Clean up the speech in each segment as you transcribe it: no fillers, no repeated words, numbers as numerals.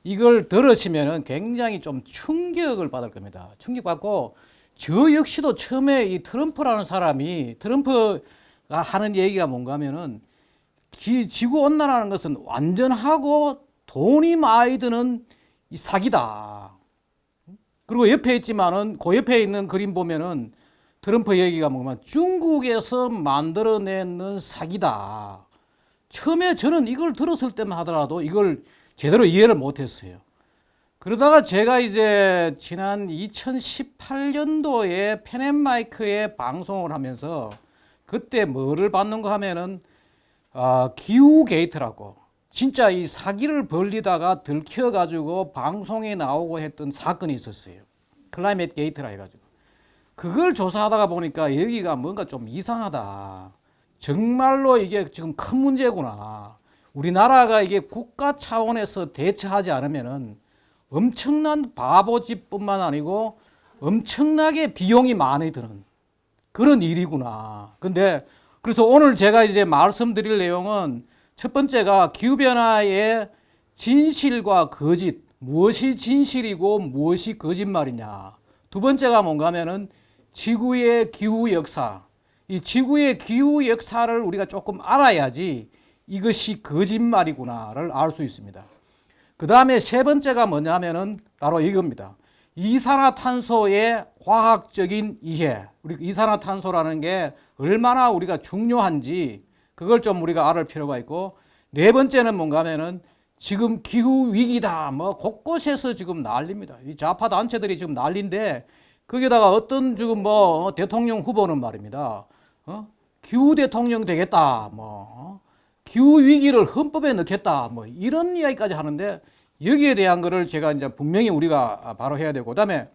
이걸 들으시면은 굉장히 좀 충격을 받을 겁니다. 충격받고 저 역시도 처음에 이 트럼프라는 사람이 트럼프가 하는 얘기가 뭔가 하면은 지구 온난화라는 것은 완전하고 돈이 많이 드는 이 사기다. 그리고 옆에 있지만은 그 옆에 있는 그림 보면은 트럼프 얘기가 뭐냐면 중국에서 만들어내는 사기다. 처음에 저는 이걸 들었을 때만 하더라도 이걸 제대로 이해를 못했어요. 그러다가 제가 이제 지난 2018년도에 펜앤마이크에 방송을 하면서 그때 뭐를 받는가 하면은 기후 게이트라고 진짜 이 사기를 벌리다가 들켜가지고 방송에 나오고 했던 사건이 있었어요. 클라이밋 게이트라 해가지고 그걸 조사하다가 보니까 여기가 뭔가 좀 이상하다. 정말로 이게 지금 큰 문제구나. 우리나라가 이게 국가 차원에서 대처하지 않으면은 엄청난 바보짓뿐만 아니고 엄청나게 비용이 많이 드는 그런 일이구나. 근데 그래서 오늘 제가 이제 말씀드릴 내용은 첫 번째가 기후변화의 진실과 거짓, 무엇이 진실이고 무엇이 거짓말이냐. 두 번째가 뭔가 하면은 지구의 기후 역사. 이 지구의 기후 역사를 우리가 조금 알아야지 이것이 거짓말이구나를 알 수 있습니다. 그 다음에 세 번째가 뭐냐면은 바로 이겁니다. 이산화탄소의 과학적인 이해. 우리 이산화탄소라는 게 얼마나 우리가 중요한지 그걸 좀 우리가 알을 필요가 있고, 네 번째는 뭔가 하면은 지금 기후 위기다. 뭐 곳곳에서 지금 난립니다. 이 좌파 단체들이 지금 난리인데 거기다가 어떤 지금 뭐 대통령 후보는 말입니다. 기후 대통령 되겠다. 기후 위기를 헌법에 넣겠다. 뭐 이런 이야기까지 하는데 여기에 대한 거를 제가 이제 분명히 우리가 바로 해야 되고, 그다음에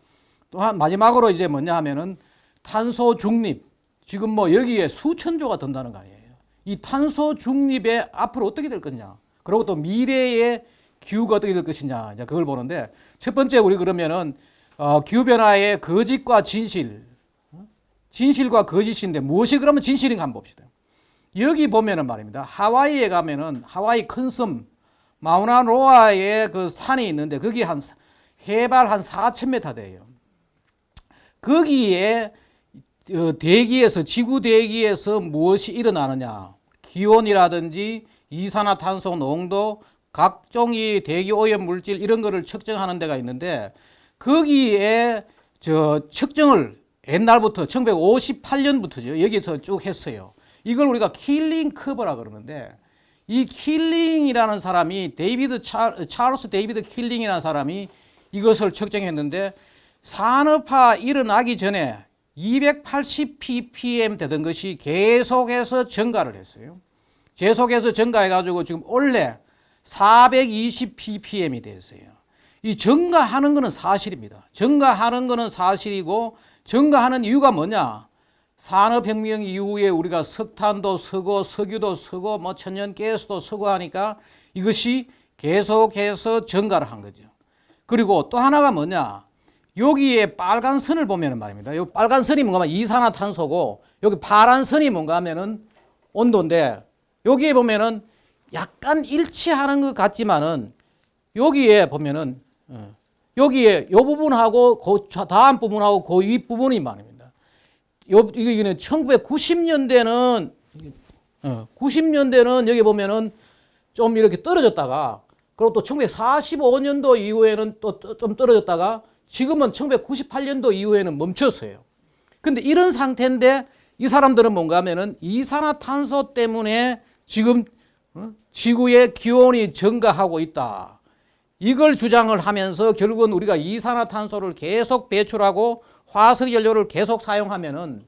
또 한 마지막으로 이제 뭐냐 하면은 탄소 중립. 지금 뭐 여기에 수천조가 든다는 거 아니에요. 이 탄소 중립에 앞으로 어떻게 될 거냐. 그리고 또 미래의 기후가 어떻게 될 것이냐. 이제 그걸 보는데 첫 번째 우리 그러면은 기후 변화의 거짓과 진실. 진실과 거짓인데 무엇이 그러면 진실인가 한번 봅시다. 여기 보면은 말입니다. 하와이에 가면은 하와이 큰 섬 마우나로아에 그 산이 있는데 거기 한 해발 한 4,000m 돼요. 거기에 대기에서 지구 대기에서 무엇이 일어나느냐? 기온이라든지 이산화탄소 농도, 각종 이 대기 오염 물질 이런 거를 측정하는 데가 있는데 거기에 측정을 옛날부터 1958년부터죠. 여기서 쭉 했어요. 이걸 우리가 킬링 커브라 그러는데 이 킬링이라는 사람이 찰스 데이비드 킬링이라는 사람이 이것을 측정했는데 산업화 일어나기 전에 280 ppm 되던 것이 계속해서 증가를 했어요. 계속해서 증가해가지고 지금 원래 420 ppm이 됐어요. 이 증가하는 것은 사실입니다. 증가하는 것은 사실이고 증가하는 이유가 뭐냐? 산업혁명 이후에 우리가 석탄도 쓰고 석유도 쓰고 뭐 천연가스도 쓰고 하니까 이것이 계속해서 증가를 한 거죠. 그리고 또 하나가 뭐냐? 여기에 빨간 선을 보면 말입니다. 이 빨간 선이 뭔가 하면 이산화탄소고 여기 파란 선이 뭔가 하면은 온도인데 여기에 보면은 약간 일치하는 것 같지만은 여기에 보면은 여기에 이 부분하고 그 다음 부분하고 그 윗 부분이 말입니다. 이거는 1990년대는 90년대는 여기 보면은 좀 이렇게 떨어졌다가 그리고 또 1945년도 이후에는 또 좀 떨어졌다가 지금은 1998년도 이후에는 멈췄어요. 근데 이런 상태인데 이 사람들은 뭔가 하면은 이산화탄소 때문에 지금 지구의 기온이 증가하고 있다. 이걸 주장을 하면서 결국은 우리가 이산화탄소를 계속 배출하고 화석연료를 계속 사용하면은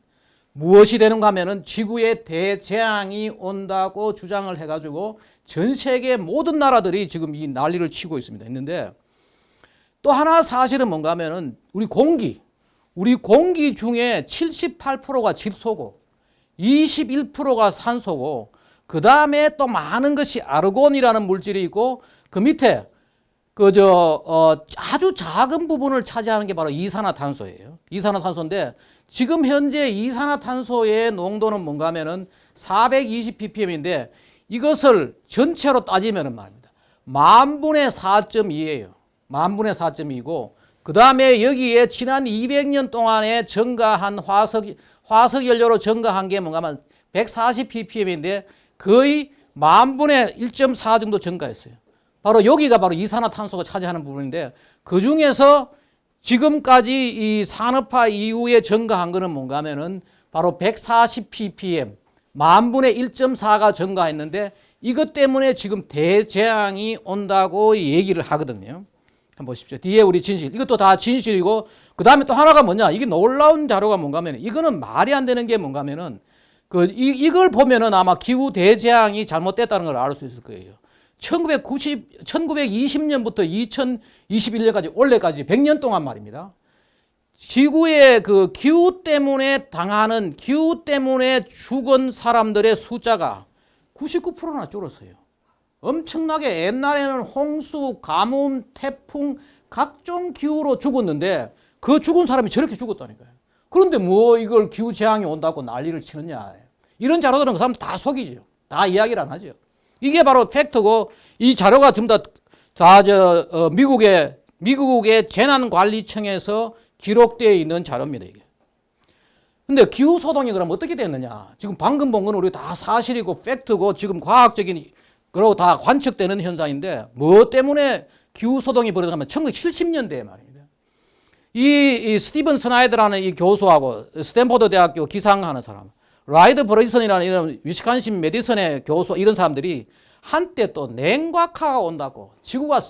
무엇이 되는가 하면은 지구에 대재앙이 온다고 주장을 해가지고 전 세계 모든 나라들이 지금 이 난리를 치고 있습니다. 있는데 또 하나 사실은 뭔가 하면은 우리 공기 중에 78%가 질소고 21%가 산소고 그 다음에 또 많은 것이 아르곤이라는 물질이 있고 그 밑에 아주 작은 부분을 차지하는 게 바로 이산화탄소예요. 이산화탄소인데 지금 현재 이산화탄소의 농도는 뭔가 하면은 420 ppm인데 이것을 전체로 따지면은 말입니다. 만분의 4.2예요. 만분의 4.2고 그 다음에 여기에 지난 200년 동안에 증가한 화석 연료로 증가한 게 뭔가 하면 140ppm인데 거의 만분의 1.4 정도 증가했어요. 바로 여기가 바로 이산화탄소가 차지하는 부분인데 그 중에서 지금까지 이 산업화 이후에 증가한 거는 뭔가 하면은 바로 140ppm 만분의 1.4가 증가했는데 이것 때문에 지금 대재앙이 온다고 얘기를 하거든요. 한번 보십시오. 뒤에 우리 진실. 이것도 다 진실이고, 그 다음에 또 하나가 뭐냐. 이게 놀라운 자료가 뭔가 하면, 이거는 말이 안 되는 게 뭔가 하면은, 이걸 보면은 아마 기후 대재앙이 잘못됐다는 걸 알 수 있을 거예요. 1920년부터 2021년까지, 올해까지 100년 동안 말입니다. 지구의 그 기후 때문에 기후 때문에 죽은 사람들의 숫자가 99%나 줄었어요. 엄청나게 옛날에는 홍수, 가뭄, 태풍, 각종 기후로 죽었는데 그 죽은 사람이 저렇게 죽었다니까요. 그런데 뭐 이걸 기후재앙이 온다고 난리를 치느냐. 이런 자료들은 그 사람 다 속이죠. 다 이야기를 안 하죠. 이게 바로 팩트고 이 자료가 전부 미국의 재난관리청에서 기록되어 있는 자료입니다. 이게. 근데 기후소동이 그럼 어떻게 됐느냐. 지금 방금 본 건 우리 다 사실이고 팩트고 지금 과학적인 그리고 다 관측되는 현상인데 뭐 때문에 기후소동이 벌어졌냐면 1970년대에 말입니다. 이 스티븐 스나이더라는 이 교수하고 스탠포드 대학교 기상하는 사람, 라이드 브레이슨이라는 이런 위스콘신 메디슨의 교수 이런 사람들이 한때 또 냉각화가 온다고 지구가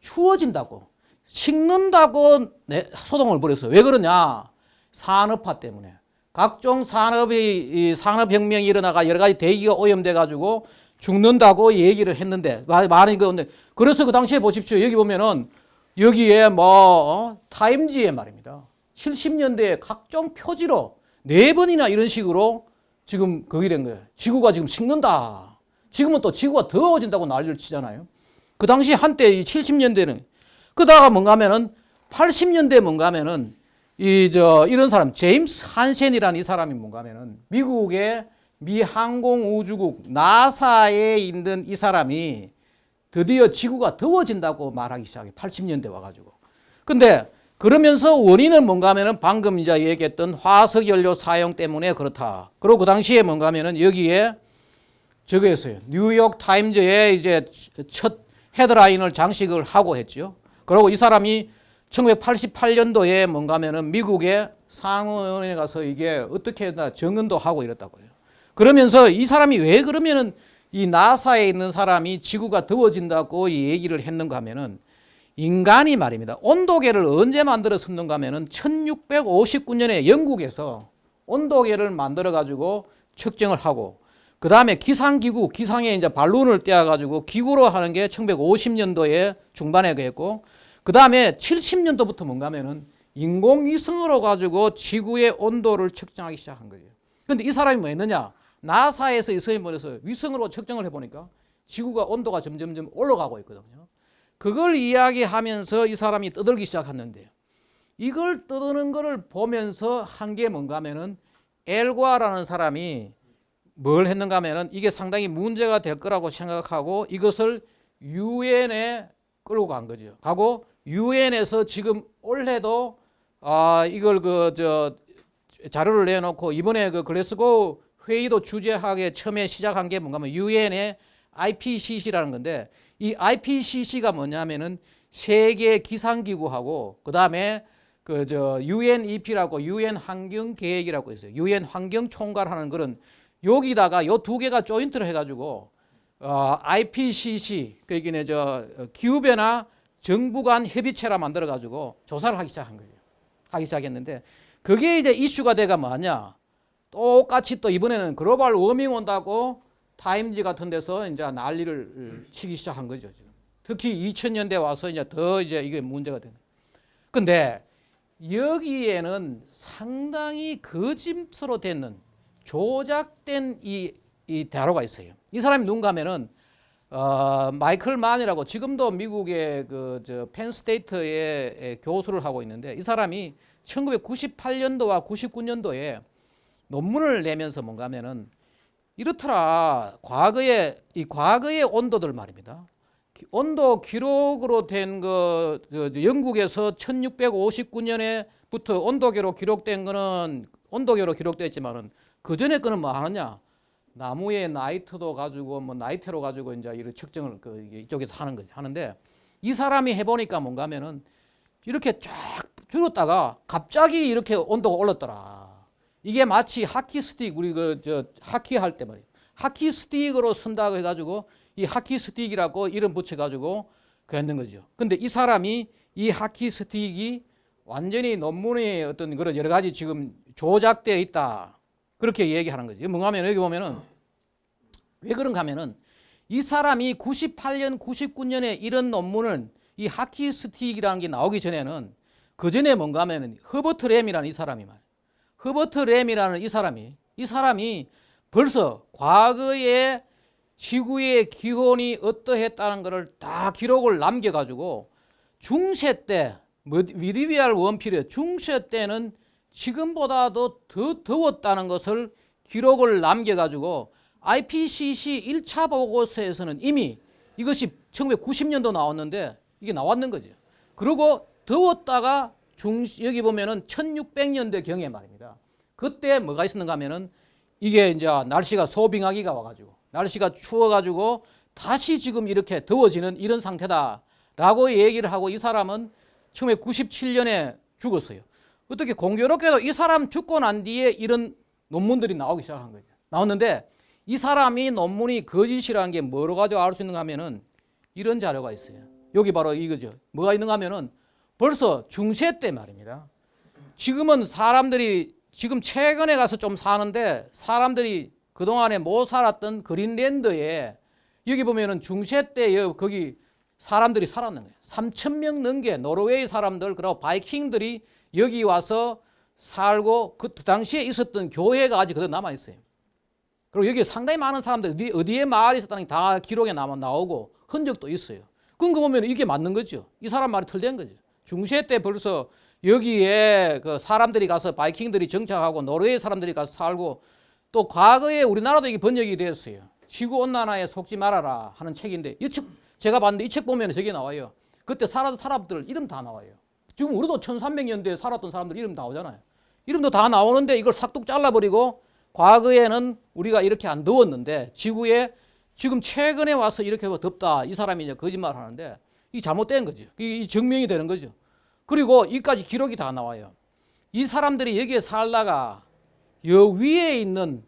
추워진다고 식는다고 소동을 벌였어요. 왜 그러냐? 산업화 때문에. 각종 산업혁명이 일어나가 여러 가지 대기가 오염돼 가지고 죽는다고 얘기를 했는데 많은 건데 그래서 그 당시에 보십시오. 여기 보면은 여기에 타임지에 말입니다. 70년대에 각종 표지로 4번이나 이런 식으로 지금 거기 된 거예요. 지구가 지금 식는다. 지금은 또 지구가 더워진다고 난리를 치잖아요. 그 당시 한때 70년대는 그다가 뭔가 하면은 80년대 뭔가 하면은 이런 사람 제임스 한센이라는 이 사람이 뭔가 하면은 미국의 미 항공우주국 나사에 있는 이 사람이 드디어 지구가 더워진다고 말하기 시작해. 80년대 와가지고. 근데 그러면서 원인은 뭔가 하면은 방금 이제 얘기했던 화석연료 사용 때문에 그렇다. 그리고 그 당시에 뭔가 하면은 여기에 저거 했어요. 뉴욕 타임즈에 이제 첫 헤드라인을 장식을 하고 했죠. 그리고 이 사람이 1988년도에 뭔가 하면은 미국의 상원에 가서 이게 어떻게 정언도 하고 이랬다고요. 그러면서 이 사람이 왜 그러면은 이 나사에 있는 사람이 지구가 더워진다고 얘기를 했는가 하면은 인간이 말입니다. 온도계를 언제 만들었었는가 하면은 1659년에 영국에서 온도계를 만들어 가지고 측정을 하고 그 다음에 기상기구, 기상에 이제 발론을 떼어가지고 기구로 하는 게 1950년도에 중반에 했고 그 다음에 70년도부터 뭔가 하면은 인공위성으로 가지고 지구의 온도를 측정하기 시작한 거예요. 근데 이 사람이 뭐 했느냐? 나사에서 이스라엘 보내서 위성으로 측정을 해보니까 지구가 온도가 점점점 올라가고 있거든요. 그걸 이야기하면서 이 사람이 떠들기 시작했는데요. 이걸 떠드는 거를 보면서 한 게 뭔가 하면은 엘과라는 사람이 뭘 했는가 하면은 이게 상당히 문제가 될 거라고 생각하고 이것을 유엔에 끌고 간 거죠. 가고 유엔에서 지금 올해도 이걸 자료를 내놓고 이번에 그 글래스고 회의도 주재하게 처음에 시작한 게 뭔가 하면 유엔의 IPCC라는 건데 이 IPCC가 뭐냐면은 세계 기상기구하고 그다음에 UNEP라고 유엔 환경 계획이라고 있어요. 유엔 환경 총괄하는 그런 여기다가 요 두 개가 조인트를 해가지고 IPCC 그러니까 기후변화 정부 간 협의체라 만들어 가지고 조사를 하기 시작한 거예요. 하기 시작했는데 그게 이제 이슈가 돼가 뭐냐? 똑같이 또 이번에는 글로벌 워밍 온다고 타임지 같은 데서 이제 난리를 치기 시작한 거죠. 지금. 특히 2000년대 와서 이제 더 이게 문제가 되는. 근데 여기에는 상당히 거짓으로 되는 조작된 이 대화가 있어요. 이 사람이 누군가 하면은 마이클 만이라고 지금도 미국의 펜스테이트의 교수를 하고 있는데 이 사람이 1998년도와 99년도에 논문을 내면서 뭔가 하면은 이렇더라. 과거의 온도들 말입니다. 온도 기록으로 된 거 영국에서 1659년에부터 온도계로 기록된 거는 온도계로 기록됐지만은 그 전에 거는 뭐 하느냐? 나무의 나이트도 가지고 뭐 나이테로 가지고 이제 이런 측정을 이쪽에서 하는 거지. 하는데 이 사람이 해보니까 뭔가 하면은 이렇게 쫙 줄었다가 갑자기 이렇게 온도가 올랐더라. 이게 마치 하키 스틱, 우리 하키 할 때 말이에요. 하키 스틱으로 쓴다고 해가지고 이 하키 스틱이라고 이름 붙여가지고 그 했는 거죠. 근데 이 사람이 이 하키 스틱이 완전히 논문에 어떤 그런 여러 가지 지금 조작되어 있다. 그렇게 얘기하는 거죠. 뭔가 하면 여기 보면은 왜 그런가 하면은 이 사람이 98년, 99년에 이런 논문을 이 하키 스틱이라는 게 나오기 전에는 그 전에 뭔가 하면은 허버트 램이라는 이 사람이 말이에요. 허버트 램이라는 이 사람이 벌써 과거에 지구의 기온이 어떠했다는 것을 다 기록을 남겨가지고 중세 때 미디비얼 원피리어드 중세 때는 지금보다도 더 더웠다는 것을 기록을 남겨가지고 IPCC 1차 보고서에서는 이미 이것이 1990년도 나왔는데 이게 나왔는 거죠. 그리고 더웠다가 여기 보면은 1600년대 경에 말입니다. 그때 뭐가 있었는가 하면은 이게 이제 날씨가 소빙하기가 와가지고 날씨가 추워가지고 다시 지금 이렇게 더워지는 이런 상태다라고 얘기를 하고 이 사람은 1997년에 죽었어요. 어떻게 공교롭게도 이 사람 죽고 난 뒤에 이런 논문들이 나오기 시작한 거죠. 나왔는데 이 사람이 논문이 거짓이라는 게 뭐로 가지고 알 수 있는가 하면은 이런 자료가 있어요. 여기 바로 이거죠. 뭐가 있는가 하면은 벌써 중세 때 말입니다. 지금은 사람들이 지금 최근에 가서 좀 사는데 사람들이 그동안에 못 살았던 그린랜드에 여기 보면은 중세 때 거기 사람들이 살았는 거예요. 3,000명 넘게 노르웨이 사람들 그리고 바이킹들이 여기 와서 살고 그 당시에 있었던 교회가 아직 그대로 남아 있어요. 그리고 여기 상당히 많은 사람들 어디에 마을이 있었다는 게 다 기록에 나오고 흔적도 있어요. 그런 거 보면 이게 맞는 거죠. 이 사람 말이 틀린 거죠. 중세 때 벌써 여기에 그 사람들이 가서 바이킹들이 정착하고 노르웨이 사람들이 가서 살고 또 과거에 우리나라도 이게 번역이 됐어요. 지구온난화에 속지 말아라 하는 책인데 이 책 제가 봤는데 이 책 보면 저게 나와요. 그때 살았던 사람들 이름 다 나와요. 지금 우리도 1300년대에 살았던 사람들 이름 나오잖아요. 이름도 다 나오는데 이걸 싹둑 잘라버리고 과거에는 우리가 이렇게 안 더웠는데 지구에 지금 최근에 와서 이렇게 덥다. 이 사람이 이제 거짓말 하는데 이 잘못된 거죠. 이 증명이 되는 거죠. 그리고 이까지 기록이 다 나와요. 이 사람들이 여기에 살다가 여 위에 있는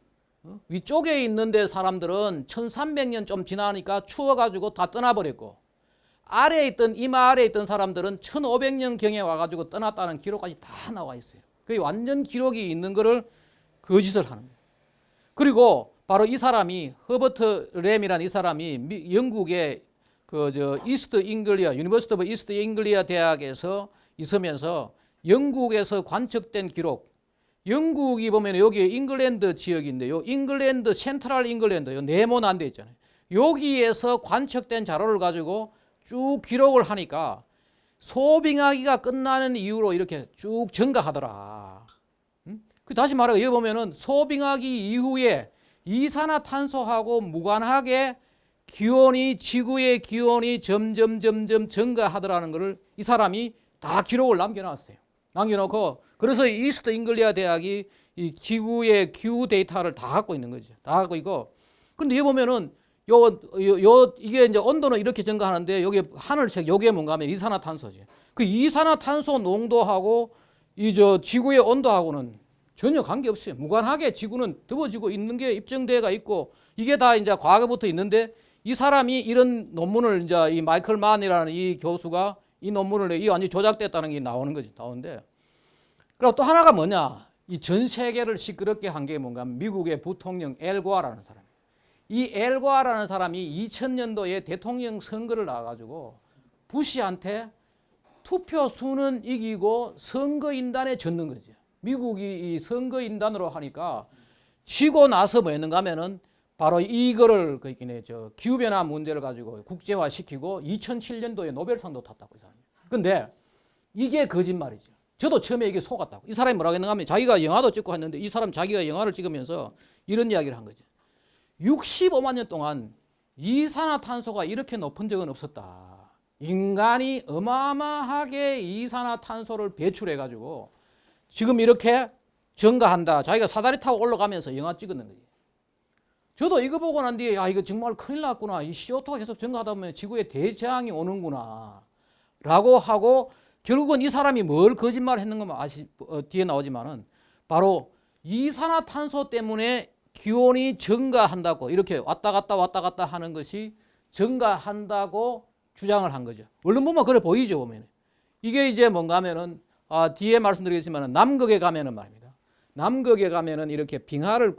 위쪽에 있는데 사람들은 1300년 좀 지나니까 추워가지고 다 떠나버렸고 아래에 있던 이마 아래에 있던 사람들은 1500년 경에 와가지고 떠났다는 기록까지 다 나와 있어요. 그게 완전 기록이 있는 거를 거짓을 하는 거예요. 그리고 바로 이 사람이 허버트 램이라는 이 사람이 영국의 이스트 잉글리아 유니버시티 오브 이스트 잉글리아 대학에서 있으면서 영국에서 관측된 기록 영국이 보면 여기 잉글랜드 지역인데요. 잉글랜드 센트럴 잉글랜드 요 네모난 데 있잖아요. 여기에서 관측된 자료를 가지고 쭉 기록을 하니까 소빙하기가 끝나는 이후로 이렇게 쭉 증가하더라. 다시 말하면 여기 보면은 소빙하기 이후에 이산화탄소하고 무관하게 지구의 기온이 점점 증가하더라는 것을 이 사람이 다 기록을 남겨놨어요. 남겨놓고 그래서 이스트 잉글리아 대학이 이 지구의 기후 데이터를 다 갖고 있는 거죠. 다 갖고 있고. 근데 여기 보면은 이게 이제 온도는 이렇게 증가하는데 여기 하늘색 요게 뭔가 하면 이산화탄소지. 그 이산화탄소 농도하고 지구의 온도하고는 전혀 관계없어요. 무관하게 지구는 더워지고 있는 게 입증되가 있고 이게 다 이제 과거부터 있는데 이 사람이 이런 논문을 이제 이 마이클 만이라는 이 교수가 이 논문을 이 완전히 조작됐다는 게 나오는 거지. 나오는데. 그리고 또 하나가 뭐냐. 이 전 세계를 시끄럽게 한 게 뭔가 미국의 부통령 엘 고아라는 사람. 이 엘 고아라는 사람이 2000년도에 대통령 선거를 나와가지고 부시한테 투표 수는 이기고 선거인단에 졌는 거죠. 미국이 이 선거인단으로 하니까 지고 나서 뭐 했는가 하면은 바로 이거를 기후변화 문제를 가지고 국제화시키고 2007년도에 노벨상도 탔다고 이 사람이. 근데 이게 거짓말이죠. 저도 처음에 이게 속았다고. 이 사람이 뭐라고 했는가 하면 자기가 영화도 찍고 했는데 이 사람 자기가 영화를 찍으면서 이런 이야기를 한 거죠. 65만 년 동안 이산화탄소가 이렇게 높은 적은 없었다. 인간이 어마어마하게 이산화탄소를 배출해 가지고 지금 이렇게 증가한다. 자기가 사다리 타고 올라가면서 영화 찍었는 거지. 저도 이거 보고 난 뒤에 야 이거 정말 큰일 났구나. 이 CO2가 계속 증가하다 보면 지구에 대재앙이 오는구나 라고 하고 결국은 이 사람이 뭘 거짓말 했는 건 뒤에 나오지만은 바로 이산화탄소 때문에 기온이 증가한다고 이렇게 왔다 갔다 하는 것이 증가한다고 주장을 한 거죠. 얼른 보면 그래 보이죠. 보면 이게 이제 뭔가 하면은 뒤에 말씀드리겠지만 남극에 가면은 말입니다. 남극에 가면은 이렇게 빙하를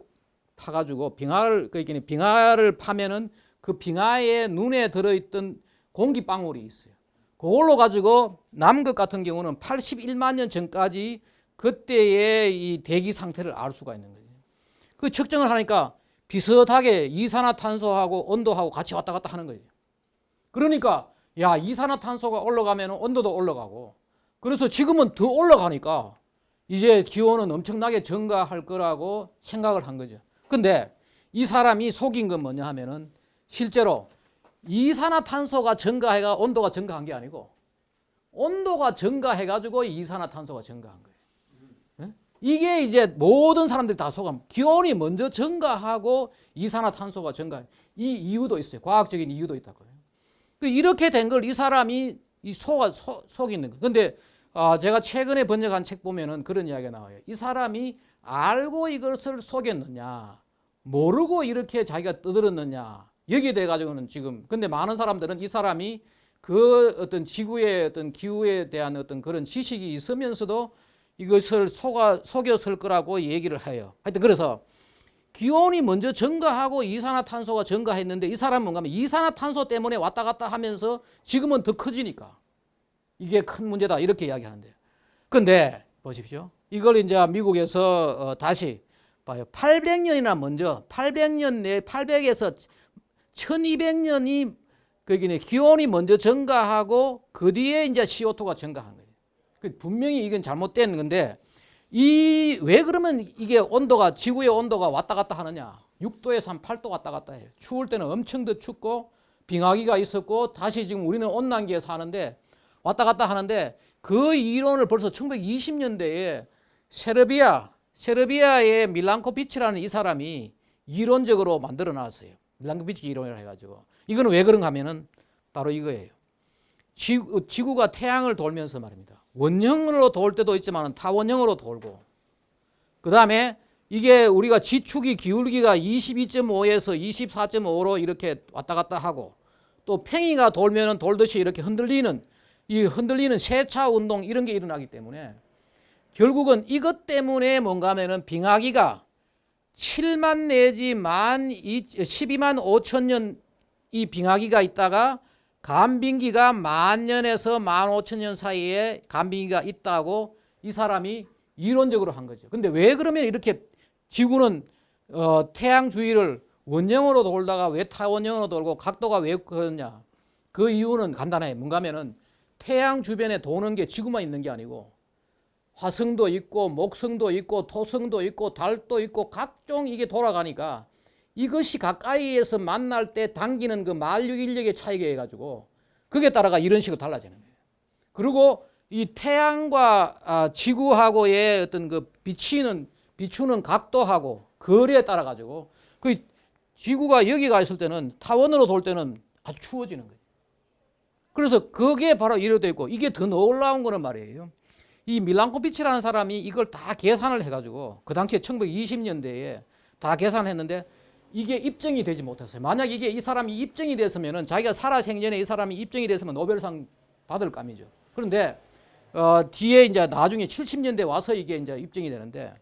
파가지고 빙하를 파면은 그 빙하에 눈에 들어있던 공기방울이 있어요. 그걸로 가지고 남극 같은 경우는 81만 년 전까지 그때의 이 대기 상태를 알 수가 있는 거예요. 그 측정을 하니까 비슷하게 이산화탄소하고 온도하고 같이 왔다 갔다 하는 거예요. 그러니까 야 이산화탄소가 올라가면 온도도 올라가고 그래서 지금은 더 올라가니까 이제 기온은 엄청나게 증가할 거라고 생각을 한 거죠. 근데 이 사람이 속인 건 뭐냐 하면은 실제로 이산화탄소가 증가해가 온도가 증가한 게 아니고 온도가 증가해가지고 이산화탄소가 증가한 거예요. 이게 이제 모든 사람들이 다 속아. 기온이 먼저 증가하고 이산화탄소가 증가해. 이 이유도 있어요. 과학적인 이유도 있다고요. 이렇게 된 걸 이 사람이 속이는 거예요. 근데 제가 최근에 번역한 책 보면은 그런 이야기가 나와요. 이 사람이 알고 이것을 속였느냐, 모르고 이렇게 자기가 떠들었느냐, 여기에 대해 가지고는 지금, 근데 많은 사람들은 이 사람이 그 어떤 지구의 어떤 기후에 대한 어떤 그런 지식이 있으면서도 이것을 속였을 거라고 얘기를 해요. 하여튼 그래서 기온이 먼저 증가하고 이산화탄소가 증가했는데 이 사람은 뭔가 하면 이산화탄소 때문에 왔다 갔다 하면서 지금은 더 커지니까 이게 큰 문제다 이렇게 이야기하는데요. 근데 보십시오. 이걸 이제 미국에서 다시 봐요. 800년이나 먼저 800년 내 800에서 1200년이 거기는 기온이 먼저 증가하고 그 뒤에 이제 CO2가 증가한 거예요. 분명히 이건 잘못된 건데 왜 그러면 이게 온도가 지구의 온도가 왔다 갔다 하느냐? 6도에서 한 8도 왔다 갔다 해요. 추울 때는 엄청 더 춥고 빙하기가 있었고 다시 지금 우리는 온난기에 사는데 왔다 갔다 하는데 그 이론을 벌써 1920년대에 세르비아의 밀란코비치라는 이 사람이 이론적으로 만들어 놨어요. 밀란코비치 이론이라 해가지고 이거는 왜 그런가 하면은 바로 이거예요. 지구가 태양을 돌면서 말입니다. 원형으로 돌 때도 있지만 타원형으로 돌고 그 다음에 이게 우리가 지축이 기울기가 22.5에서 24.5로 이렇게 왔다 갔다 하고 또 팽이가 돌면은 돌듯이 이렇게 흔들리는 세차 운동 이런 게 일어나기 때문에 결국은 이것 때문에 뭔가 하면은 빙하기가 7만 내지 12만 5천 년 이 빙하기가 있다가 간빙기가 10,000년에서 15,000년 사이에 간빙기가 있다고 이 사람이 이론적으로 한 거죠. 근데 왜 그러면 이렇게 지구는 태양 주위를 원형으로 돌다가 왜 타원형으로 돌고 각도가 왜 그러냐? 그 이유는 간단해요. 뭔가 하면은 태양 주변에 도는 게 지구만 있는 게 아니고 화성도 있고 목성도 있고 토성도 있고 달도 있고 각종 이게 돌아가니까 이것이 가까이에서 만날 때 당기는 그 만류 인력의 차이가 해가지고 그게 따라가 이런 식으로 달라지는 거예요. 그리고 이 태양과 지구하고의 어떤 그 비추는 각도하고 거리에 따라 가지고 그 지구가 여기가 있을 때는 타원으로 돌 때는 아주 추워지는 거예요. 그래서 그게 바로 이래도 있고 이게 더 놀라운 거는 말이에요. 이 밀란코비치라는 사람이 이걸 다 계산을 해가지고 그 당시에 1920년대에 다 계산을 했는데 이게 입증이 되지 못했어요. 만약 이게 이 사람이 입증이 됐으면은 자기가 살아생전에 이 사람이 입증이 됐으면 노벨상 받을 감이죠. 그런데 뒤에 이제 나중에 70년대 와서 이게 이제 입증이 되는데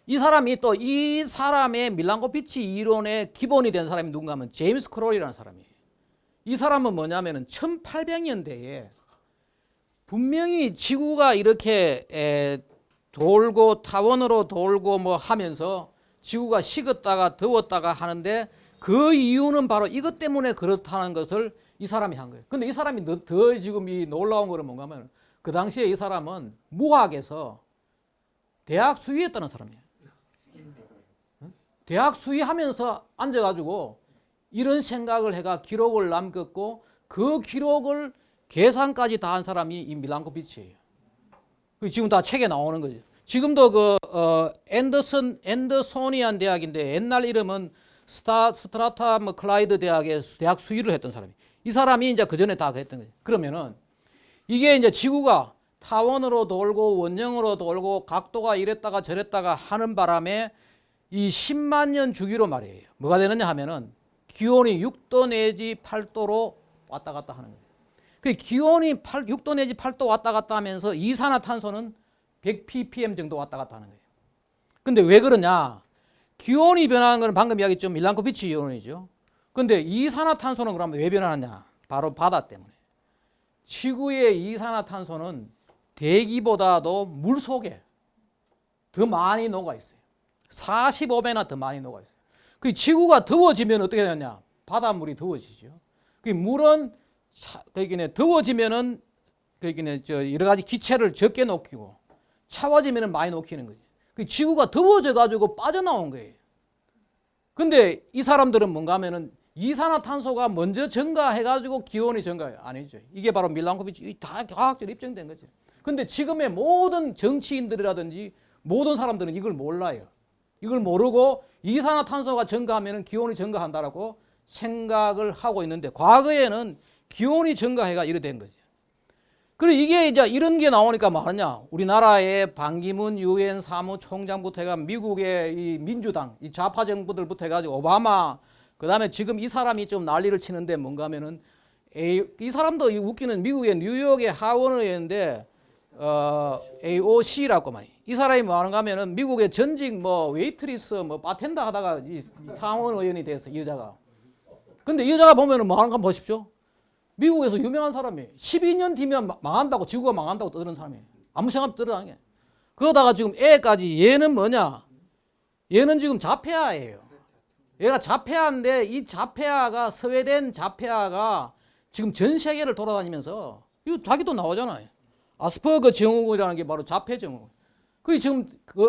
이 사람이 또 이 사람의 밀란코비치 이론의 기본이 된 사람이 누군가 하면 제임스 크롤이라는 사람이에요. 이 사람은 뭐냐면은 1800년대에 분명히 지구가 이렇게 돌고 타원으로 돌고 뭐 하면서 지구가 식었다가 더웠다가 하는데 그 이유는 바로 이것 때문에 그렇다는 것을 이 사람이 한 거예요. 근데 이 사람이 더 지금 이 놀라운 거는 뭔가 하면 그 당시에 이 사람은 무학에서 대학 수의했다는 사람이에요. 대학 수의하면서 앉아가지고 이런 생각을 해가 기록을 남겼고 그 기록을 계산까지 다 한 사람이 이 밀란코비치예요. 지금 다 책에 나오는 거죠. 지금도 그 앤더소니안 대학인데 옛날 이름은 스트라타 클라이드 대학의 대학 수의를 했던 사람이. 이 사람이 이제 그 전에 다 했던 거죠. 그러면은 이게 이제 지구가 타원으로 돌고 원형으로 돌고 각도가 이랬다가 저랬다가 하는 바람에 이 10만 년 주기로 말이에요. 뭐가 되느냐 하면은 기온이 6도 내지 8도로 왔다 갔다 하는 거예요. 그 기온이 6도 내지 8도 왔다 갔다 하면서 이산화탄소는 100ppm 정도 왔다 갔다 하는 거예요. 근데 왜 그러냐? 기온이 변하는 건 방금 이야기했죠. 밀란코비치 이온이죠. 근데 이산화탄소는 그러면 왜 변하느냐? 바로 바다 때문에. 지구의 이산화탄소는 대기보다도 물 속에 더 많이 녹아 있어요. 45배나 더 많이 녹아 있어요. 그 지구가 더워지면 어떻게 되느냐? 바닷물이 더워지죠. 그 물은 더워지면은 여러 가지 기체를 적게 녹이고 차워지면은 많이 녹이는 거죠. 그 지구가 더워져 가지고 빠져나온 거예요. 근데 이 사람들은 뭔가 하면은 이산화탄소가 먼저 증가해 가지고 기온이 증가해요. 아니죠. 이게 바로 밀란코비치 다 과학적으로 입증된 거죠. 근데 지금의 모든 정치인들이라든지 모든 사람들은 이걸 몰라요. 이걸 모르고 이산화탄소가 증가하면은 기온이 증가한다라고 생각을 하고 있는데 과거에는 기온이 증가해가 이래 된 거죠. 그리고 이게 이제 이런 게 나오니까 뭐하냐? 우리나라의 반기문 유엔 사무총장부터 해가 미국의 이 민주당, 이 좌파 정부들부터 해가지고 오바마, 그 다음에 지금 이 사람이 좀 난리를 치는데 뭔가 하면은 이 사람도 웃기는 미국의 뉴욕의 하원의원인데 AOC라고 말이에요. 이 사람이 뭐 하는가 하면은 미국의 전직 뭐 웨이트리스 뭐 바텐더 하다가 이 상원의원이 됐어, 이 여자가. 근데 이 여자가 보면은 뭐 하는가 보십시오. 미국에서 유명한 사람이에요. 12년 뒤면 망한다고, 지구가 망한다고 떠드는 사람이에요. 아무 생각 없이 떠드는 게. 그러다가 지금 애까지 얘는 뭐냐? 얘는 지금 자폐아예요. 얘가 자폐아인데 이 자폐아가 스웨덴 자폐아가 지금 전 세계를 돌아다니면서 이거 자기도 나오잖아요. 아스퍼거 증후군이라는 게 바로 자폐 증후군. 그게 지금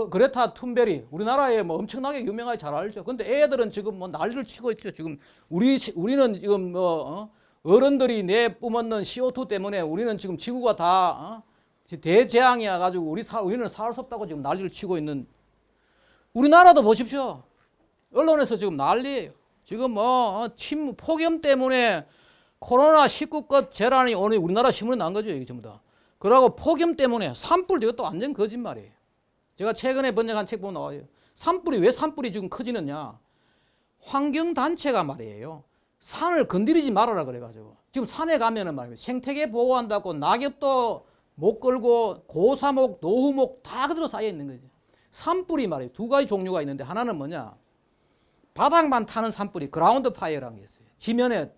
그레타 툰베리 우리나라에 뭐 엄청나게 유명하게 잘 알죠. 근데 애들은 지금 뭐 난리를 치고 있죠. 지금 우리는 지금 어른들이 내뿜었는 CO2 때문에 우리는 지금 지구가 다 대재앙이야 가지고 우리는 살 수 없다고 지금 난리를 치고 있는. 우리나라도 보십시오. 언론에서 지금 난리예요. 지금 폭염 때문에 코로나19급 재난이 오늘 우리나라 신문에 난 거죠. 이게 전부 다. 그러고 폭염 때문에 산불, 이것도 완전 거짓말이에요. 제가 최근에 번역한 책 보면 나와요. 왜 산불이 지금 커지느냐. 환경단체가 말이에요. 산을 건드리지 말아라 그래가지고. 지금 산에 가면은 말이에요. 생태계 보호한다고 낙엽도 못 걸고 고사목, 노후목 다 그대로 쌓여 있는 거죠. 산불이 말이에요. 두 가지 종류가 있는데 하나는 뭐냐. 바닥만 타는 산불이 그라운드 파이어라는 게 있어요. 지면에.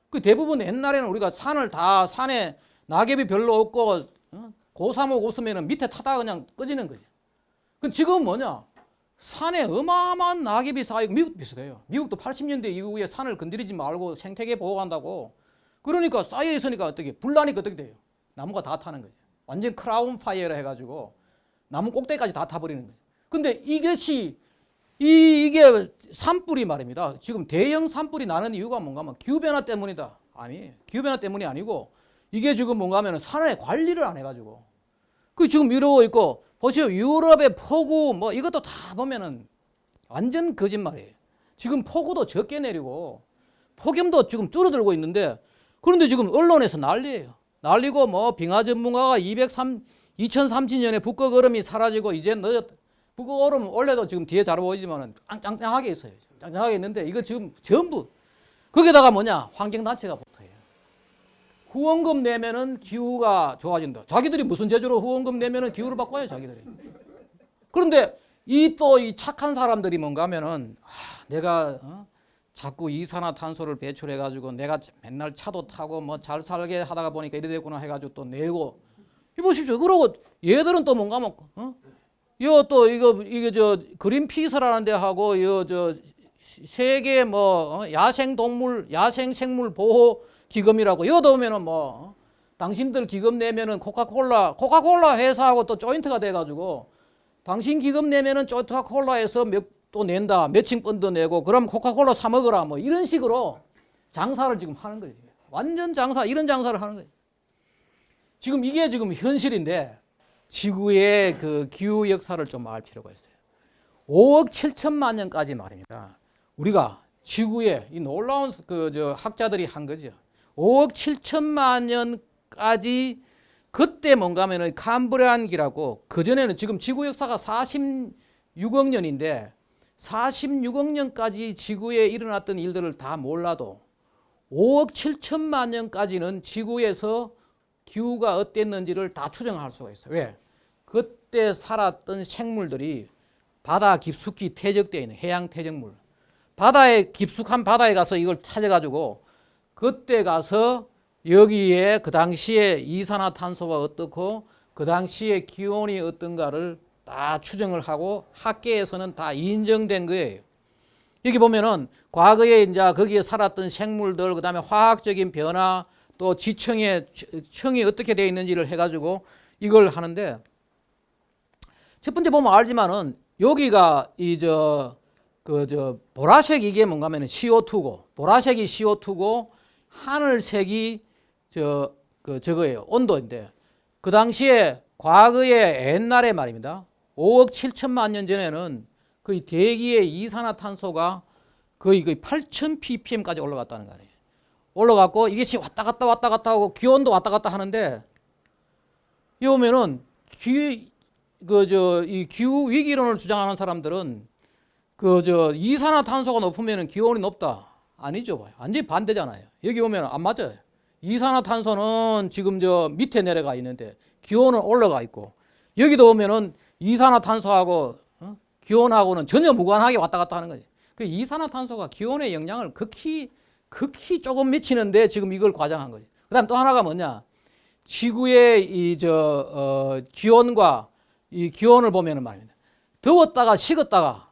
그 대부분 옛날에는 우리가 산에 낙엽이 별로 없고 고사목 없으면은 밑에 타다가 그냥 꺼지는 거죠. 그 지금은 뭐냐? 산에 어마어마한 낙엽이 쌓이고 미국도 비슷해요. 미국도 80년대 이후에 산을 건드리지 말고 생태계 보호한다고. 그러니까 쌓여 있으니까 어떻게 불나니까 어떻게 돼요? 나무가 다 타는 거죠. 완전 크라운 파이어라 해가지고 나무 꼭대기까지 다 타버리는 거죠. 근데 이게 산불이 말입니다. 지금 대형 산불이 나는 이유가 뭔가 하면 기후변화 때문이다. 아니, 기후변화 때문이 아니고 이게 지금 뭔가 하면 산에 관리를 안 해가지고. 그 지금 이러고 있고, 보시오. 유럽의 폭우, 이것도 다 보면은 완전 거짓말이에요. 지금 폭우도 적게 내리고, 폭염도 지금 줄어들고 있는데, 그런데 지금 언론에서 난리예요. 난리고, 빙하 전문가가 2030년에 북극 얼음이 사라지고, 이제 북극 얼음 원래도 지금 뒤에 잘 보이지만은 짱짱하게 있어요. 짱짱하게 있는데, 이거 지금 전부, 거기다가 뭐냐? 환경단체가 붙어요. 후원금 내면은 기후가 좋아진다. 자기들이 무슨 재주로 후원금 내면은 기후를 바꿔요, 자기들이. 그런데 이 착한 사람들이 뭔가 하면은 내가 자꾸 이산화탄소를 배출해 가지고 내가 맨날 차도 타고 잘 살게 하다가 보니까 이래 됐구나 해 가지고 또 내고. 이 보십시오. 그러고 얘들은 또 뭔가 이게 그린피스라는 데 하고 세계 야생생물 보호 기금이라고. 여기다 보면은 당신들 기금 내면은 코카콜라 회사하고 또 조인트가 돼가지고 당신 기금 내면은 코카콜라에서 또 낸다. 매칭 펀드 내고 그럼 코카콜라 사 먹어라. 뭐 이런 식으로 장사를 지금 하는 거예요. 완전 장사, 이런 장사를 하는 거예요. 지금 이게 지금 현실인데 지구의 그 기후 역사를 좀 알 필요가 있어요. 5억 7천만 년까지 말입니다. 우리가 지구에 이 놀라운 학자들이 한 거죠. 5억 7천만 년까지 그때 뭔가 하면은 캄브리안기라고, 그전에는 지금 지구 역사가 46억 년인데 46억 년까지 지구에 일어났던 일들을 다 몰라도 5억 7천만 년까지는 지구에서 기후가 어땠는지를 다 추정할 수가 있어요. 왜? 그때 살았던 생물들이 바다 깊숙이 퇴적되어 있는 해양 퇴적물, 바다에 깊숙한 바다에 가서 이걸 찾아가지고 그때 가서 여기에 그 당시에 이산화탄소가 어떻고 그 당시에 기온이 어떤가를 다 추정을 하고 학계에서는 다 인정된 거예요. 여기 보면은 과거에 이제 거기에 살았던 생물들, 그다음에 화학적인 변화, 또 지층의 층이 어떻게 되어 있는지를 해가지고 이걸 하는데, 첫 번째 보면 알지만은 여기가 보라색 이게 뭔가 하면은 CO2고, 보라색이 CO2고 하늘색이 저거예요. 온도인데, 그 당시에 과거에 옛날에 말입니다. 5억 7천만 년 전에는 거의 대기의 이산화탄소가 거의 8,000 ppm까지 올라갔다는 거 아니에요. 올라갔고 이게 지금 왔다 갔다 하고 기온도 왔다 갔다 하는데, 이 보면은 이 기후 위기론을 주장하는 사람들은 이산화탄소가 높으면 기온이 높다. 아니죠. 완전히 반대잖아요. 여기 보면 안 맞아요. 이산화탄소는 지금 밑에 내려가 있는데 기온은 올라가 있고, 여기도 보면은 이산화탄소하고 기온하고는 전혀 무관하게 왔다 갔다 하는 거지. 그 이산화탄소가 기온에 영향을 극히 조금 미치는데 지금 이걸 과장한 거지. 그다음 또 하나가 뭐냐? 지구의 기온과 이 기온을 보면은 말입니다. 더웠다가 식었다가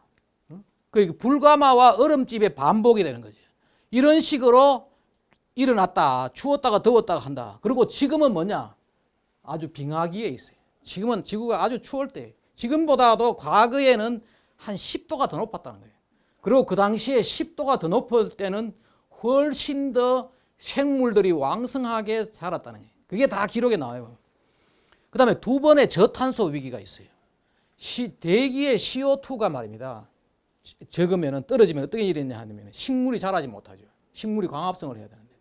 그 불가마와 얼음집의 반복이 되는 거죠. 이런 식으로 일어났다. 추웠다가 더웠다가 한다. 그리고 지금은 뭐냐? 아주 빙하기에 있어요. 지금은 지구가 아주 추울 때, 지금보다도 과거에는 한 10도가 더 높았다는 거예요. 그리고 그 당시에 10도가 더 높을 때는 훨씬 더 생물들이 왕성하게 자랐다는 거예요. 그게 다 기록에 나와요. 그 다음에 두 번의 저탄소 위기가 있어요. 대기의 CO2가 말입니다. 적으면 떨어지면 어떻게 일이 있냐 하면 식물이 자라지 못하죠. 식물이 광합성을 해야 되는데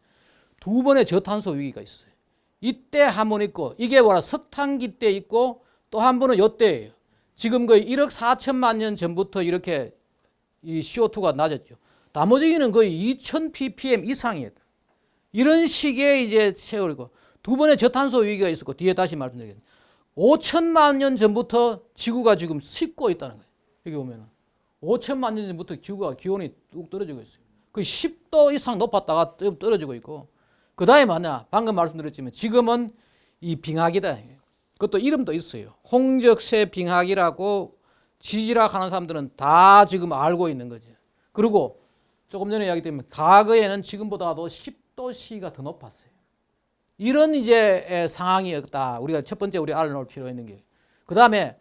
두 번의 저탄소 위기가 있어요. 이때 한 번 있고, 이게 뭐라 석탄기 때 있고, 또 한 번은 요때예요. 지금 거의 1억 4천만 년 전부터 이렇게 이 CO2가 낮았죠. 나머지는 거의 2000 ppm 이상이에요. 이런 식의 이제 세월이고, 두 번의 저탄소 위기가 있었고, 뒤에 다시 말씀드리겠습니다. 5천만 년 전부터 지구가 지금 식고 있다는 거예요. 여기 보면은 5천만 년 전부터 지구가 기온이 뚝 떨어지고 있어요. 거의 10도 이상 높았다가 떨어지고 있고, 그 다음에 뭐냐? 방금 말씀드렸지만 지금은 이 빙하기다. 그것도 이름도 있어요. 홍적세 빙하기라고 지질학 하는 사람들은 다 지금 알고 있는 거죠. 그리고 조금 전에 이야기 때문에 과거에는 지금보다도 10도씨가 더 높았어요. 이런 이제 상황이었다. 우리가 첫 번째 우리 알아놓을 필요가 있는 게. 그 다음에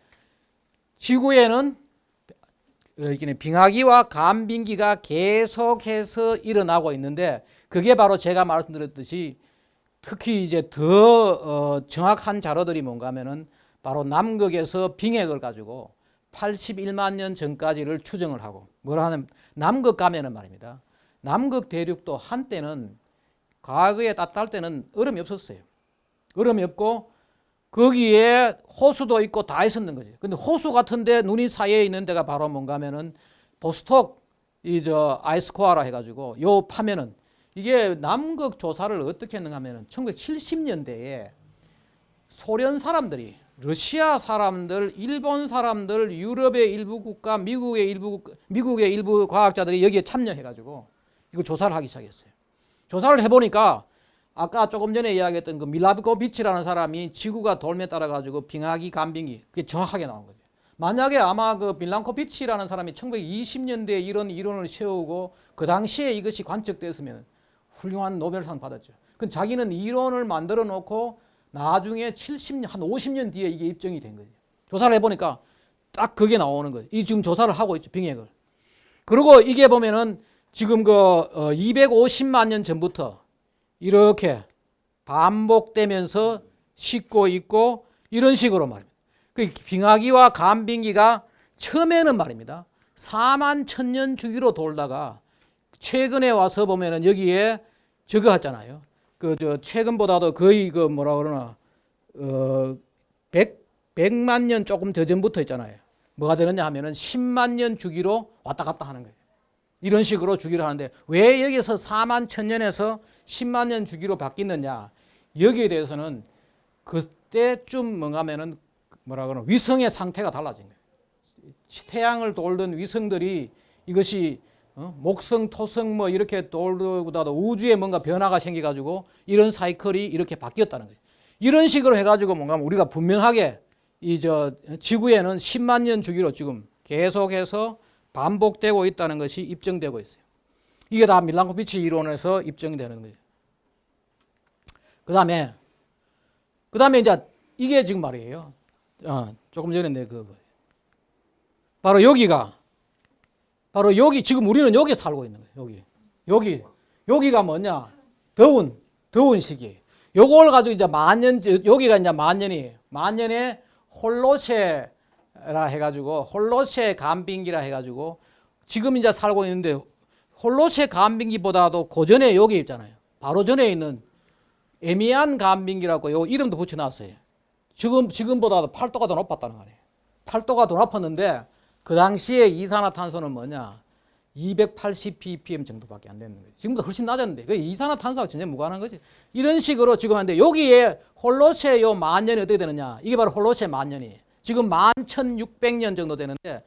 지구에는 빙하기와 간빙기가 계속해서 일어나고 있는데, 그게 바로 제가 말씀드렸듯이 특히 이제 더 정확한 자료들이 뭔가 하면은 바로 남극에서 빙액을 가지고 81만 년 전까지를 추정을 하고, 뭐라 하면 남극 가면은 말입니다. 남극 대륙도 한때는 과거에 따뜻할 때는 얼음이 없었어요. 얼음이 없고 거기에 호수도 있고 다 있었는 거지. 근데 호수 같은데 눈이 사이에 있는 데가 바로 뭔가 하면은 보스톡 아이스코어라 해가지고 요 파면은, 이게 남극 조사를 어떻게 했는가 하면은 1970년대에 소련 사람들이, 러시아 사람들, 일본 사람들, 유럽의 일부 국가, 미국의 일부 과학자들이 여기에 참여해가지고 이거 조사를 하기 시작했어요. 조사를 해보니까 아까 조금 전에 이야기했던 그 밀라코비치라는 사람이 지구가 돌에 따라 가지고 빙하기, 간빙기, 그게 정확하게 나온 거죠. 만약에 아마 그 밀라코비치라는 사람이 1920년대에 이런 이론을 세우고 그 당시에 이것이 관측됐으면 훌륭한 노벨상 받았죠. 그 자기는 이론을 만들어 놓고 나중에 한 50년 뒤에 이게 입증이 된 거죠. 조사를 해보니까 딱 그게 나오는 거예요. 이 지금 조사를 하고 있죠, 빙액을. 그리고 이게 보면은 지금 250만 년 전부터 이렇게 반복되면서 식고 있고 이런 식으로 말입니다. 그 빙하기와 간빙기가 처음에는 말입니다. 4만 천년 주기로 돌다가 최근에 와서 보면은 여기에 저거 했잖아요. 최근보다도 거의 뭐라 그러나 100만 년 조금 더 전부터 있잖아요. 뭐가 되느냐 하면은 10만 년 주기로 왔다 갔다 하는 거예요. 이런 식으로 주기를 하는데 왜 여기서 4만 천년에서 10만 년 주기로 바뀌느냐? 여기에 대해서는 그때쯤 뭔가 하면은 뭐라 그러나 위성의 상태가 달라진 거예요. 태양을 돌던 위성들이 이것이 목성, 토성 뭐 이렇게 돌보다도 우주에 뭔가 변화가 생겨가지고 이런 사이클이 이렇게 바뀌었다는 거예요. 이런 식으로 해가지고 뭔가 우리가 분명하게 지구에는 10만 년 주기로 지금 계속해서 반복되고 있다는 것이 입증되고 있어요. 이게 다 밀란코비치 이론에서 입증되는 거예요. 그 다음에 이제 이게 지금 말이에요. 조금 전에 바로 여기 지금 우리는 여기 살고 있는 거예요. 여기가 뭐냐? 더운 시기. 요걸 가지고 이제 여기가 이제 만년에 홀로세라 해가지고 홀로세 간빙기라 해가지고 지금 이제 살고 있는데 홀로세 간빙기보다도 고전에 여기 있잖아요. 바로 전에 있는 에미안 간빙기라고 요 이름도 붙여놨어요. 지금보다도 8도가 더 높았다는 거예요. 8도가 더 높았는데 그 당시에 이산화탄소는 뭐냐? 280 ppm 정도밖에 안 되는 거예요. 지금보다 훨씬 낮았는데 그 이산화탄소하고 전혀 무관한 거지. 이런 식으로 지금 하는데 여기에 홀로세 요 만년이 어떻게 되느냐? 이게 바로 홀로세 만년이에요. 지금 11,600년 정도 되는데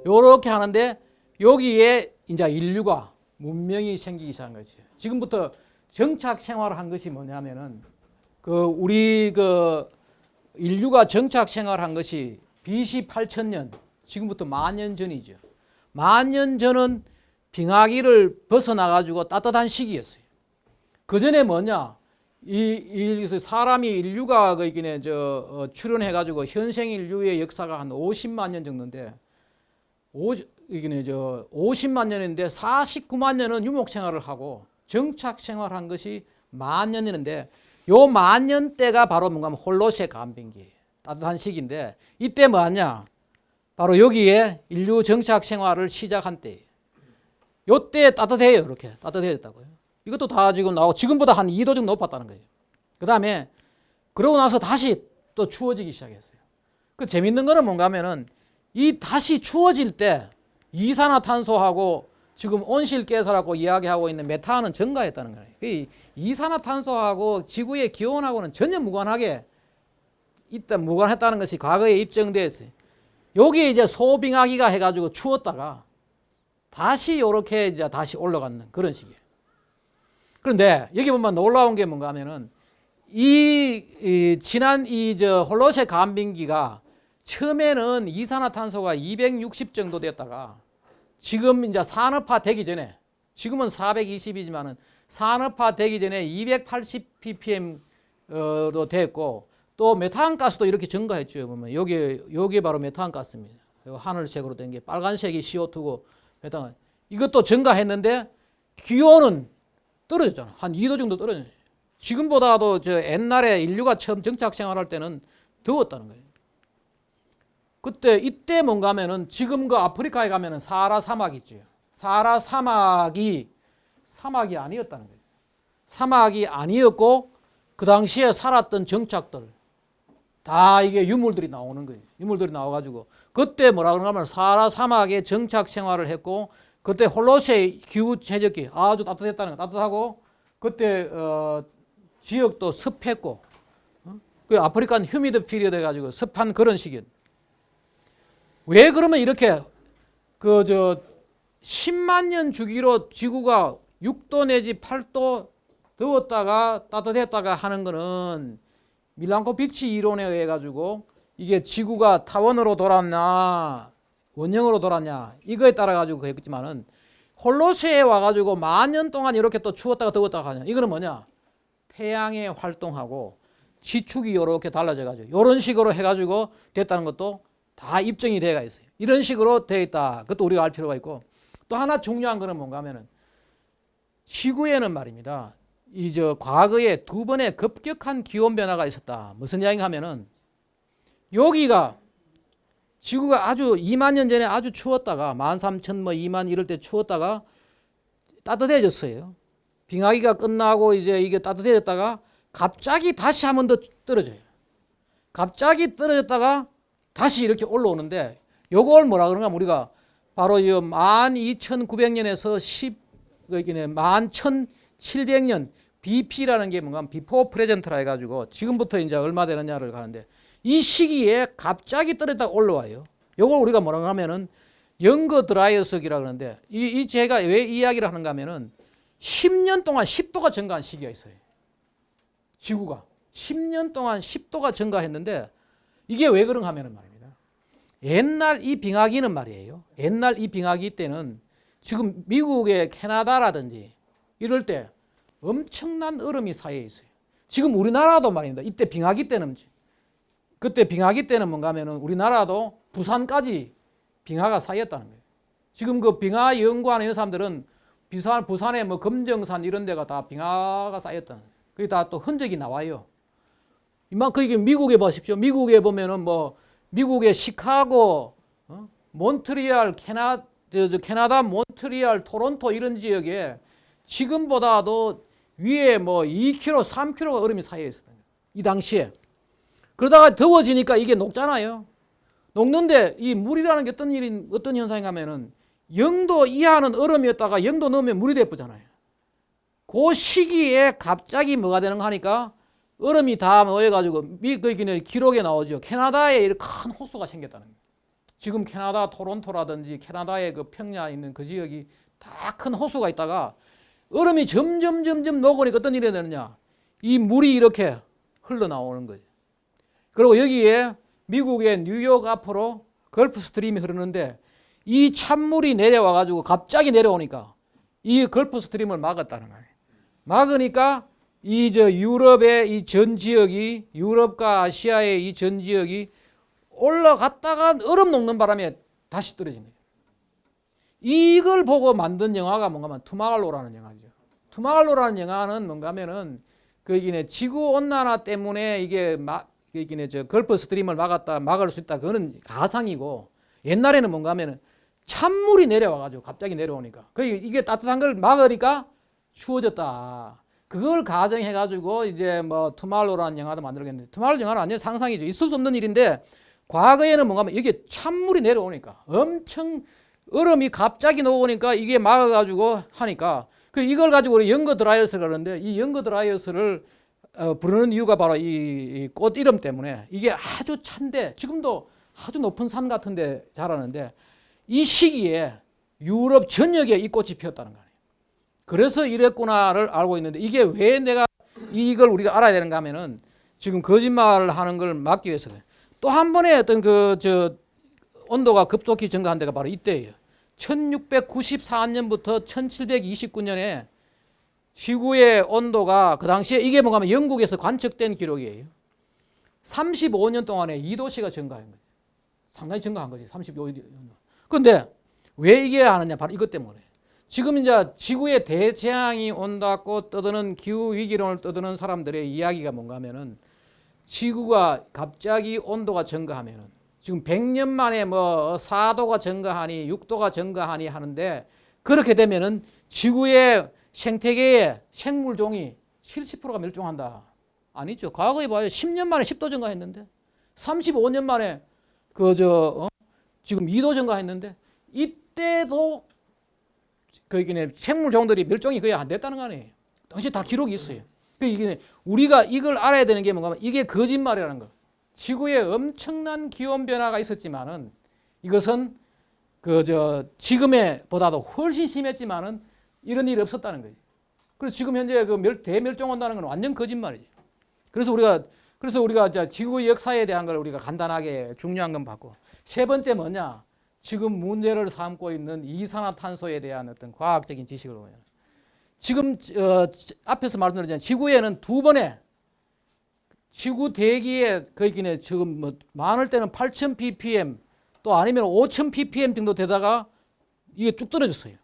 요렇게 하는데 여기에 이제 인류가 문명이 생기기 시작한 거지. 지금부터 정착 생활을 한 것이 뭐냐면은 우리 인류가 정착 생활한 것이 BC 8,000년, 지금부터 10,000년 전이죠. 10,000년 전은 빙하기를 벗어나가지고 따뜻한 시기였어요. 그 전에 뭐냐? 사람이 인류가 출현해가지고 현생 인류의 역사가 한 50만 년 정도인데, 50만 년인데 49만 년은 유목 생활을 하고 정착 생활한 것이 10,000년이는데 요 10,000년 때가 바로 뭔가 홀로세 간빙기 따뜻한 시기인데 이때 뭐하냐? 바로 여기에 인류 정착 생활을 시작한 때예요. 요때 따뜻해요. 이렇게 따뜻해졌다고요. 이것도 다 지금 나오고 지금보다 한 2도 정도 높았다는 거예요. 그 다음에 그러고 나서 다시 또 추워지기 시작했어요. 그 재밌는 거는 뭔가 하면은 이 다시 추워질 때 이산화탄소하고 지금 온실가스라고 이야기하고 있는 메탄은 증가했다는 거예요. 이 이산화탄소하고 지구의 기온하고는 전혀 무관했다는 것이 과거에 입증되었어요. 여기에 이제 소빙하기가 해가지고 추웠다가 다시 이렇게 이제 다시 올라가는 그런 식이에요. 그런데 여기 보면 놀라운 게 뭔가 하면은 지난 홀로세 간빙기가 처음에는 이산화탄소가 260 정도 됐다가 지금 이제 산업화 되기 전에 지금은 420이지만은 산업화 되기 전에 280 ppm도 됐고 또 메탄가스도 이렇게 증가했죠. 보면 여기 바로 메탄가스입니다. 하늘색으로 된 게 빨간색이 CO2고 메탄 이것도 증가했는데 기온은 떨어졌잖아. 한 2도 정도 떨어졌어요. 지금보다도 옛날에 인류가 처음 정착 생활할 때는 더웠다는 거예요. 이때 뭔가 하면은 지금 아프리카에 가면은 사하라 사막 있죠. 사하라 사막이 아니었다는 거예요. 사막이 아니었고 그 당시에 살았던 정착들 다 이게 유물들이 나오는 거예요. 유물들이 나와가지고 그때 뭐라 그러냐 하면 사하라 사막에 정착 생활을 했고 그때 홀로세 기후 최적기 아주 따뜻했다는 거 따뜻하고 그때 지역도 습했고 그 아프리칸 휴미드 피리어드 해가지고 습한 그런 시기였. 왜 그러면 이렇게 10만 년 주기로 지구가 6도 내지 8도 더웠다가 따뜻했다가 하는 거는 밀란코비치 이론에 의해 가지고 이게 지구가 타원으로 돌았나 원형으로 돌았냐 이거에 따라 가지고 그랬지만은 홀로세에 와가지고 10,000년 동안 이렇게 또 추웠다가 더웠다가 하냐 이거는 뭐냐 태양의 활동하고 지축이 이렇게 달라져 가지고 이런 식으로 해가지고 됐다는 것도 다 입증이 되어 있어요. 이런 식으로 되어 있다. 그것도 우리가 알 필요가 있고 또 하나 중요한 거는 뭔가 하면은 지구에는 말입니다. 과거에 두 번의 급격한 기온 변화가 있었다. 무슨 이야기가 하면은 여기가 지구가 아주 2만 년 전에 아주 추웠다가 13,000 뭐 2만 이럴 때 추웠다가 따뜻해졌어요. 빙하기가 끝나고 이제 이게 따뜻해졌다가 갑자기 다시 한 번 더 떨어져요. 갑자기 떨어졌다가 다시 이렇게 올라오는데 요걸 뭐라 그러냐 우리가 바로 이 12,900년에서 11,700년 BP라는 게 뭔가 비포 프레젠트라 해가지고 지금부터 이제 얼마 되느냐를 가는데 이 시기에 갑자기 떨어졌다가 올라와요. 요걸 우리가 뭐라고 하면은 영거 드라이어석이라 그러는데 이 제가 왜 이야기를 하는가 하면은 10년 동안 10도가 증가한 시기가 있어요. 지구가 10년 동안 10도가 증가했는데 이게 왜 그런가 하면은 말입니다. 옛날 이 빙하기는 말이에요. 옛날 이 빙하기 때는 지금 미국의 캐나다라든지 이럴 때 엄청난 얼음이 쌓여 있어요. 지금 우리나라도 말입니다. 이때 빙하기 때는 그때 빙하기 때는 뭔가 하면은 우리나라도 부산까지 빙하가 쌓였다는 거예요. 지금 그 빙하 연구하는 이런 사람들은 부산에 뭐 금정산 이런 데가 다 빙하가 쌓였다는 거예요. 그게 다 또 흔적이 나와요. 이만큼 이게 미국에 보십시오. 미국에 보면은 뭐 미국의 시카고, 몬트리알, 캐나다 몬트리알, 토론토 이런 지역에 지금보다도 위에 뭐 2km, 3km가 얼음이 쌓여 있었던 거예요. 이 당시에. 그러다가 더워지니까 이게 녹잖아요. 녹는데 이 물이라는 게 어떤 현상인가 하면은 0도 이하는 얼음이었다가 0도 넘으면 물이 돼버잖아요. 그 시기에 갑자기 뭐가 되는가 하니까 얼음이 다 모여가지고 기록에 나오죠. 캐나다에 이렇게 큰 호수가 생겼다는 거예요. 지금 캐나다 토론토라든지 캐나다의 그 평야에 있는 그 지역이 다 큰 호수가 있다가 얼음이 점점 녹으니까 어떤 일이 되느냐. 이 물이 이렇게 흘러나오는 거죠. 그리고 여기에 미국의 뉴욕 앞으로 걸프 스트림이 흐르는데 이 찬물이 내려와가지고 갑자기 내려오니까 이 걸프 스트림을 막았다는 거예요. 막으니까 유럽의 이 전 지역이 유럽과 아시아의 이 전 지역이 올라갔다가 얼음 녹는 바람에 다시 떨어진 거예요. 이걸 보고 만든 영화가 뭔가 하면 투마할로라는 영화죠. 투마할로라는 영화는 뭔가 하면은 지구 온난화 때문에 걸프 스트림을 막을 수 있다. 그거는 가상이고 옛날에는 뭔가 하면은 찬물이 내려와가지고 갑자기 내려오니까 이게 따뜻한 걸 막으니까 추워졌다. 그걸 가정해가지고 이제 뭐 투마할로라는 영화도 만들었겠는데 투마할로 영화는 완전 상상이죠. 있을 수 없는 일인데 과거에는 뭔가 하면 이게 찬물이 내려오니까 엄청 얼음이 갑자기 녹으니까 이게 막아가지고 하니까 이걸 가지고 우리 영거 드라이어스를 그러는데 이 영거 드라이어스를 부르는 이유가 바로 이 꽃 이름 때문에 이게 아주 찬데 지금도 아주 높은 산 같은 데 자라는데 이 시기에 유럽 전역에 이 꽃이 피었다는 거예요. 그래서 이랬구나를 알고 있는데 이게 왜 내가 이걸 우리가 알아야 되는가 하면은 지금 거짓말을 하는 걸 막기 위해서 또 한 번에 어떤 온도가 급속히 증가한 데가 바로 이때예요. 1694년부터 1729년에 지구의 온도가 그 당시에 이게 뭔가 하면 영국에서 관측된 기록이에요. 35년 동안에 2도씨가 증가한 거예요. 상당히 증가한 거지. 35년. 그런데 왜 이게 하느냐? 바로 이것 때문에. 지금 이제 지구에 대재앙이 온다고 떠드는 기후 위기론을 떠드는 사람들의 이야기가 뭔가 하면은 지구가 갑자기 온도가 증가하면은 지금 100년 만에 뭐 4도가 증가하니 6도가 증가하니 하는데 그렇게 되면은 지구의 생태계의 생물종이 70%가 멸종한다. 아니죠. 과거에 봐요. 10년 만에 10도 증가했는데 35년 만에 지금 2도 증가했는데 이때도 생물종들이 멸종이 거의 안 됐다는 거 아니에요. 당시 다 기록이 있어요. 이게 우리가 이걸 알아야 되는 게 뭔가 하면 이게 거짓말이라는 거. 지구에 엄청난 기온 변화가 있었지만은 이것은 지금에 보다도 훨씬 심했지만은 이런 일이 없었다는 거지. 그래서 지금 현재 대멸종 온다는 건 완전 거짓말이지. 그래서 우리가 지구 역사에 대한 걸 우리가 간단하게 중요한 건 봤고 세 번째 뭐냐? 지금 문제를 삼고 있는 이산화탄소에 대한 어떤 과학적인 지식을 보면 지금 앞에서 말씀드렸잖아요. 지구에는 두 번의 지구 대기에 지금 뭐 많을 때는 8,000 ppm 또 아니면 5,000 ppm 정도 되다가 이게 쭉 떨어졌어요.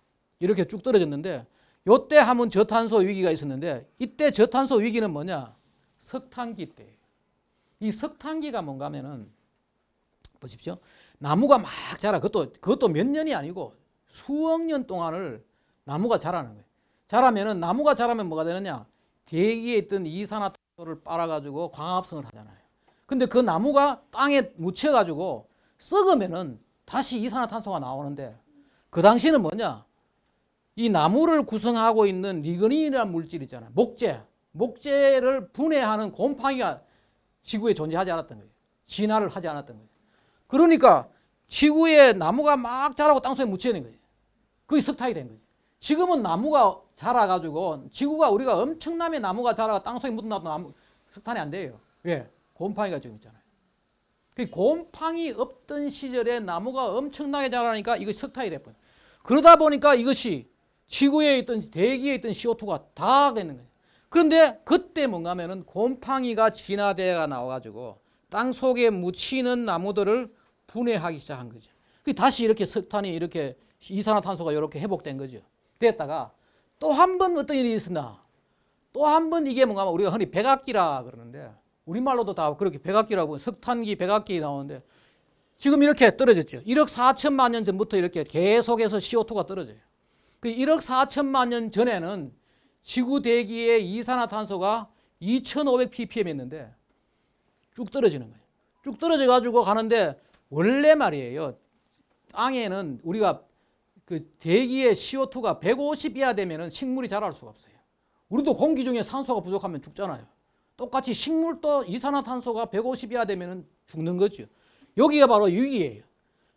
이렇게 쭉 떨어졌는데 요때 한번 저탄소 위기가 있었는데 이때 저탄소 위기는 뭐냐? 석탄기 때. 이 석탄기가 뭔가 하면은 보십시오. 나무가 막 자라. 그것도 몇 년이 아니고 수억 년 동안을 나무가 자라는 거예요. 자라면은 나무가 자라면 뭐가 되느냐? 대기에 있던 이산화탄소를 빨아가지고 광합성을 하잖아요. 근데 그 나무가 땅에 묻혀가지고 썩으면은 다시 이산화탄소가 나오는데 그 당시는 뭐냐? 이 나무를 구성하고 있는 리그닌이라는 물질 있잖아요. 목재를 분해하는 곰팡이가 지구에 존재하지 않았던 거예요. 진화를 하지 않았던 거예요. 그러니까 지구에 나무가 막 자라고 땅속에 묻혀있는 거예요. 그게 석탄이 된 거예요. 지금은 나무가 자라가지고 지구가 우리가 엄청나게 나무가 자라가 땅속에 묻어놔도 석탄이 안 돼요. 왜? 곰팡이가 지금 있잖아요. 그 곰팡이 없던 시절에 나무가 엄청나게 자라니까 이것이 석탄이 돼버려요. 그러다 보니까 이것이 지구에 있던 대기에 있던 CO2가 다 되는 거예요. 그런데 그때 뭔가 하면은 곰팡이가 진화대가 나와가지고 땅 속에 묻히는 나무들을 분해하기 시작한 거죠. 다시 이렇게 석탄이 이렇게 이산화탄소가 이렇게 회복된 거죠. 됐다가 또 한 번 어떤 일이 있었나? 또 한 번 이게 뭔가 하면 우리가 흔히 백악기라 그러는데 우리말로도 다 그렇게 백악기라고 석탄기 백악기 나오는데 지금 이렇게 떨어졌죠. 1억 4천만 년 전부터 이렇게 계속해서 CO2가 떨어져요. 그 1억 4천만 년 전에는 지구 대기의 이산화탄소가 2,500ppm이었는데 쭉 떨어지는 거예요. 쭉 떨어져 가지고 가는데 원래 말이에요. 땅에는 우리가 그 대기의 CO2가 150 이하 되면은 식물이 자랄 수가 없어요. 우리도 공기 중에 산소가 부족하면 죽잖아요. 똑같이 식물도 이산화탄소가 150 이하 되면은 죽는 거죠. 여기가 바로 위기예요.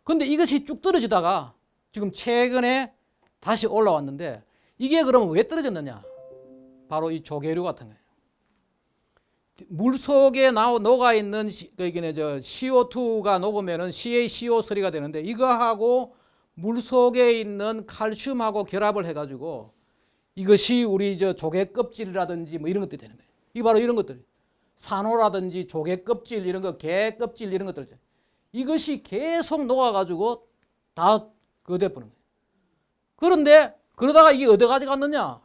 근데 이것이 쭉 떨어지다가 지금 최근에 다시 올라왔는데 이게 그러면 왜 떨어졌느냐? 바로 이 조개류 같은 거예요. 물 속에 녹아 있는 CO2가 녹으면은 CaCO3가 되는데 이거하고 물 속에 있는 칼슘하고 결합을 해가지고 이것이 우리 조개 껍질이라든지 뭐 이런 것들이 되는 거예요. 이게 바로 이런 것들. 산호라든지 조개 껍질 이런 거, 게 껍질 이런 것들. 이것이 계속 녹아가지고 다 그거 돼버리는 거예요. 그런데 그러다가 이게 어디까지 갔느냐?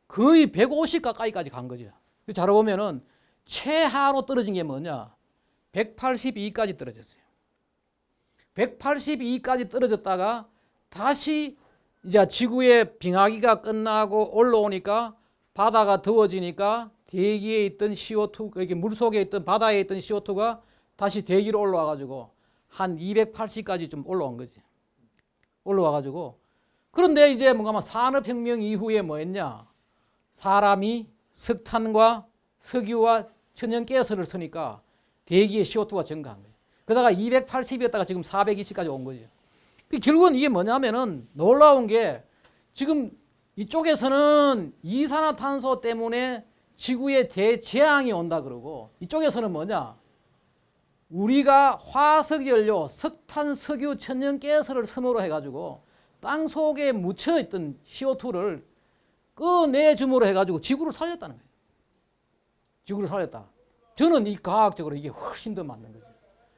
거의 150 가까이까지 간 거죠. 잘 보면은 최하로 떨어진 게 뭐냐? 182까지 떨어졌어요. 182까지 떨어졌다가 다시 이제 지구의 빙하기가 끝나고 올라오니까 바다가 더워지니까 대기에 있던 CO2, 이게 물 속에 있던 바다에 있던 CO2가 다시 대기로 올라와 가지고 한 280까지 좀 올라온 거지. 올라와 가지고 그런데 이제 뭔가 산업혁명 이후에 뭐 했냐? 사람이 석탄과 석유와 천연가스를 쓰니까 대기의 CO2가 증가한 거예요. 그러다가 280이었다가 지금 420까지 온 거죠. 결국은 이게 뭐냐면은 놀라운 게 지금 이쪽에서는 이산화탄소 때문에 지구에 대재앙이 온다 그러고 이쪽에서는 뭐냐? 우리가 화석연료, 석탄, 석유, 천연가스를 섬으로 해가지고 땅 속에 묻혀있던 CO2를 꺼내줌으로 해가지고 지구를 살렸다는 거예요. 지구를 살렸다. 저는 이 과학적으로 이게 훨씬 더 맞는 거죠.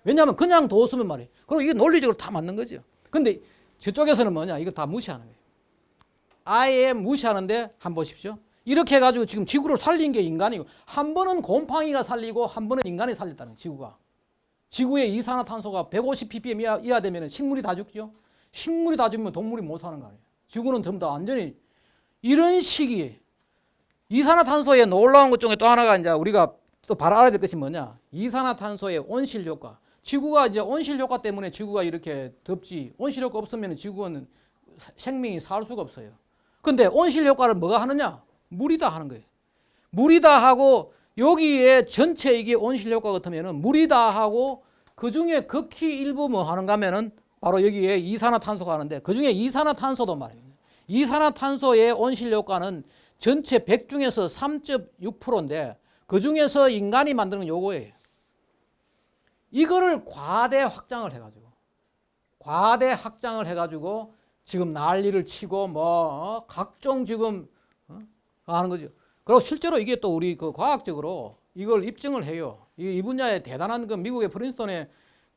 왜냐하면 그냥 뒀으면 말이에요. 그리고 이게 논리적으로 다 맞는 거죠. 근데 저쪽에서는 뭐냐? 이거 다 무시하는 거예요. 아예 무시하는데 한번 보십시오. 이렇게 해가지고 지금 지구를 살린 게 인간이고 한 번은 곰팡이가 살리고 한 번은 인간이 살렸다는 거예요. 지구가. 지구의 이산화탄소가 150ppm 이하 되면 식물이 다 죽죠. 식물이 다 죽으면 동물이 못 사는 거 아니에요. 지구는 전부 다 완전히 이런 시기에 이산화탄소의 놀라운 것 중에 또 하나가 이제 우리가 또 바로 알아야 될 것이 뭐냐? 이산화탄소의 온실 효과. 지구가 이제 온실 효과 때문에 지구가 이렇게 덥지. 온실 효과 없으면 지구는 생명이 살 수가 없어요. 근데 온실 효과를 뭐가 하느냐? 물이 다 하는 거예요. 물이 다 하고 여기에 전체 이게 온실 효과 같으면은 물이 다 하고 그 중에 극히 일부 뭐 하는가 하면은 바로 여기에 이산화탄소가 하는데 그 중에 이산화탄소도 말이에요. 이산화탄소의 온실 효과는 전체 100 중에서 3.6%인데 그 중에서 인간이 만드는 건 요거예요. 이거를 과대 확장을 해가지고 지금 난리를 치고 뭐 각종 지금 하는 거죠. 그리고 실제로 이게 또 우리 그 과학적으로 이걸 입증을 해요. 이 분야에 대단한 그 미국의 프린스턴의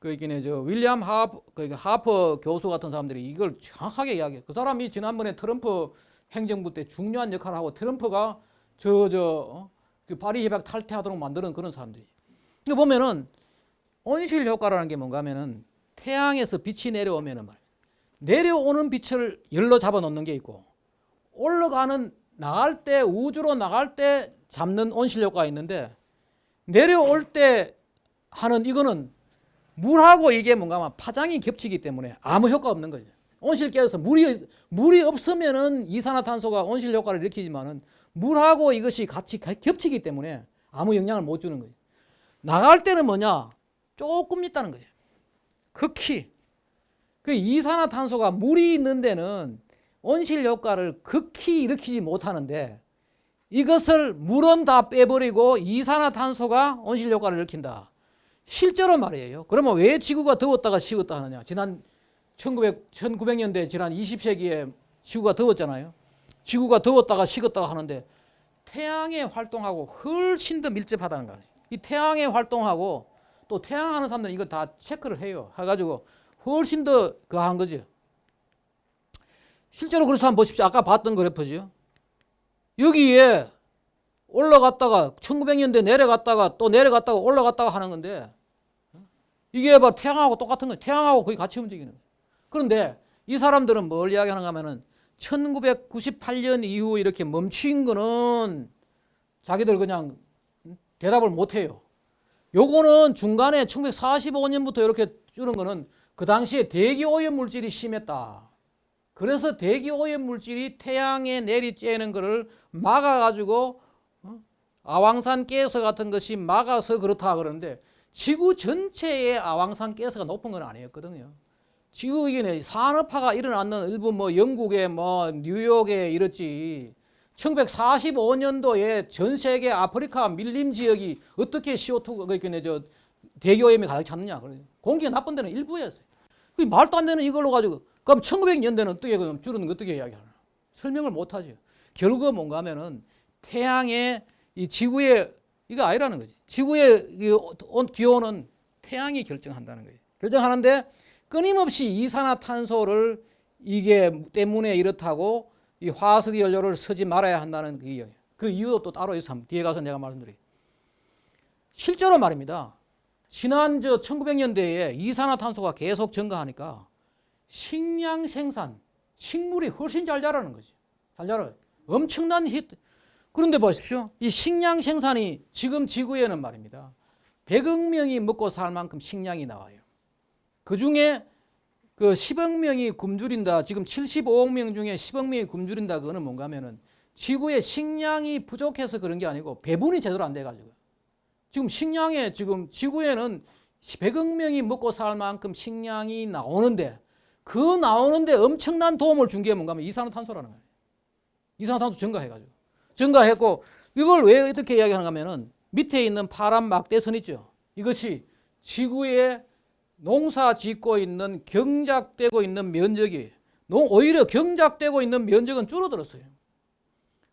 이게 저 윌리엄 하퍼 교수 같은 사람들이 이걸 정확하게 이야기해. 그 사람이 지난번에 트럼프 행정부 때 중요한 역할을 하고 트럼프가 그 파리 협약 탈퇴하도록 만드는 그런 사람들이. 근데 보면은 온실 효과라는 게 뭔가 하면은 태양에서 빛이 내려오면은 말이야. 내려오는 빛을 열로 잡아 놓는 게 있고 올라가는 나갈 때 우주로 나갈 때 잡는 온실 효과가 있는데 내려올 때 하는 이거는 물하고 이게 뭔가 하면 파장이 겹치기 때문에 아무 효과 없는 거죠. 온실계에서 물이 없으면은 이산화탄소가 온실 효과를 일으키지만은 물하고 이것이 같이 겹치기 때문에 아무 영향을 못 주는 거예요. 나갈 때는 뭐냐? 조금 있다는 거죠. 극히. 그 이산화탄소가 물이 있는 데는 온실 효과를 극히 일으키지 못하는데 이것을 물은 다 빼버리고 이산화탄소가 온실 효과를 일으킨다. 실제로 말이에요. 그러면 왜 지구가 더웠다가 식었다 하느냐? 지난 1900년대 지난 20세기에 지구가 더웠잖아요. 지구가 더웠다가 식었다가 하는데 태양의 활동하고 훨씬 더 밀접하다는 거예요. 이 태양의 활동하고 또 태양 하는 사람들은 이거 다 체크를 해요. 해가지고 훨씬 더 한 거죠. 실제로 그래서 한번 보십시오. 아까 봤던 그래프죠. 여기에 올라갔다가 1900년대 내려갔다가 또 내려갔다가 올라갔다가 하는 건데 이게 뭐 태양하고 똑같은 거예요. 태양하고 거의 같이 움직이는 거예요. 그런데 이 사람들은 뭘 이야기하는가 하면은 1998년 이후 이렇게 멈춘 거는 자기들 그냥 대답을 못 해요. 요거는 중간에 1945년부터 이렇게 줄은 거는 그 당시에 대기 오염 물질이 심했다. 그래서 대기 오염 물질이 태양에 내리쬐는 거를 막아가지고 아왕산 가스 같은 것이 막아서 그렇다 그러는데 지구 전체의 아왕산 가스가 높은 건 아니었거든요. 지구 이게 산업화가 일어났는 일부 뭐 영국에 뭐 뉴욕에 이랬지. 1945년도에 전 세계 아프리카 밀림 지역이 어떻게 CO2 대기 오염이 가득 찼느냐. 공기가 나쁜 데는 일부였어요. 그 말도 안 되는 이걸로 가지고 그럼 1900년대는 어떻게 줄은 어떻게 이야기하나? 설명을 못 하죠. 결국은 뭔가 하면은 태양의 이 지구의 이거 아니라는 거지. 지구의 기온은 태양이 결정한다는 거예요. 결정하는데 끊임없이 이산화탄소를 이게 때문에 이렇다고 이 화석 연료를 쓰지 말아야 한다는 그 이유도 또 따로 있어. 뒤에 가서 내가 말씀드릴게요. 실제로 말입니다. 지난 1900년대에 이산화탄소가 계속 증가하니까 식량 생산, 식물이 훨씬 잘 자라는 거지. 잘 자라요. 엄청난 히트. 그런데 보십시오. 이 식량 생산이 지금 지구에는 말입니다. 100억 명이 먹고 살 만큼 식량이 나와요. 그 중에 그 10억 명이 굶주린다. 지금 75억 명 중에 10억 명이 굶주린다. 그거는 뭔가 하면은 지구에 식량이 부족해서 그런 게 아니고 배분이 제대로 안 돼가지고. 지금 식량에 지금 지구에는 100억 명이 먹고 살 만큼 식량이 나오는데 그 나오는데 엄청난 도움을 준 게 뭔가 하면 이산화탄소라는 거예요. 이산화탄소 증가해가지고. 증가했고 이걸 왜 어떻게 이야기하는가 하면은 밑에 있는 파란 막대선 있죠. 이것이 지구에 농사 짓고 있는 경작되고 있는 면적이 오히려 경작되고 있는 면적은 줄어들었어요.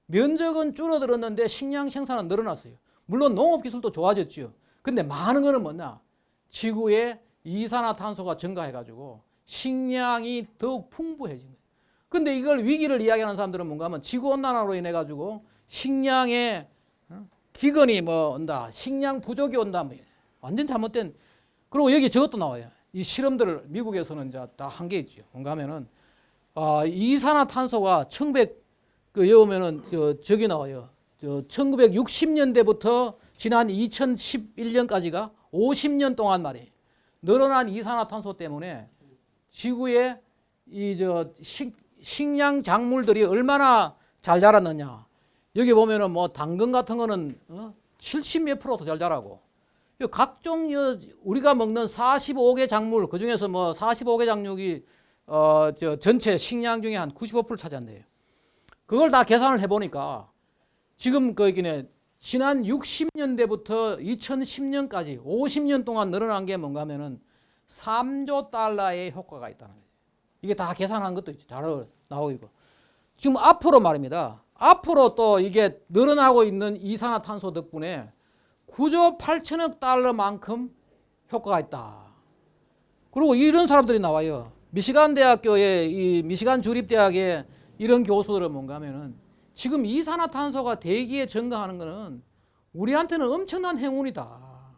면적은 줄어들었는데 식량 생산은 늘어났어요. 물론 농업 기술도 좋아졌죠. 근데 많은 거는 뭐냐? 지구에 이산화탄소가 증가해가지고 식량이 더욱 풍부해진 거예요. 근데 이걸 위기를 이야기하는 사람들은 뭔가 하면 지구온난화로 인해 가지고 식량에 기근이 뭐 온다, 식량 부족이 온다, 뭐 완전 잘못된. 그리고 여기 저것도 나와요. 이 실험들을 미국에서는 이제 다 한 게 있죠. 뭔가 하면은 이산화탄소가 1900 여기 오면은 저기 나와요. 1960년대부터 지난 2011년까지가 50년 동안 말이에요. 늘어난 이산화탄소 때문에 지구에 식량 작물들이 얼마나 잘 자랐느냐. 여기 보면은 뭐 당근 같은 거는 70몇 % 더 잘 자라고. 각종 우리가 먹는 45개 작물 그 중에서 뭐 45개 작물이 전체 식량 중에 한 95% 차지한대요. 그걸 다 계산을 해보니까 지금 지난 60년대부터 2010년까지 50년 동안 늘어난 게 뭔가 하면은 3조 달러의 효과가 있다는 거예요. 이게 다 계산한 것도 있죠. 잘 나오고 있고. 지금 앞으로 말입니다. 앞으로 또 이게 늘어나고 있는 이산화탄소 덕분에 9조 8천억 달러만큼 효과가 있다. 그리고 이런 사람들이 나와요. 미시간 대학교에 이 미시간 주립대학에 이런 교수들은 뭔가 하면은 지금 이산화탄소가 대기에 증가하는 거는 우리한테는 엄청난 행운이다.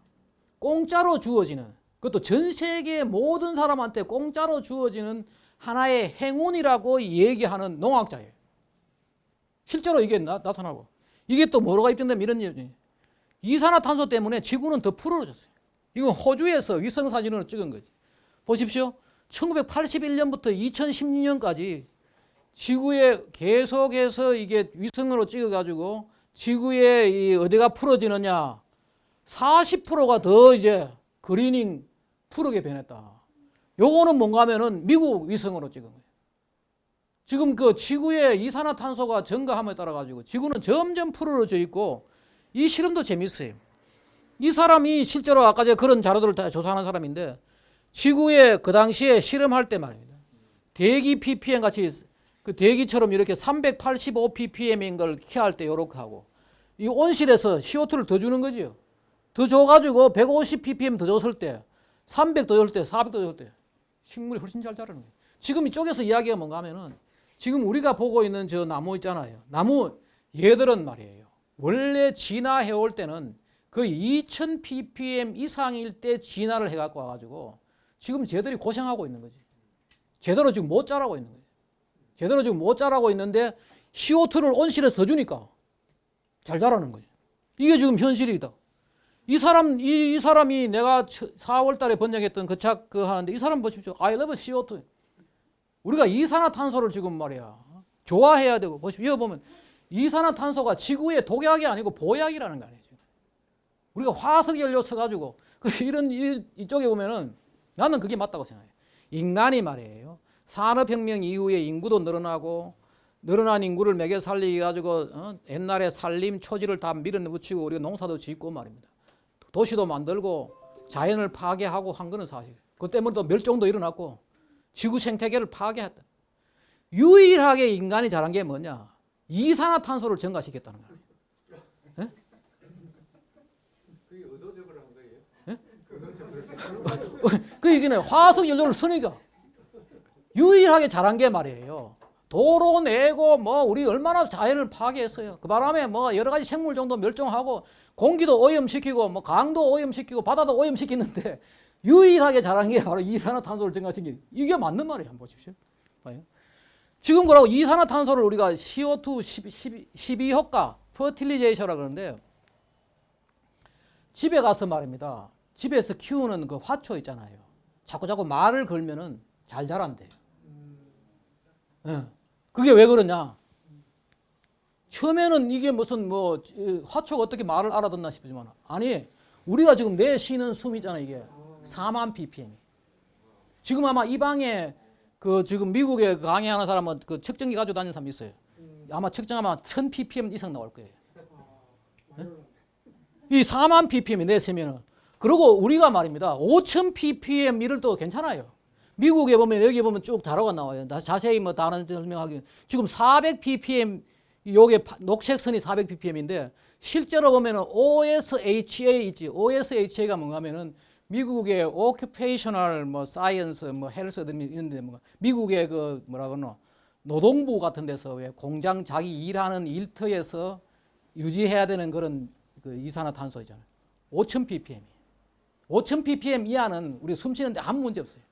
공짜로 주어지는, 그것도 전 세계 모든 사람한테 공짜로 주어지는 하나의 행운이라고 얘기하는 농학자예요. 실제로 이게 나타나고, 이게 또 뭐가 입증되면 이런 얘기. 이산화탄소 때문에 지구는 더 푸르러졌어요. 이건 호주에서 위성 사진으로 찍은 거지. 보십시오. 1981년부터 2016년까지 지구에 계속해서 이게 위성으로 찍어가지고 지구에 이 어디가 풀어지느냐, 40%가 더 이제 그리닝 푸르게 변했다. 요거는 뭔가 하면은 미국 위성으로 찍은 거예요. 지금 그 지구의 이산화탄소가 증가함에 따라 가지고 지구는 점점 푸르러져 있고, 이 실험도 재밌어요. 이 사람이 실제로 아까 제가 그런 자료들을 다 조사하는 사람인데, 지구에 그 당시에 실험할 때 말입니다. 대기 ppm 같이 그 대기처럼 이렇게 385 ppm인 걸 키할 때 요렇게 하고, 이 온실에서 CO2를 더 주는 거죠. 더 줘가지고 150 ppm 더 줬을 때, 300 더 줬을 때, 400 더 줬을 때 식물이 훨씬 잘 자라는 거예요. 지금 이쪽에서 이야기가 뭔가 하면은 지금 우리가 보고 있는 저 나무 있잖아요. 나무 얘들은 말이에요. 원래 진화해 올 때는 그 2000 ppm 이상일 때 진화를 해갖고 와가지고 지금 쟤들이 고생하고 있는 거지. 제대로 지금 못 자라고 있는 거지. 제대로 지금 못 자라고 있는데 CO2를 온실에서 더 주니까 잘 자라는 거지. 이게 지금 현실이다. 이 사람이 내가 4월 달에 번역했던 그 책 하는데, 이 사람 보십시오. I love CO2. 우리가 이산화탄소를 지금 말이야 좋아해야 되고, 보십시오. 이거 보면 이산화탄소가 지구의 독약이 아니고 보약이라는 거 아니에요. 우리가 화석 연료 써가지고 이런 이쪽에 보면은 나는 그게 맞다고 생각해요. 인간이 말이에요. 산업혁명 이후에 인구도 늘어나고, 늘어난 인구를 먹여 살리기 가지고 옛날에 산림 초지를 다 밀어붙이고 우리가 농사도 짓고 말입니다. 도시도 만들고 자연을 파괴하고 한 거는 사실. 그 때문에 또 멸종도 일어났고 지구 생태계를 파괴했다. 유일하게 인간이 잘한 게 뭐냐? 이산화탄소를 증가시켰다는 거예요. 네? 그게 의도적으로 한 거예요? 네? 그 얘기는 화석 연료를 쓰니까 유일하게 잘한 게 말이에요. 도로 내고 뭐 우리 얼마나 자연을 파괴했어요. 그 바람에 뭐 여러 가지 생물 정도 멸종하고 공기도 오염시키고 뭐 강도 오염시키고 바다도 오염시키는데 유일하게 잘한 게 바로 이산화탄소를 증가시킨, 이게 맞는 말이에요. 한번 보십시오. 봐요. 지금 그러고 이산화탄소를 우리가 CO2 12효과 퍼틸리제이션이라고 그러는데요. 집에 가서 말입니다. 집에서 키우는 그 화초 있잖아요. 자꾸 말을 걸면은 잘 자란대요. 네. 그게 왜 그러냐? 처음에는 이게 무슨 뭐 화초가 어떻게 말을 알아듣나 싶지만, 아니, 우리가 지금 내쉬는 숨이잖아요. 이게 4만 ppm. 지금 아마 이 방에 그 지금 미국에 강의하는 사람은 그 측정기 가지고 다니는 사람이 있어요. 아마 측정하면 1000 ppm 이상 나올 거예요. 네? 이 4만 ppm이 내쉬면은. 그리고 우리가 말입니다. 5000 ppm 이럴 때 괜찮아요. 미국에 보면 여기 보면 쭉 다루가 나와요. 자세히 뭐 다른 설명하기. 지금 400 ppm, 요게 녹색 선이 400 ppm인데 실제로 보면은 OSHA 있지. OSHA가 뭔가 하면은 미국의 Occupational 뭐 Science 뭐 헬스 이런데 뭔가 미국의 그 뭐라 그러나 노동부 같은 데서 왜 공장 자기 일하는 일터에서 유지해야 되는 그런 그 이산화탄소 있잖아요. 5000 ppm. 5000 ppm 이하는 우리 숨 쉬는데 아무 문제 없어요.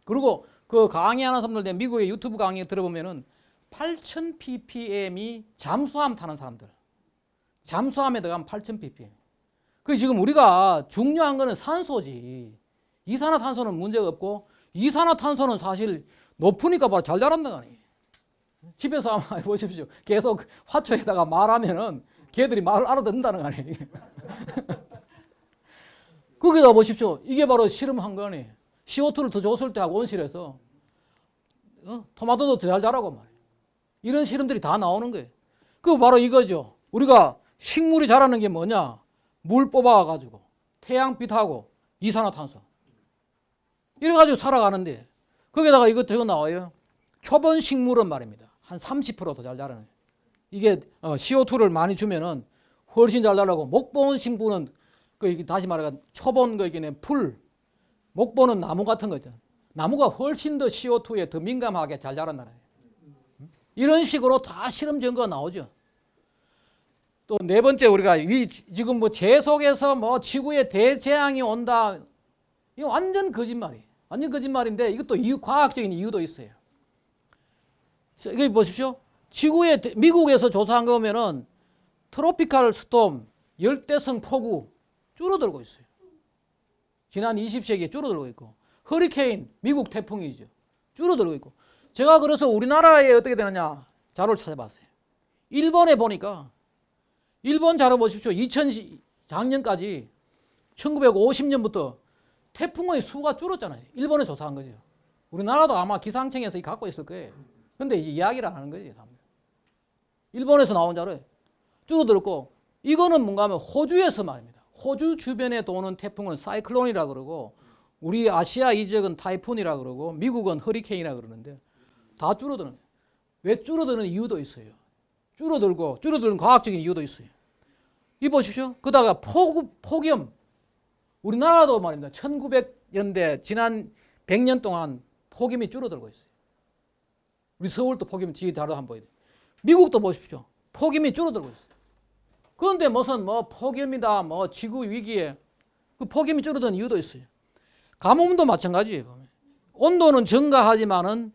그리고 그 강의하는 사람들, 미국의 유튜브 강의 들어보면은 8000 ppm이 잠수함 타는 사람들. 잠수함에 들어가면 8000 ppm. 그 지금 우리가 중요한 거는 산소지. 이산화탄소는 문제가 없고, 이산화탄소는 사실 높으니까 바로 잘 자란다는 거 아니에요. 집에서 한번 보십시오. 계속 화초에다가 말하면은 걔들이 말을 알아듣는다는 거 아니에요. 거기다 보십시오. 이게 바로 실험한 거 아니에요. CO2를 더 줬을 때 하고 온실에서 토마토도 더 잘 자라고 말이에요. 이런 실험들이 다 나오는 거예요. 그거 바로 이거죠. 우리가 식물이 자라는 게 뭐냐? 물 뽑아가지고 태양빛하고 이산화탄소 이래가지고 살아가는데, 거기다가 이거 나와요. 초본 식물은 말입니다. 한 30% 더 잘 자라는 거예요. 이게 CO2를 많이 주면은 훨씬 잘 자라고, 목본 식물은 그 다시 말해가 초본 거 있겠네. 풀, 목본은 나무 같은 거 있잖아요. 나무가 훨씬 더 CO2에 더 민감하게 잘 자란다는 거예요. 이런 식으로 다 실험 증거가 나오죠. 또 네 번째, 우리가 지금 뭐 재속에서 뭐 지구에 대재앙이 온다. 이거 완전 거짓말이에요. 완전 거짓말인데 이것도 과학적인 이유도 있어요. 이게 보십시오. 지구에, 미국에서 조사한 거 보면은 트로피칼 스톰, 열대성 폭우 줄어들고 있어요. 지난 20세기에 줄어들고 있고, 허리케인, 미국 태풍이죠. 줄어들고 있고. 제가 그래서 우리나라에 어떻게 되느냐 자료를 찾아봤어요. 일본에 보니까, 일본 자료 보십시오. 작년까지 1950년부터 태풍의 수가 줄었잖아요. 일본에 조사한 거죠. 우리나라도 아마 기상청에서 갖고 있을 거예요. 근데 이야기를 안 하는 거예요. 일본에서 나온 자료에 줄어들었고, 이거는 뭔가 하면 호주에서 말입니다. 호주 주변에 도는 태풍은 사이클론이라 그러고, 우리 아시아 이적은 타이푼이라 그러고, 미국은 허리케인이라 그러는데 다 줄어드는 거예요. 왜 줄어드는 이유도 있어요. 줄어드는 과학적인 이유도 있어요. 이 보십시오. 그다가 폭염. 우리나라도 말입니다. 1900년대 지난 100년 동안 폭염이 줄어들고 있어요. 우리 서울도 폭염 뒤에 다루 한번 보여야 돼요. 미국도 보십시오. 폭염이 줄어들고 있어요. 그런데 무슨 뭐 폭염이다, 뭐 지구 위기에 그 폭염이 줄어드는 이유도 있어요. 가뭄도 마찬가지예요. 온도는 증가하지만은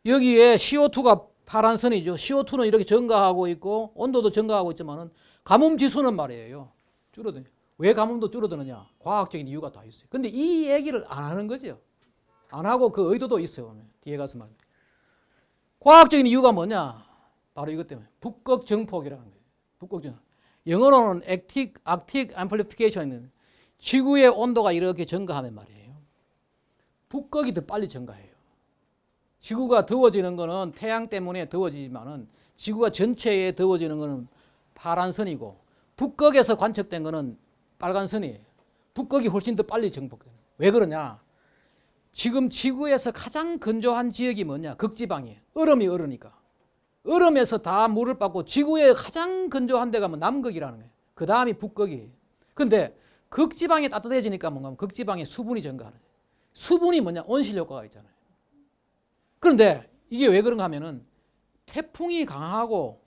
여기에 CO2가 파란 선이죠. CO2는 이렇게 증가하고 있고 온도도 증가하고 있지만은 가뭄 지수는 말이에요. 줄어드냐. 왜 가뭄도 줄어드느냐? 과학적인 이유가 다 있어요. 근데 이 얘기를 안 하는 거죠. 안 하고 그 의도도 있어요. 뒤에 가서 말입니다. 과학적인 이유가 뭐냐? 바로 이것 때문에 북극 정폭이라는 거예요. 북극 정. 영어로는 Arctic Amplification. 지구의 온도가 이렇게 증가하면 말이에요. 북극이 더 빨리 증가해요. 지구가 더워지는 거는 태양 때문에 더워지지만은 지구가 전체에 더워지는 거는 파란 선이고, 북극에서 관측된 거는 빨간 선이에요. 북극이 훨씬 더 빨리 정복돼요. 왜 그러냐? 지금 지구에서 가장 건조한 지역이 뭐냐? 극지방이에요. 얼음이 얼으니까. 얼음에서 다 물을 받고 지구에 가장 건조한 데가 뭐 남극이라는 거예요. 그 다음이 북극이에요. 근데 극지방이 따뜻해지니까 뭔가 극지방에 수분이 증가하는 거예요. 수분이 뭐냐? 온실 효과가 있잖아요. 그런데 이게 왜 그런가 하면은 태풍이 강하고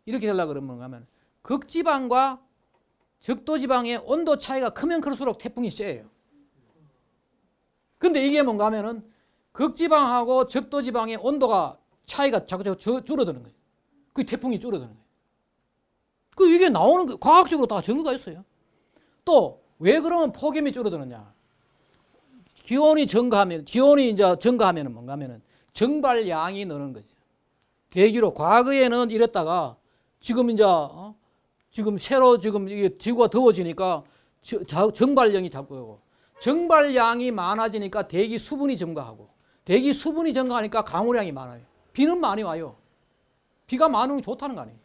이렇게 되려고 그러면 뭔가 하면 극지방과 적도지방의 온도 차이가 크면 클수록 태풍이 세요. 근데 이게 뭔가 하면은 극지방하고 적도지방의 온도가 차이가 자꾸 줄어드는 거예요. 그 태풍이 줄어드는 거예요. 그 이게 나오는 거 과학적으로 다 증거가 있어요. 또 왜 그러면 폭염이 줄어드느냐? 기온이 이제 증가하면은 뭔가 하면은 정발량이 느는 거죠. 대기로 과거에는 이랬다가 지금 이제 지금 새로 지금 이게 지구가 더워지니까 정발량이 자꾸 정발량이 많아지니까 대기 수분이 증가하고, 대기 수분이 증가하니까 강우량이 많아요. 비는 많이 와요. 비가 많으면 좋다는 거 아니에요.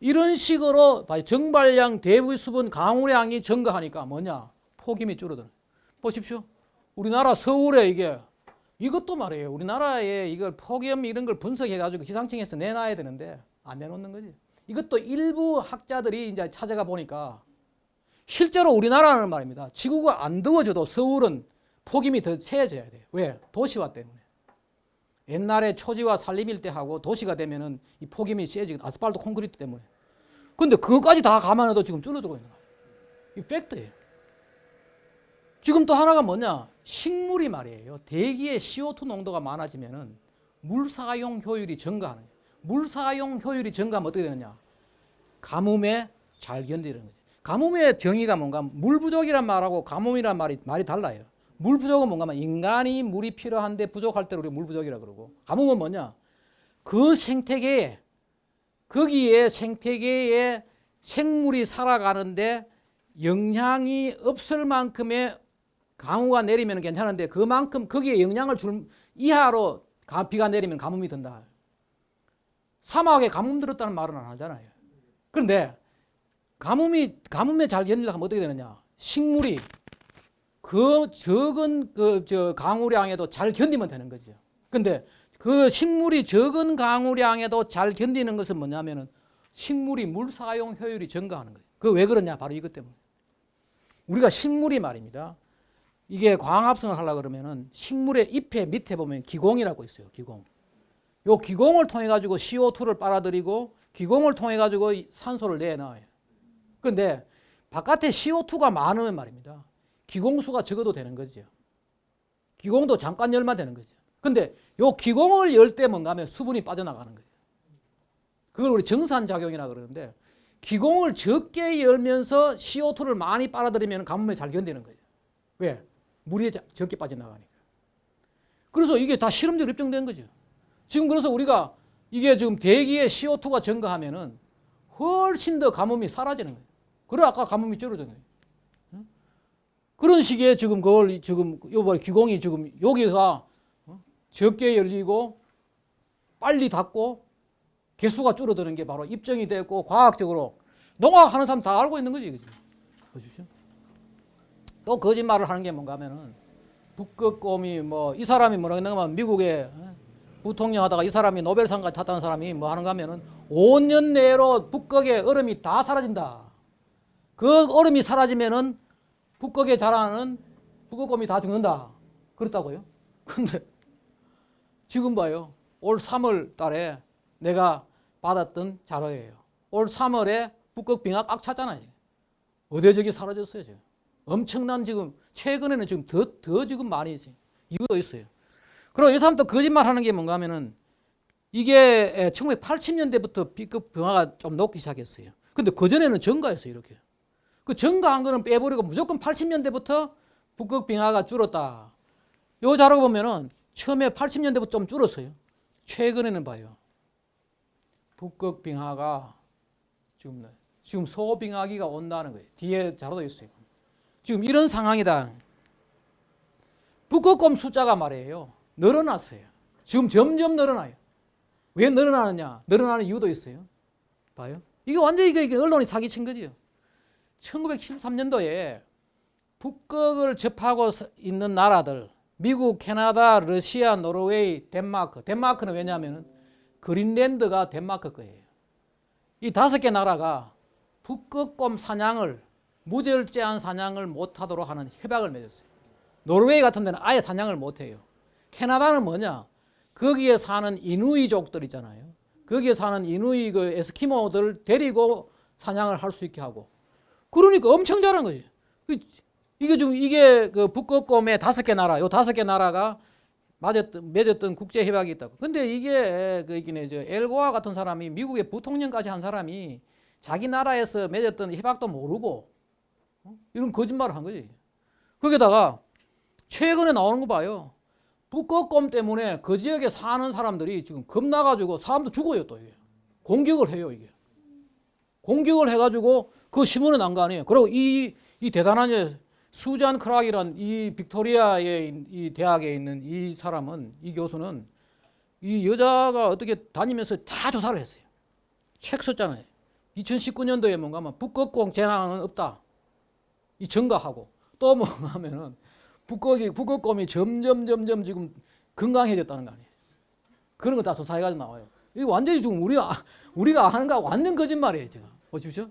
이런 식으로 정발량, 대기 수분, 강우량이 증가하니까 뭐냐? 폭염이 줄어드는. 보십시오. 우리나라 서울에 이것도 말이에요. 우리나라에 이걸 폭염 이런 걸 분석해가지고 기상청에서 내놔야 되는데 안 내놓는 거지. 이것도 일부 학자들이 이제 찾아가 보니까 실제로 우리나라는 말입니다. 지구가 안 더워져도 서울은 폭염이 더 세져야 돼요. 왜? 도시화 때문에. 옛날에 초지와 산림일 때 하고 도시가 되면은 이 폭염이 세지고 아스팔트 콘크리트 때문에. 근데 그것까지 다 감안해도 지금 줄어들고 있는 거예요. 이 팩트예요. 지금 또 하나가 뭐냐? 식물이 말이에요. 대기의 CO2 농도가 많아지면은 물 사용 효율이 증가하는 거예요. 물 사용 효율이 증가하면 어떻게 되느냐? 가뭄에 잘 견디는 거예요. 가뭄의 정의가 뭔가 물 부족이란 말하고 가뭄이란 말이 달라요. 물 부족은 뭔가 인간이 물이 필요한데 부족할 때 우리 물 부족이라 그러고, 가뭄은 뭐냐? 그 생태계에, 거기에 생태계에 생물이 살아가는데 영향이 없을 만큼의 강우가 내리면 괜찮은데 그만큼 거기에 영향을 줄 이하로 비가 내리면 가뭄이 든다. 사막에 가뭄 들었다는 말은 안 하잖아요. 그런데 가뭄에 잘 견디려면 어떻게 되느냐? 식물이 그 적은 강우량에도 잘 견디면 되는 거죠. 근데 그 식물이 적은 강우량에도 잘 견디는 것은 뭐냐면은 식물이 물 사용 효율이 증가하는 거예요. 그 왜 그러냐? 바로 이것 때문에. 우리가 식물이 말입니다. 이게 광합성을 하려고 그러면은 식물의 잎의 밑에 보면 기공이라고 있어요. 기공. 요 기공을 통해 가지고 CO2를 빨아들이고 기공을 통해 가지고 산소를 내놔요. 그런데 바깥에 CO2가 많으면 말입니다. 기공수가 적어도 되는 거죠. 기공도 잠깐 열만 되는 거죠. 근데 요 기공을 열 때 뭔가 하면 수분이 빠져나가는 거예요. 그걸 우리 정산작용이라고 그러는데 기공을 적게 열면서 CO2를 많이 빨아들이면 가뭄에 잘 견디는 거예요. 왜? 물이 적게 빠져나가니까. 그래서 이게 다 실험적으로 입증된 거죠. 지금 그래서 우리가 이게 지금 대기에 CO2가 증가하면은 훨씬 더 가뭄이 사라지는 거예요. 그래 아까 가뭄이 줄어든 거예요. 그런 식의 지금 그걸 지금 요번 기공이 지금 여기가 적게 열리고 빨리 닫고 개수가 줄어드는 게 바로 입증이 됐고 과학적으로 농학 하는 사람 다 알고 있는 거지. 보십시오. 또 거짓말을 하는 게 뭔가 하면은 북극곰이 뭐 이 사람이 뭐라 했냐면 미국에 부통령 하다가 이 사람이 노벨상까지 탔다는 사람이 뭐 하는가 하면은 5년 내로 북극의 얼음이 다 사라진다. 그 얼음이 사라지면은 북극에 자라는 북극곰이 다 죽는다. 그렇다고요. 근데 지금 봐요. 올 3월 달에 내가 받았던 자료예요. 올 3월에 북극 빙하 꽉 찼잖아요. 어대적이 사라졌어요. 지금. 엄청난 지금 최근에는 지금 더 지금 많이 있어요. 이유도 있어요. 그리고 이 사람도 거짓말 하는 게 뭔가 하면은 이게 1980년대부터 북극 빙하가 좀 녹기 시작했어요. 근데 그전에는 증가했어요. 이렇게. 그 증가한 거는 빼버리고 무조건 80년대부터 북극 빙하가 줄었다. 요 자료 보면은 처음에 80년대부터 좀 줄었어요. 최근에는 봐요. 북극 빙하가 지금 소빙하기가 온다는 거예요. 뒤에 자료도 있어요. 지금 이런 상황이다. 북극곰 숫자가 말이에요. 늘어났어요. 지금 점점 늘어나요. 왜 늘어나느냐? 늘어나는 이유도 있어요. 봐요. 이게 완전히 이게 언론이 사기친 거지요. 1973년도에 북극을 접하고 있는 나라들, 미국, 캐나다, 러시아, 노르웨이, 덴마크. 덴마크는 왜냐하면 그린랜드가 덴마크 거예요. 이 5개 나라가 북극곰 사냥을 무절제한 사냥을 못하도록 하는 협약을 맺었어요. 노르웨이 같은 데는 아예 사냥을 못해요. 캐나다는 뭐냐? 거기에 사는 이누이족들 있잖아요. 거기에 사는 이누이 그 에스키모들 데리고 사냥을 할 수 있게 하고. 그러니까 엄청 잘한 거지. 이게 지금 이게 그 북극곰의 5개 나라, 요 5개 나라가 맺었던 국제 협약이 있다고. 근데 이게 그 있긴 저 엘고아 같은 사람이 미국의 부통령까지 한 사람이 자기 나라에서 맺었던 협약도 모르고 이런 거짓말을 한 거지. 거기다가 최근에 나오는 거 봐요. 북극곰 때문에 그 지역에 사는 사람들이 지금 겁나가지고 사람도 죽어요 또 이게. 공격을 해요 이게. 공격을 해가지고 그 신문에 난 거 아니에요. 그리고 이 대단한 수잔 크락이란 이 빅토리아의 이 대학에 있는 이 사람은 이 교수는 이 여자가 어떻게 다니면서 다 조사를 했어요. 책 썼잖아요. 2019년도에 뭔가 하면 북극곰 재난은 없다. 이 증가하고 또 뭔가 하면은 북극곰이 점점 지금 건강해졌다는 거 아니에요. 그런 거 다 조사해가지고 나와요. 이거 완전히 지금 우리가 하는 거 완전 거짓말이에요 지금. 보십시오.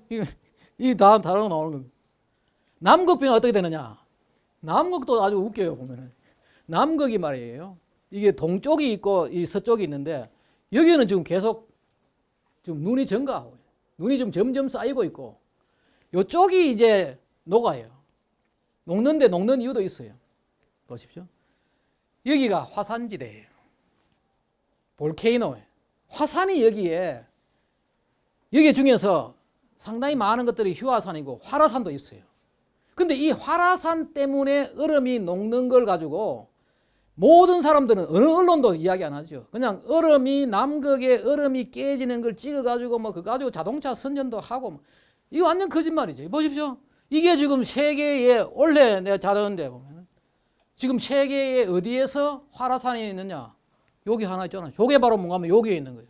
이 다른 거 나오는 겁니다. 남극빙하 어떻게 되느냐? 남극도 아주 웃겨요 보면은. 남극이 말이에요. 이게 동쪽이 있고 이 서쪽이 있는데 여기는 지금 계속 좀 눈이 증가하고 눈이 좀 점점 쌓이고 있고 이쪽이 이제 녹아요. 녹는데 녹는 이유도 있어요. 보십시오. 여기가 화산지대예요. 볼케이노예요. 화산이 여기 중에서 상당히 많은 것들이 휴화산이고 활화산도 있어요. 근데 이 활화산 때문에 얼음이 녹는 걸 가지고 모든 사람들은 어느 언론도 이야기 안 하죠. 그냥 남극의 얼음이 깨지는 걸 찍어가지고 뭐 그거 가지고 자동차 선전도 하고 뭐. 이거 완전 거짓말이죠. 보십시오. 이게 지금 세계에 원래 내가 자료인데 보면 지금 세계에 어디에서 활화산이 있느냐? 여기 하나 있잖아요. 저게 바로 뭔가 하면 여기에 있는 거예요.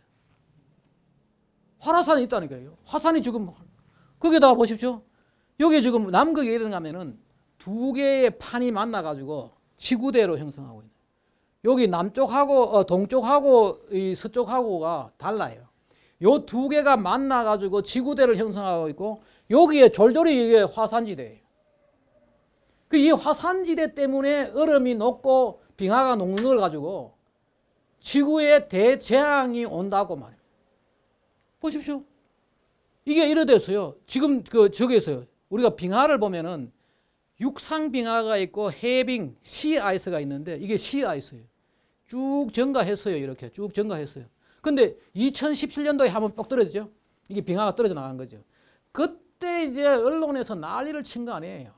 활화산이 있다니까요. 화산이 지금 거기다가 보십시오. 여기 지금 남극에 있는가 하면은 2개의 판이 만나가지고 지구대로 형성하고 있는. 여기 남쪽하고 동쪽하고 이 서쪽하고가 달라요. 요 2개가 만나가지고 지구대를 형성하고 있고 여기에 졸졸이 이게 화산지대예요. 그 이 화산지대 때문에 얼음이 녹고 빙하가 녹는 걸 가지고 지구에 대재앙이 온다고 말해요. 보십시오. 이게 이래 됐어요. 지금 저기에서요. 우리가 빙하를 보면은 육상 빙하가 있고 해빙, 시 아이스가 있는데 이게 시 아이스예요. 쭉 증가했어요. 이렇게 쭉 증가했어요. 근데 2017년도에 한번 뻑 떨어지죠. 이게 빙하가 떨어져 나간 거죠. 그때 이제 언론에서 난리를 친 거 아니에요.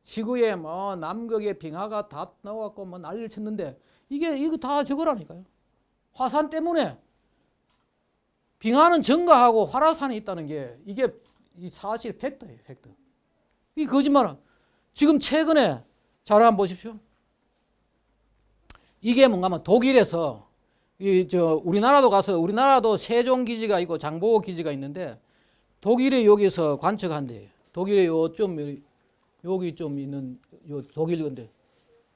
지구에 뭐 남극에 빙하가 다 나와갖고 뭐 난리를 쳤는데 이거 다 저거라니까요. 화산 때문에 빙하는 증가하고 활화산이 있다는 게 이게 사실 팩트예요. 팩트. 이 거짓말은 지금 최근에 잘 한번 보십시오. 이게 뭔가 하면 독일에서 우리나라도 가서 우리나라도 세종 기지가 있고 장보고 기지가 있는데 독일에 여기서 관측한대. 독일에 요좀 여기 좀 있는 요 독일 건데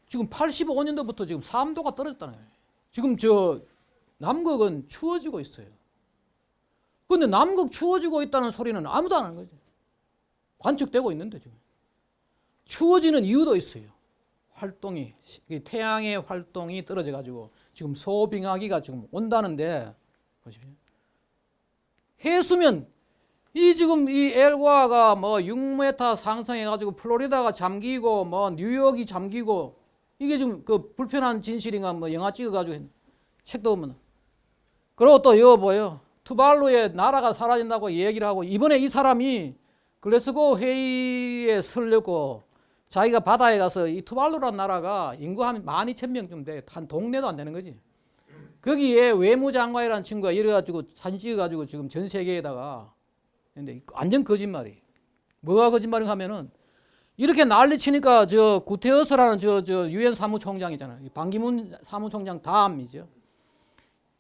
지금 85년도부터 지금 3도가 떨어졌다는 거예요. 지금 남극은 추워지고 있어요. 근데 남극 추워지고 있다는 소리는 아무도 안 하는 거죠. 관측되고 있는데 지금. 추워지는 이유도 있어요. 활동이 태양의 활동이 떨어져 가지고 지금 소빙하기가 지금 온다는데 보십시오. 해수면 지금 이 엘과가 뭐 6m 상승해 가지고 플로리다가 잠기고 뭐 뉴욕이 잠기고 이게 지금 그 불편한 진실인가 뭐 영화 찍어 가지고 책도 보면 그리고 또 이거 뭐예요? 투발루에 나라가 사라진다고 얘기를 하고 이번에 이 사람이 글래스고 회의에 설렸고 자기가 바다에 가서 이 투발루라는 나라가 인구 한 12,000명 좀 돼. 한 동네도 안 되는 거지. 거기에 외무장관이라는 친구가 이래가지고 사진 찍어가지고 지금 전 세계에다가 근데 완전 거짓말이에요. 뭐가 거짓말인가 하면은 이렇게 난리 치니까 구테어스라는 유엔 사무총장 있잖아요. 반기문 사무총장 다음이죠.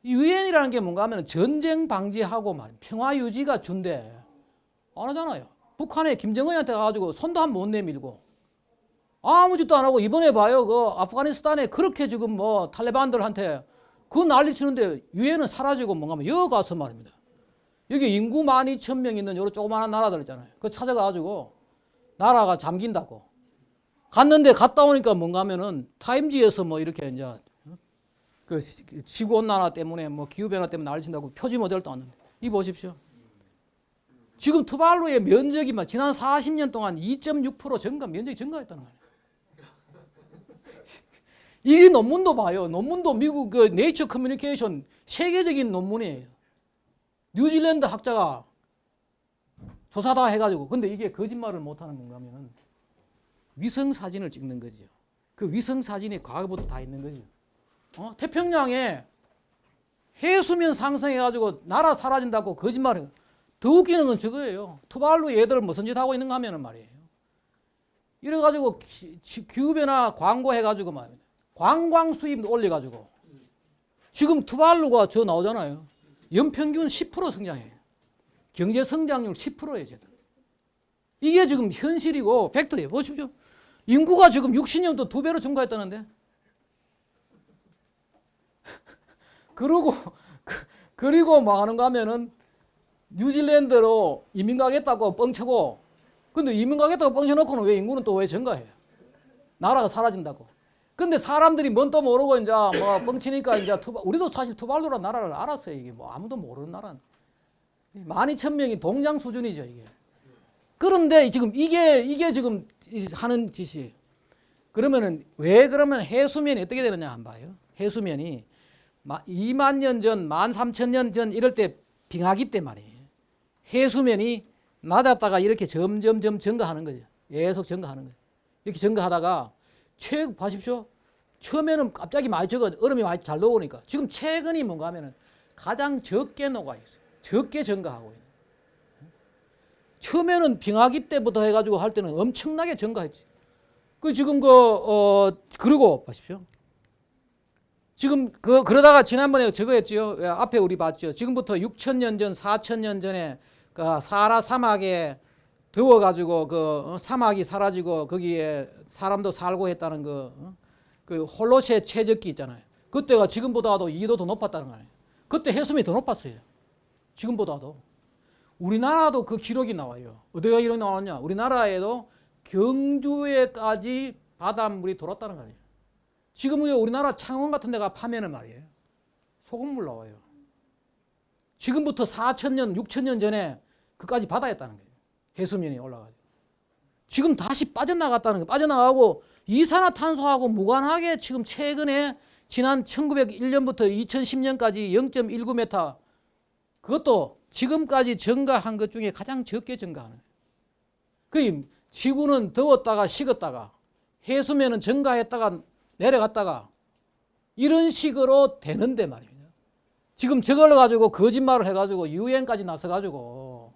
이 유엔이라는 게 뭔가 하면 전쟁 방지하고 평화 유지가 준대. 안 하잖아요. 북한에 김정은한테 가가지고 손도 한 번 못 내밀고 아무 짓도 안 하고 이번에 봐요. 그 아프가니스탄에 그렇게 지금 뭐 탈레반들한테 그 난리 치는데 유엔은 사라지고 뭔가 하면 여기 가서 말입니다. 여기 인구 12,000명 있는 요런 조그마한 나라들 있잖아요. 그거 찾아가가지고 나라가 잠긴다고. 갔는데 갔다 오니까 뭔가 하면은 타임지에서 뭐 이렇게 이제 그 지구온난화 때문에 뭐 기후변화 때문에 난리 친다고 표지 모델도 왔는데 이 보십시오. 지금 투발루의 면적이 지난 40년 동안 2.6% 면적이 증가했다는 거예요. 이 논문도 봐요. 논문도 미국 그 네이처 커뮤니케이션 세계적인 논문이에요. 뉴질랜드 학자가 조사 다 해가지고 근데 이게 거짓말을 못하는 건가 하면 위성 사진을 찍는 거죠. 그 위성 사진이 과거부터 다 있는 거죠. 태평양에 해수면 상승해가지고 나라 사라진다고 거짓말해요. 더 웃기는 건 저거예요. 투발루 얘들 무슨 짓 하고 있는가 하면은 말이에요. 이래가지고 기후변화 광고해가지고 말이에요. 관광 수입 올려가지고 지금 투발루가 나오잖아요. 연평균 10% 성장해요. 경제 성장률 10%예요. 쟤들. 이게 지금 현실이고 팩트예요. 보십시오. 인구가 지금 60년도 2배로 증가했다는데. 그리고 뭐 하는가 하면은 뉴질랜드로 이민 가겠다고 뻥치고 근데 이민 가겠다고 뻥쳐놓고는 왜 인구는 또 왜 증가해요? 나라가 사라진다고. 근데 사람들이 뭔 또 모르고 이제 뭐 뻥치니까 이제 우리도 사실 투발루라는 나라를 알았어요. 이게 뭐 아무도 모르는 나라. 12,000명이 동장 수준이죠, 이게. 그런데 지금 이게 지금 하는 짓이에요. 그러면은 왜 그러면 해수면이 어떻게 되느냐 한번 봐요. 해수면이 2만 년 전, 13,000년 전 이럴 때 빙하기 때 말이에요. 해수면이 낮았다가 이렇게 점점 증가하는 거죠. 계속 증가하는 거예요. 이렇게 증가하다가 봐십시오. 처음에는 갑자기 많이 얼음이 많이 잘 녹으니까 지금 최근이 뭔가 하면은 가장 적게 녹아 있어요. 적게 증가하고 있어요. 처음에는 빙하기 때부터 해가지고 할 때는 엄청나게 증가했지. 지금 그리고 보십시오. 지금 그러다가 지난번에 저거 했죠. 앞에 우리 봤죠. 지금부터 6,000년 전, 4,000년 전에 그 사하라 사막에 더워가지고 사막이 사라지고 거기에 사람도 살고 했다는 그 홀로세 최적기 있잖아요. 그때가 지금보다도 2도 더 높았다는 거예요. 그때 해수면이 더 높았어요. 지금보다도. 우리나라도 그 기록이 나와요. 어디가 기록이 나왔냐? 우리나라에도 경주에까지 바닷물이 돌았다는 거예요. 지금 우리나라 창원 같은 데가 파면은 말이에요. 소금물 나와요. 지금부터 4,000년, 6,000년 전에 그까지 바다였다는 거예요. 해수면이 올라가지고. 지금 다시 빠져나갔다는 거예요. 빠져나가고 이산화탄소하고 무관하게 지금 최근에 지난 1901년부터 2010년까지 0.19m 그것도 지금까지 증가한 것 중에 가장 적게 증가하는 거예요. 그 지구는 더웠다가 식었다가 해수면은 증가했다가 내려갔다가 이런 식으로 되는데 말입니다. 지금 저걸 가지고 거짓말을 해가지고 유엔까지 나서가지고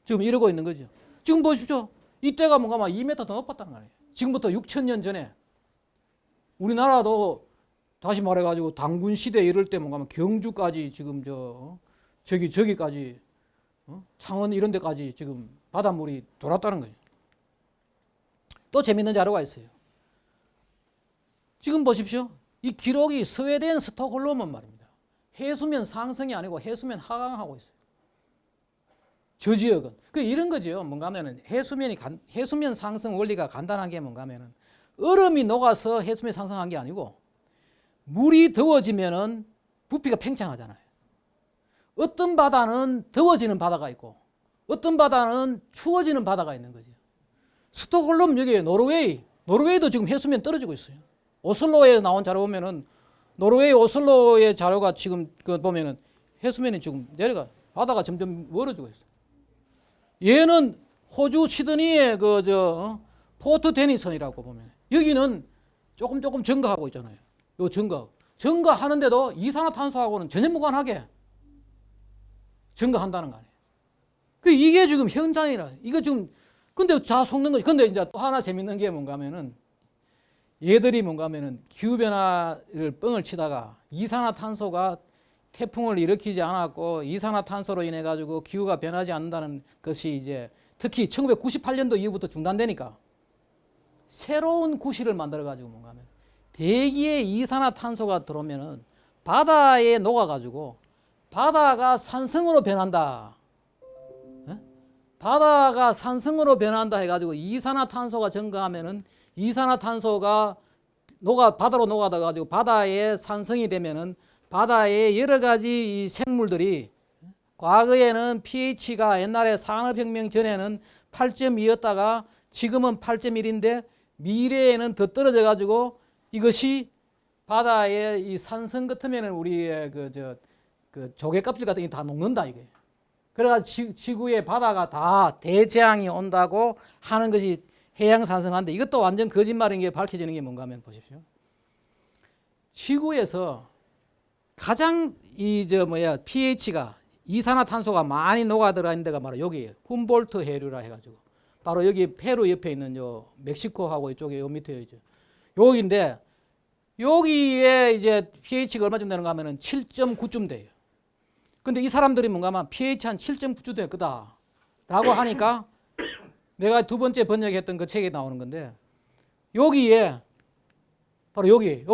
지금 이러고 있는 거죠. 지금 보십시오. 이때가 뭔가 막 2m 더 높았다는 거예요. 지금부터 6,000년 전에 우리나라도 다시 말해가지고 당군 시대 이럴 때 뭔가 경주까지 지금 저기까지 창원 이런 데까지 지금 바닷물이 돌았다는 거예요. 또 재밌는 자료가 있어요. 지금 보십시오. 이 기록이 스웨덴 스톡홀름은 말입니다. 해수면 상승이 아니고 해수면 하강하고 있어요. 저 지역은. 이런 거죠. 뭔가 하면은 해수면 상승 원리가 간단한 게 뭔가 하면은 얼음이 녹아서 해수면이 상승한 게 아니고 물이 더워지면은 부피가 팽창하잖아요. 어떤 바다는 더워지는 바다가 있고 어떤 바다는 추워지는 바다가 있는 거죠. 스톡홀름 여기 노르웨이도 지금 해수면 떨어지고 있어요. 오슬로에 나온 자료 보면은 노르웨이 오슬로의 자료가 지금 보면은 해수면이 지금 내려가 바다가 점점 멀어지고 있어요. 얘는 호주 시드니의 포트 데니슨이라고 보면 여기는 조금 증가하고 있잖아요. 요 증가하는데도 이산화탄소하고는 전혀 무관하게 증가한다는 거 아니에요. 이게 지금 현상이라. 이거 지금 근데 다 속는 거지. 근데 이제 또 하나 재밌는 게 뭔가 하면은 얘들이 뭔가 하면은 기후변화를 뻥을 치다가 이산화탄소가 태풍을 일으키지 않았고 이산화탄소로 인해 가지고 기후가 변하지 않는다는 것이 이제 특히 1998년도 이후부터 중단되니까 새로운 구실을 만들어 가지고 뭔가 하면 대기에 이산화탄소가 들어오면은 바다에 녹아 가지고 바다가 산성으로 변한다. 바다가 산성으로 변한다 해가지고 이산화탄소가 증가하면은 이산화탄소가 바다로 녹아가지고 바다에 산성이 되면은 바다에 여러 가지 이 생물들이 과거에는 pH가 옛날에 산업혁명 전에는 8.2였다가 지금은 8.1인데 미래에는 더 떨어져가지고 이것이 바다에 이 산성 같으면은 우리의 조개 껍질 같은 게 다 녹는다 이게. 그래가지고 지구의 바다가 다 대재앙이 온다고 하는 것이 해양 산성한데 이것도 완전 거짓말인 게 밝혀지는 게 뭔가 하면 보십시오. 지구에서 가장 pH가 이산화탄소가 많이 녹아들어 있는 데가 바로 여기 훔볼트 해류라 해가지고 바로 여기 페루 옆에 있는 요 멕시코하고 이쪽에 요 밑에 있죠. 여기인데 여기에 이제 pH가 얼마쯤 되는가 하면은 7.9쯤 돼요. 근데 이 사람들이 뭔가 하면 pH 한 7.9쯤 될 거다 라고 하니까 내가 두 번째 번역했던 그 책에 나오는 건데 여기에 바로 여기에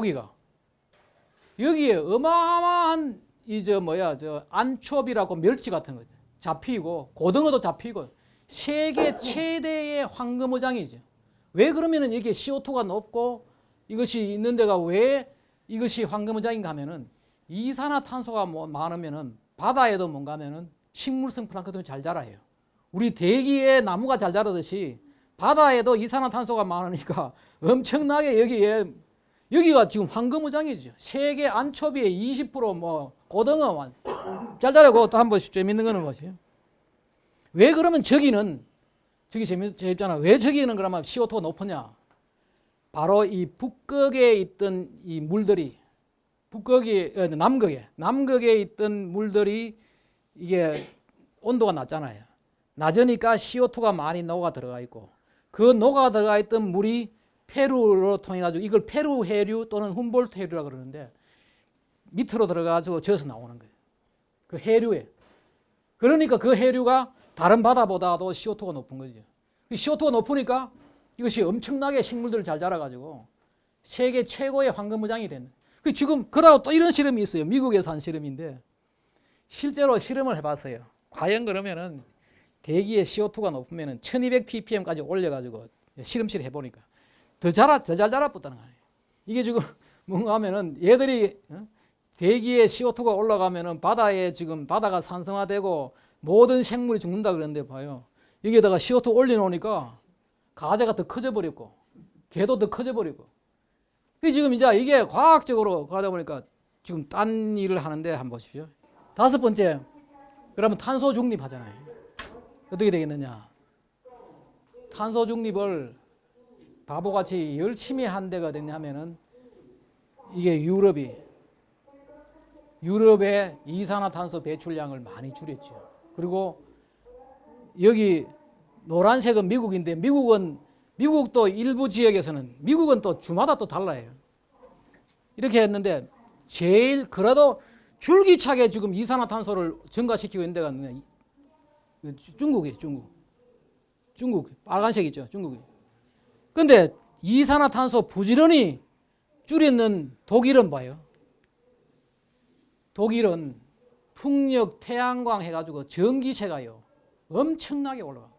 어마어마한 안초비라고 멸치 같은 거죠. 잡히고 고등어도 잡히고 세계 최대의 황금어장이죠. 왜 그러면은 이게 CO2가 높고 이것이 있는 데가 왜 이것이 황금어장인가 하면은 이산화탄소가 많으면은 바다에도 뭔가 하면은 식물성 플랑크톤이 잘 자라요. 우리 대기에 나무가 잘 자라듯이 바다에도 이산화탄소가 많으니까 엄청나게 여기가 지금 황금어장이죠. 세계 안초비의 20% 고등어 잘 자라고 또 한 번씩 재밌는 거는 것이에요. 왜 그러면 저기 재밌잖아. 왜 저기는 그러면 CO2가 높으냐? 바로 이 북극에 있던 이 물들이 남극에 있던 물들이 이게 온도가 낮잖아요. 낮으니까 CO2가 많이 녹아 들어가 있고 그 녹아 들어가 있던 물이 페루로 통해 가지고 이걸 페루 해류 또는 훔볼트 해류라고 그러는데 밑으로 들어가지고 져서 나오는 거예요. 그 해류에. 그러니까 그 해류가 다른 바다보다도 CO2가 높은 거죠. CO2가 높으니까 이것이 엄청나게 식물들을 잘 자라가지고 세계 최고의 황금어장이 되는. 지금 그러고 또 이런 실험이 있어요. 미국에서 한 실험인데 실제로 실험을 해봤어요. 과연 그러면은 대기의 CO2가 높으면은 1200 ppm까지 올려가지고 실험실 해보니까. 더 잘 자라붙다는 거예요. 이게 지금 뭔가 하면은 얘들이 대기에 CO2가 올라가면은 바다에 지금 바다가 산성화되고 모든 생물이 죽는다 그러는데 봐요. 여기에다가 CO2 올려놓으니까 가재가 더 커져 버렸고 개도 더 커져 버리고. 지금 이제 이게 과학적으로 가다 보니까 지금 딴 일을 하는데 한번 보십시오. 다섯 번째, 그러면 탄소 중립하잖아요. 어떻게 되겠느냐? 탄소 중립을 바보같이 열심히 한 데가 됐냐 하면은 이게 유럽의 이산화탄소 배출량을 많이 줄였죠. 그리고 여기 노란색은 미국인데 미국도 일부 지역에서는 미국은 또 주마다 또 달라요. 이렇게 했는데 제일 그래도 줄기차게 지금 이산화탄소를 증가시키고 있는 데가 중국이에요. 중국 빨간색이죠. 중국이. 근데 이산화탄소 부지런히 줄이는 독일은 봐요. 독일은 풍력, 태양광 해가지고 전기세가요 엄청나게 올라가.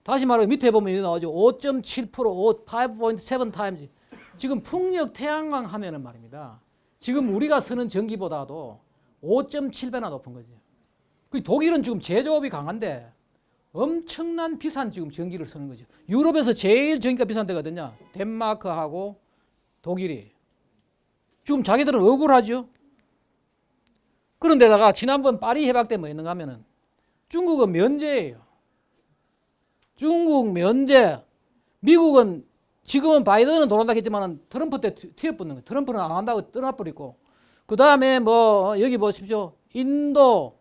다시 말해 밑에 보면 이렇게 나오죠. 5.7%, 5.7 타임즈. 지금 풍력, 태양광 하면은 말입니다. 지금 우리가 쓰는 전기보다도 5.7배나 높은 거죠. 그 독일은 지금 제조업이 강한데 엄청난 비싼 지금 전기를 쓰는 거죠. 유럽에서 제일 전기가 비싼 데가 어디냐? 덴마크하고 독일이. 지금 자기들은 억울하죠. 그런데다가 지난번 파리 해박 때 뭐 있는가 하면은 중국은 면제예요. 중국 면제. 미국은 지금은 바이든은 돌아온다 했지만 트럼프 때 튀어붙는 거예요. 트럼프는 안 한다고 떠나버리고. 그 다음에 뭐 여기 보십시오. 인도,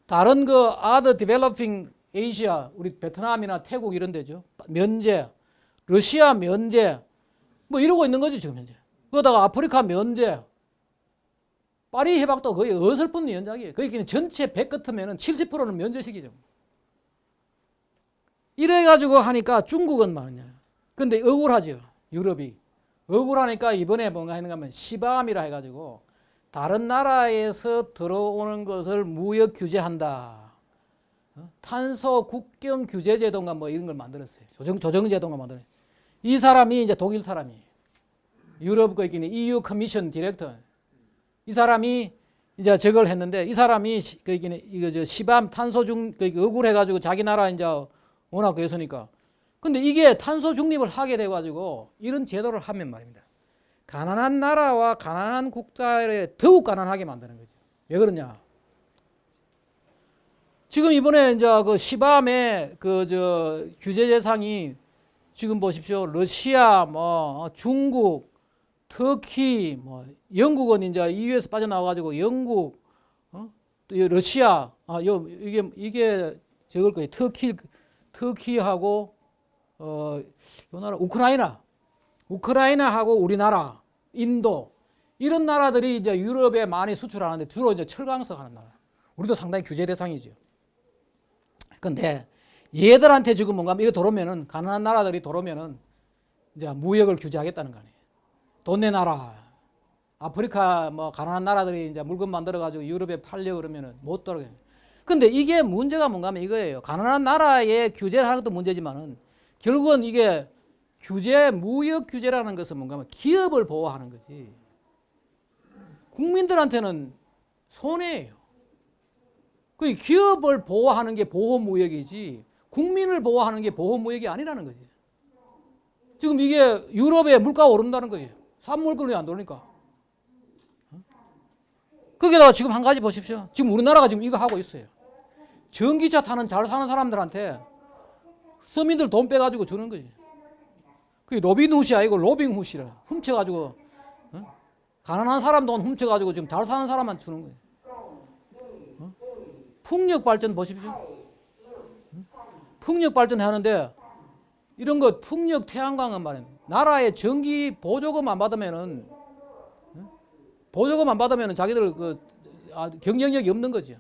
다른 그 other developing Asia, 우리 베트남이나 태국 이런 데죠. 면제. 러시아 면제. 뭐 이러고 있는 거죠 지금 현재. 그러다가 아프리카 면제. 파리 해박도 거의 어설픈 연작이에요. 거의 전체 100 같으면 70%는 면제식이죠. 이래가지고 하니까 중국은 말이냐. 근데 억울하죠. 유럽이. 억울하니까 이번에 뭔가 했는가 하면 시바암이라 해가지고 다른 나라에서 들어오는 것을 무역 규제한다. 탄소 국경 규제 제도인가 뭐 이런 걸 만들었어요. 조정 제도인가 만들었어요. 이 사람이 이제 독일 사람이에요. 유럽 거 있긴 EU 커미션 디렉터. 이 사람이 이제 저걸 했는데 이 사람이 이거 저 시밤 탄소 중 억울해가지고 자기 나라 이제 워낙 그랬으니까. 근데 이게 탄소 중립을 하게 돼가지고 이런 제도를 하면 말입니다. 가난한 나라와 가난한 국가를 더욱 가난하게 만드는 거죠. 왜 그러냐? 지금 이번에 이제 그 시밤의 그 저 규제 대상이 지금 보십시오. 러시아, 뭐 중국, 터키, 뭐 영국은 이제 EU에서 빠져나와가지고 영국, 또 러시아, 이게 저걸 거예요. 터키하고 요 나라 우크라이나하고 우리나라, 인도 이런 나라들이 이제 유럽에 많이 수출하는데 주로 이제 철강석 하는 나라. 우리도 상당히 규제 대상이죠. 근데 얘들한테 지금 뭔가 이래 들어오면은 가난한 나라들이 들어오면은 이제 무역을 규제하겠다는 거 아니에요. 돈 내놔라. 아프리카 뭐 가난한 나라들이 이제 물건 만들어 가지고 유럽에 팔려 그러면은 못 들어가요. 근데 이게 문제가 뭔가 하면 이거예요. 가난한 나라에 규제를 하는 것도 문제지만은 결국은 이게 무역 규제라는 것은 뭔가 하면 기업을 보호하는 거지. 국민들한테는 손해예요. 그 기업을 보호하는 게 보호무역이지 국민을 보호하는 게 보호무역이 아니라는 거지. 지금 이게 유럽에 물가가 오른다는 거예요. 산물건이 안 오르니까. 거기다가 지금 한 가지 보십시오. 지금 우리나라가 지금 이거 하고 있어요. 전기차 타는 잘 사는 사람들한테 서민들 돈 빼가지고 주는 거지. 그게 로빈훗이 아니고 로빙훗이라. 훔쳐가지고 가난한 사람 돈 훔쳐가지고 지금 잘 사는 사람만 주는 거예요. 풍력 발전 보십시오. 풍력 발전 하는데 이런 거 풍력 태양광은 말이야. 나라의 전기 보조금 안 받으면은 자기들 경쟁력이 없는 거죠.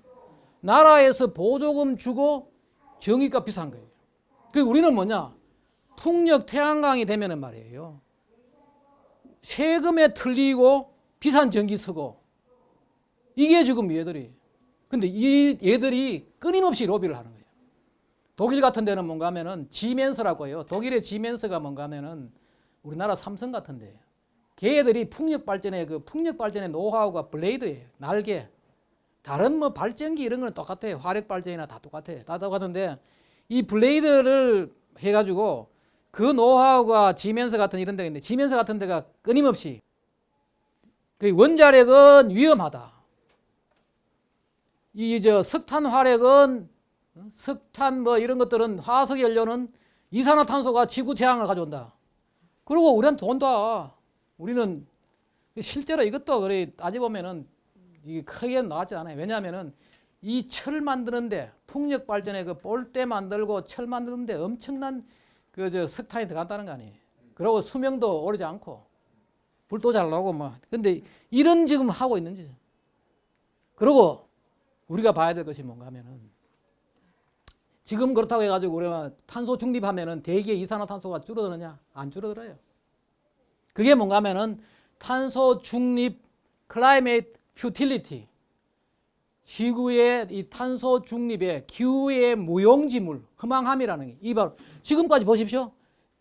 나라에서 보조금 주고 전기가 비싼 거예요. 그 우리는 뭐냐? 풍력 태양광이 되면은 말이에요. 세금에 틀리고 비싼 전기 쓰고 이게 지금 얘들이. 근데 이 얘들이 끊임없이 로비를 하는 거예요. 독일 같은 데는 뭔가 하면은 지멘스라고 해요. 독일의 지멘스가 뭔가 하면은 우리나라 삼성 같은데 걔들이 풍력 발전의 노하우가 블레이드예요. 날개. 다른 뭐 발전기 이런 거는 똑같아요. 화력 발전이나 다 똑같아요. 다 똑같은데 이 블레이드를 해가지고 그 노하우가 지멘스 같은 이런 데가 있는데 지멘스 같은 데가 끊임없이 그 원자력은 위험하다. 이 석탄 화력은 석탄 뭐 이런 것들은 화석 연료는 이산화탄소가 지구 재앙을 가져온다. 그리고 우리한테 돈다. 우리는 실제로 이것도 그래 따져보면은 이게 크게 나왔지 않아요. 왜냐하면은 이 철 만드는데 풍력 발전에 그 볼대 만들고 철 만드는데 엄청난 석탄이 들어간다는 거 아니에요. 그리고 수명도 오르지 않고 불도 잘 나오고 뭐. 근데 이런 지금 하고 있는지. 그리고 우리가 봐야 될 것이 뭔가 하면은 지금 그렇다고 해가지고 우리가 탄소 중립하면은 대기의 이산화탄소가 줄어드느냐? 안 줄어들어요. 그게 뭔가 하면은 탄소 중립 클라이메이트 퓨틸리티. 지구의 이 탄소 중립의 기후의 무용지물, 허망함이라는 게. 이 바로 지금까지 보십시오.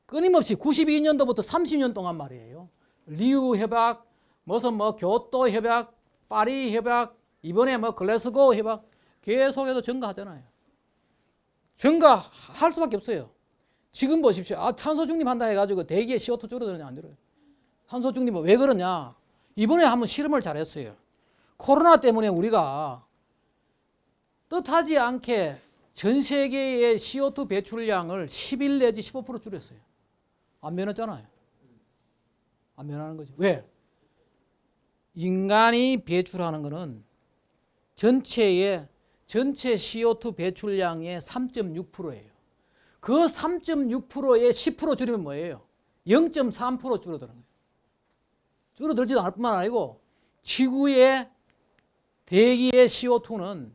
끊임없이 92년도부터 30년 동안 말이에요. 리우 협약, 무슨 뭐 교토 협약, 파리 협약, 이번에 뭐 글래스고 협약 계속해서 증가하잖아요. 증가할 수밖에 없어요. 지금 보십시오. 탄소 중립한다 해가지고 대기의 CO2 줄어드느냐 안 줄어요. 탄소 중립은 왜 그러냐. 이번에 한번 실험을 잘했어요. 코로나 때문에 우리가 뜻하지 않게 전 세계의 CO2 배출량을 11 내지 15% 줄였어요. 안 변했잖아요. 안 변하는 거죠. 왜? 인간이 배출하는 거는 전체 CO2 배출량의 3.6%예요. 그 3.6%에 10% 줄이면 뭐예요? 0.3% 줄어드는 거예요. 줄어들지도 않을 뿐만 아니고 지구의 대기의 CO2는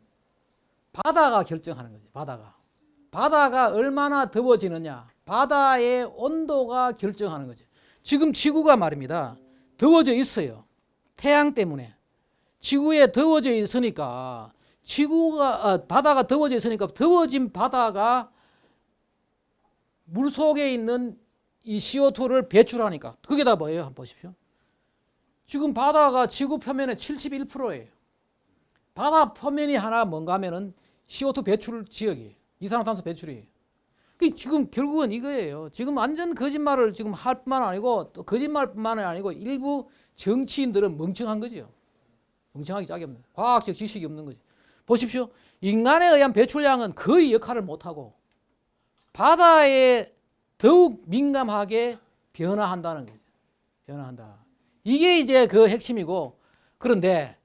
바다가 결정하는 거죠. 바다가 얼마나 더워지느냐. 바다의 온도가 결정하는 거죠. 지금 지구가 말입니다. 더워져 있어요. 태양 때문에. 지구에 더워져 있으니까 바다가 더워져 있으니까 더워진 바다가 물 속에 있는 이 CO2를 배출하니까. 그게 다 뭐예요? 한번 보십시오. 지금 바다가 지구 표면의 71%예요. 바다 표면이 하나 뭔가 하면은 CO2 배출 지역이에요. 이산화탄소 배출이에요. 지금 결국은 이거예요. 지금 완전 거짓말을 지금 할 뿐만 아니고 또 거짓말뿐만 아니고 일부 정치인들은 멍청한 거죠. 멍청하기 짝이 없는. 과학적 지식이 없는 거죠. 보십시오. 인간에 의한 배출량은 거의 역할을 못하고 바다에 더욱 민감하게 변화한다는 거죠. 변화한다. 이게 이제 그 핵심이고 그런데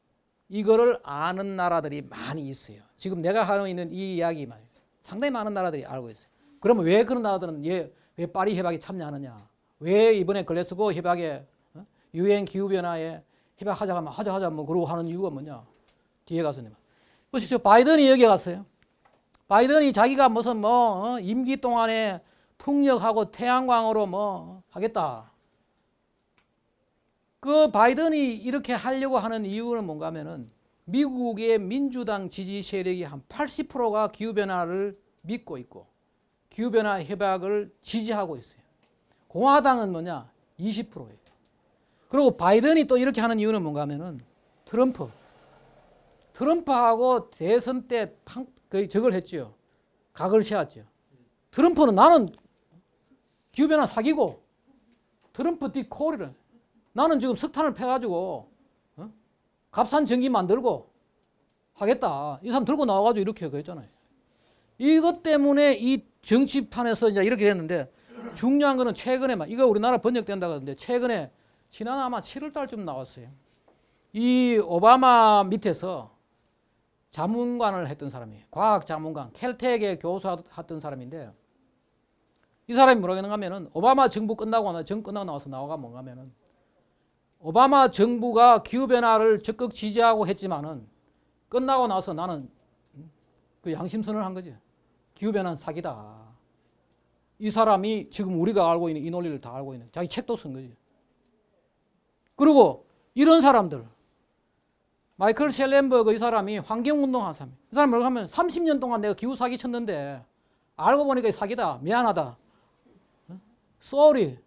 이거를 아는 나라들이 많이 있어요. 지금 내가 하고 있는 이 이야기만 상당히 많은 나라들이 알고 있어요. 그러면 왜 그런 나라들은 왜 파리 협약에 참여하느냐? 왜 이번에 글래스고 협약에 유엔 기후변화에 협약하자 하면 하자 뭐 그러고 하는 이유가 뭐냐? 뒤에 가서 보십시오. 바이든이 여기 갔어요. 바이든이 자기가 무슨 뭐 임기 동안에 풍력하고 태양광으로 뭐 하겠다. 그 바이든이 이렇게 하려고 하는 이유는 뭔가 하면은 미국의 민주당 지지 세력이 한 80%가 기후변화를 믿고 있고 기후변화 협약을 지지하고 있어요. 공화당은 뭐냐? 20%예요. 그리고 바이든이 또 이렇게 하는 이유는 뭔가 하면은 트럼프하고 대선 때 저걸 했죠. 각을 세웠죠. 트럼프는 나는 기후변화 사기고 트럼프 뒤 코리를 나는 지금 석탄을 패가지고 값싼 전기 만들고 하겠다. 이 사람 들고 나와가지고 이렇게 그랬잖아요. 이것 때문에 이 정치판에서 이제 이렇게 됐는데 중요한 거는 최근에 이거 우리나라 번역된다고 하는데 최근에 지난 아마 7월 달쯤 나왔어요. 이 오바마 밑에서 자문관을 했던 사람이에요. 과학 자문관, 캘텍의 교수했던 사람인데 이 사람이 뭐라고 하냐면은 오바마 정부 끝나고 나와서 나와가 뭔가 하면은 오바마 정부가 기후변화를 적극 지지하고 했지만은 끝나고 나서 나는 그 양심선언을 한 거지. 기후변화는 사기다. 이 사람이 지금 우리가 알고 있는 이 논리를 다 알고 있는 자기 책도 쓴 거지. 그리고 이런 사람들 마이클 셸렌버그 이 사람이 환경운동한 사람. 이 사람이 뭐라고 하면 30년 동안 내가 기후 사기 쳤는데 알고 보니까 사기다. 미안하다. sorry.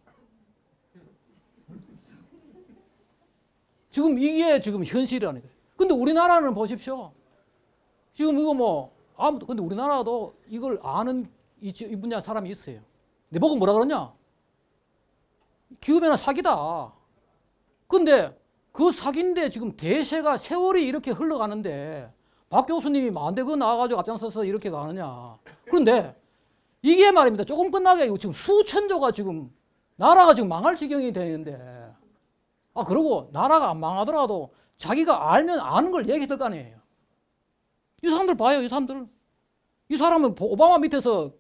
지금 이게 지금 현실이라는 거예요. 근데 우리나라는 보십시오. 지금 이거 뭐 아무도 근데 우리나라도 이걸 아는 이 분야 사람이 있어요. 내 보고 뭐라 그러냐? 기후변화 사기다. 근데 그 사기인데 지금 대세가 세월이 이렇게 흘러가는데 박 교수님이 안돼 그거 나와가지고 앞장서서 이렇게 가느냐. 그런데 이게 말입니다. 조금 끝나게 이거 지금 수천조가 지금 나라가 지금 망할 지경이 되는데 그러고 나라가 안 망하더라도 자기가 알면 아는 걸 얘기했을 거 아니에요. 이 사람들 봐요. 이 사람들. 이 사람은 오바마 밑에서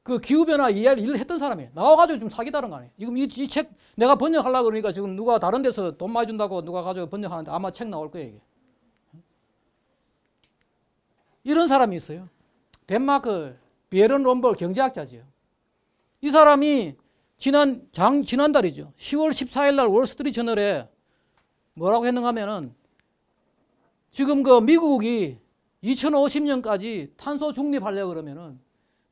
그 기후변화 일을 했던 사람이에요. 나와가지고 좀 사기다는 거 아니에요. 지금 이 책 내가 번역하려고 그러니까 지금 누가 다른 데서 돈 많이 준다고 누가 가지고 번역하는데 아마 책 나올 거예요. 이게. 이런 사람이 있어요. 덴마크 비에른 롬벌 경제학자지요. 이 사람이 지난달이죠. 10월 14일 날 월스트리트 저널에 뭐라고 했는가 하면은 지금 그 미국이 2050년까지 탄소 중립하려고 그러면은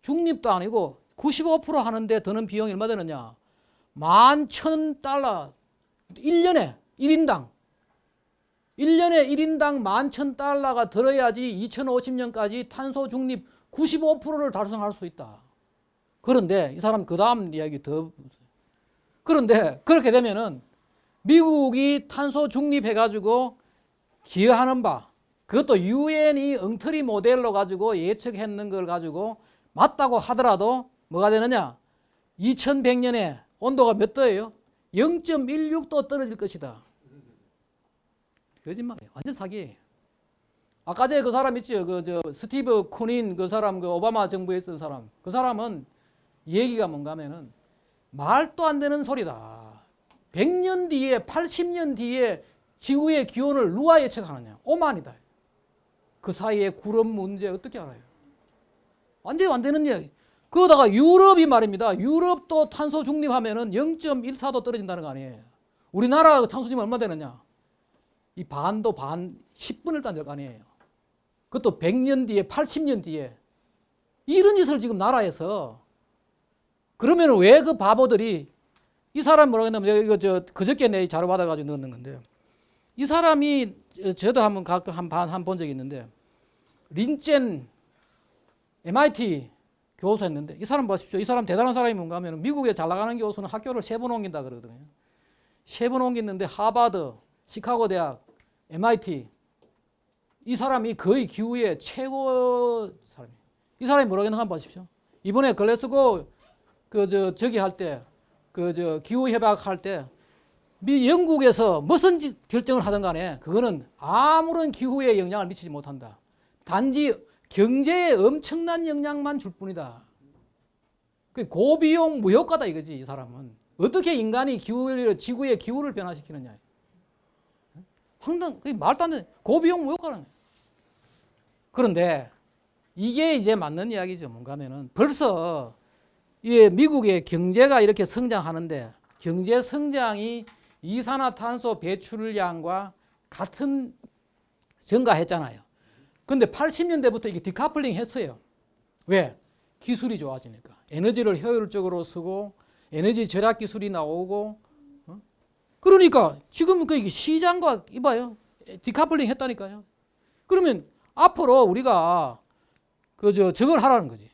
중립도 아니고 95% 하는데 드는 비용이 얼마 되느냐. $11,000 1년에 1인당 11,000달러가 들어야지 2050년까지 탄소 중립 95%를 달성할 수 있다. 그런데 이 사람 그 다음 이야기 더 그런데 그렇게 되면은 미국이 탄소 중립해가지고 기여하는 바 그것도 유엔이 엉터리 모델로 가지고 예측했는 걸 가지고 맞다고 하더라도 뭐가 되느냐? 2100년에 온도가 몇 도예요? 0.16도 떨어질 것이다. 거짓말이에요. 완전 사기예요. 아까 전에 그 사람 있죠? 스티브 쿠닌 그 사람, 그 오바마 정부에 있던 사람. 그 사람은 얘기가 뭔가 하면은 말도 안 되는 소리다. 100년 뒤에, 80년 뒤에 지구의 기온을 누가 예측하느냐? 오만이다. 그 사이에 구름 문제 어떻게 알아요? 완전히 안 되는 이야기. 그러다가 유럽이 말입니다. 유럽도 탄소 중립하면은 0.14도 떨어진다는 거 아니에요. 우리나라 탄소 중립 얼마 되느냐? 이 반도 반 10분을 딴 적 아니에요. 그것도 100년 뒤에 80년 뒤에 이런 짓을 지금 나라에서 그러면 왜 그 바보들이 이 사람 뭐라고 했냐면 이거 그저께 내 자료 받아가지고 넣는 건데 이 사람이 저도 한번 가끔 한 본 적이 있는데 린첸 MIT 교수였는데 이 사람 보십시오. 이 사람 대단한 사람이 뭔가 하면 미국에 잘 나가는 교수는 학교를 3번 옮긴다 그러거든요. 3번 옮겼는데 하버드, 시카고 대학, MIT 이 사람이 거의 기후의 최고 사람이에요. 이 사람이 뭐라고 했는가 한번 보십시오. 이번에 글래스고 저기 할 때 기후 협약 할 때 영국에서 무슨 결정을 하든 간에 그거는 아무런 기후에 영향을 미치지 못한다. 단지 경제에 엄청난 영향만 줄 뿐이다. 고비용 무효과다 이거지. 이 사람은 어떻게 인간이 지구의 기후를 변화시키느냐. 황당, 말도 안 되는 고비용 무효과라는 거예요. 그런데 이게 이제 맞는 이야기죠. 뭔가 하면은 벌써 미국의 경제가 이렇게 성장하는데 경제 성장이 이산화탄소 배출량과 같은 증가했잖아요. 근데 80년대부터 이게 디카플링 했어요. 왜? 기술이 좋아지니까. 에너지를 효율적으로 쓰고 에너지 절약 기술이 나오고 그러니까 지금 그 시장과 이봐요. 디카플링 했다니까요. 그러면 앞으로 우리가 저걸 하라는 거지.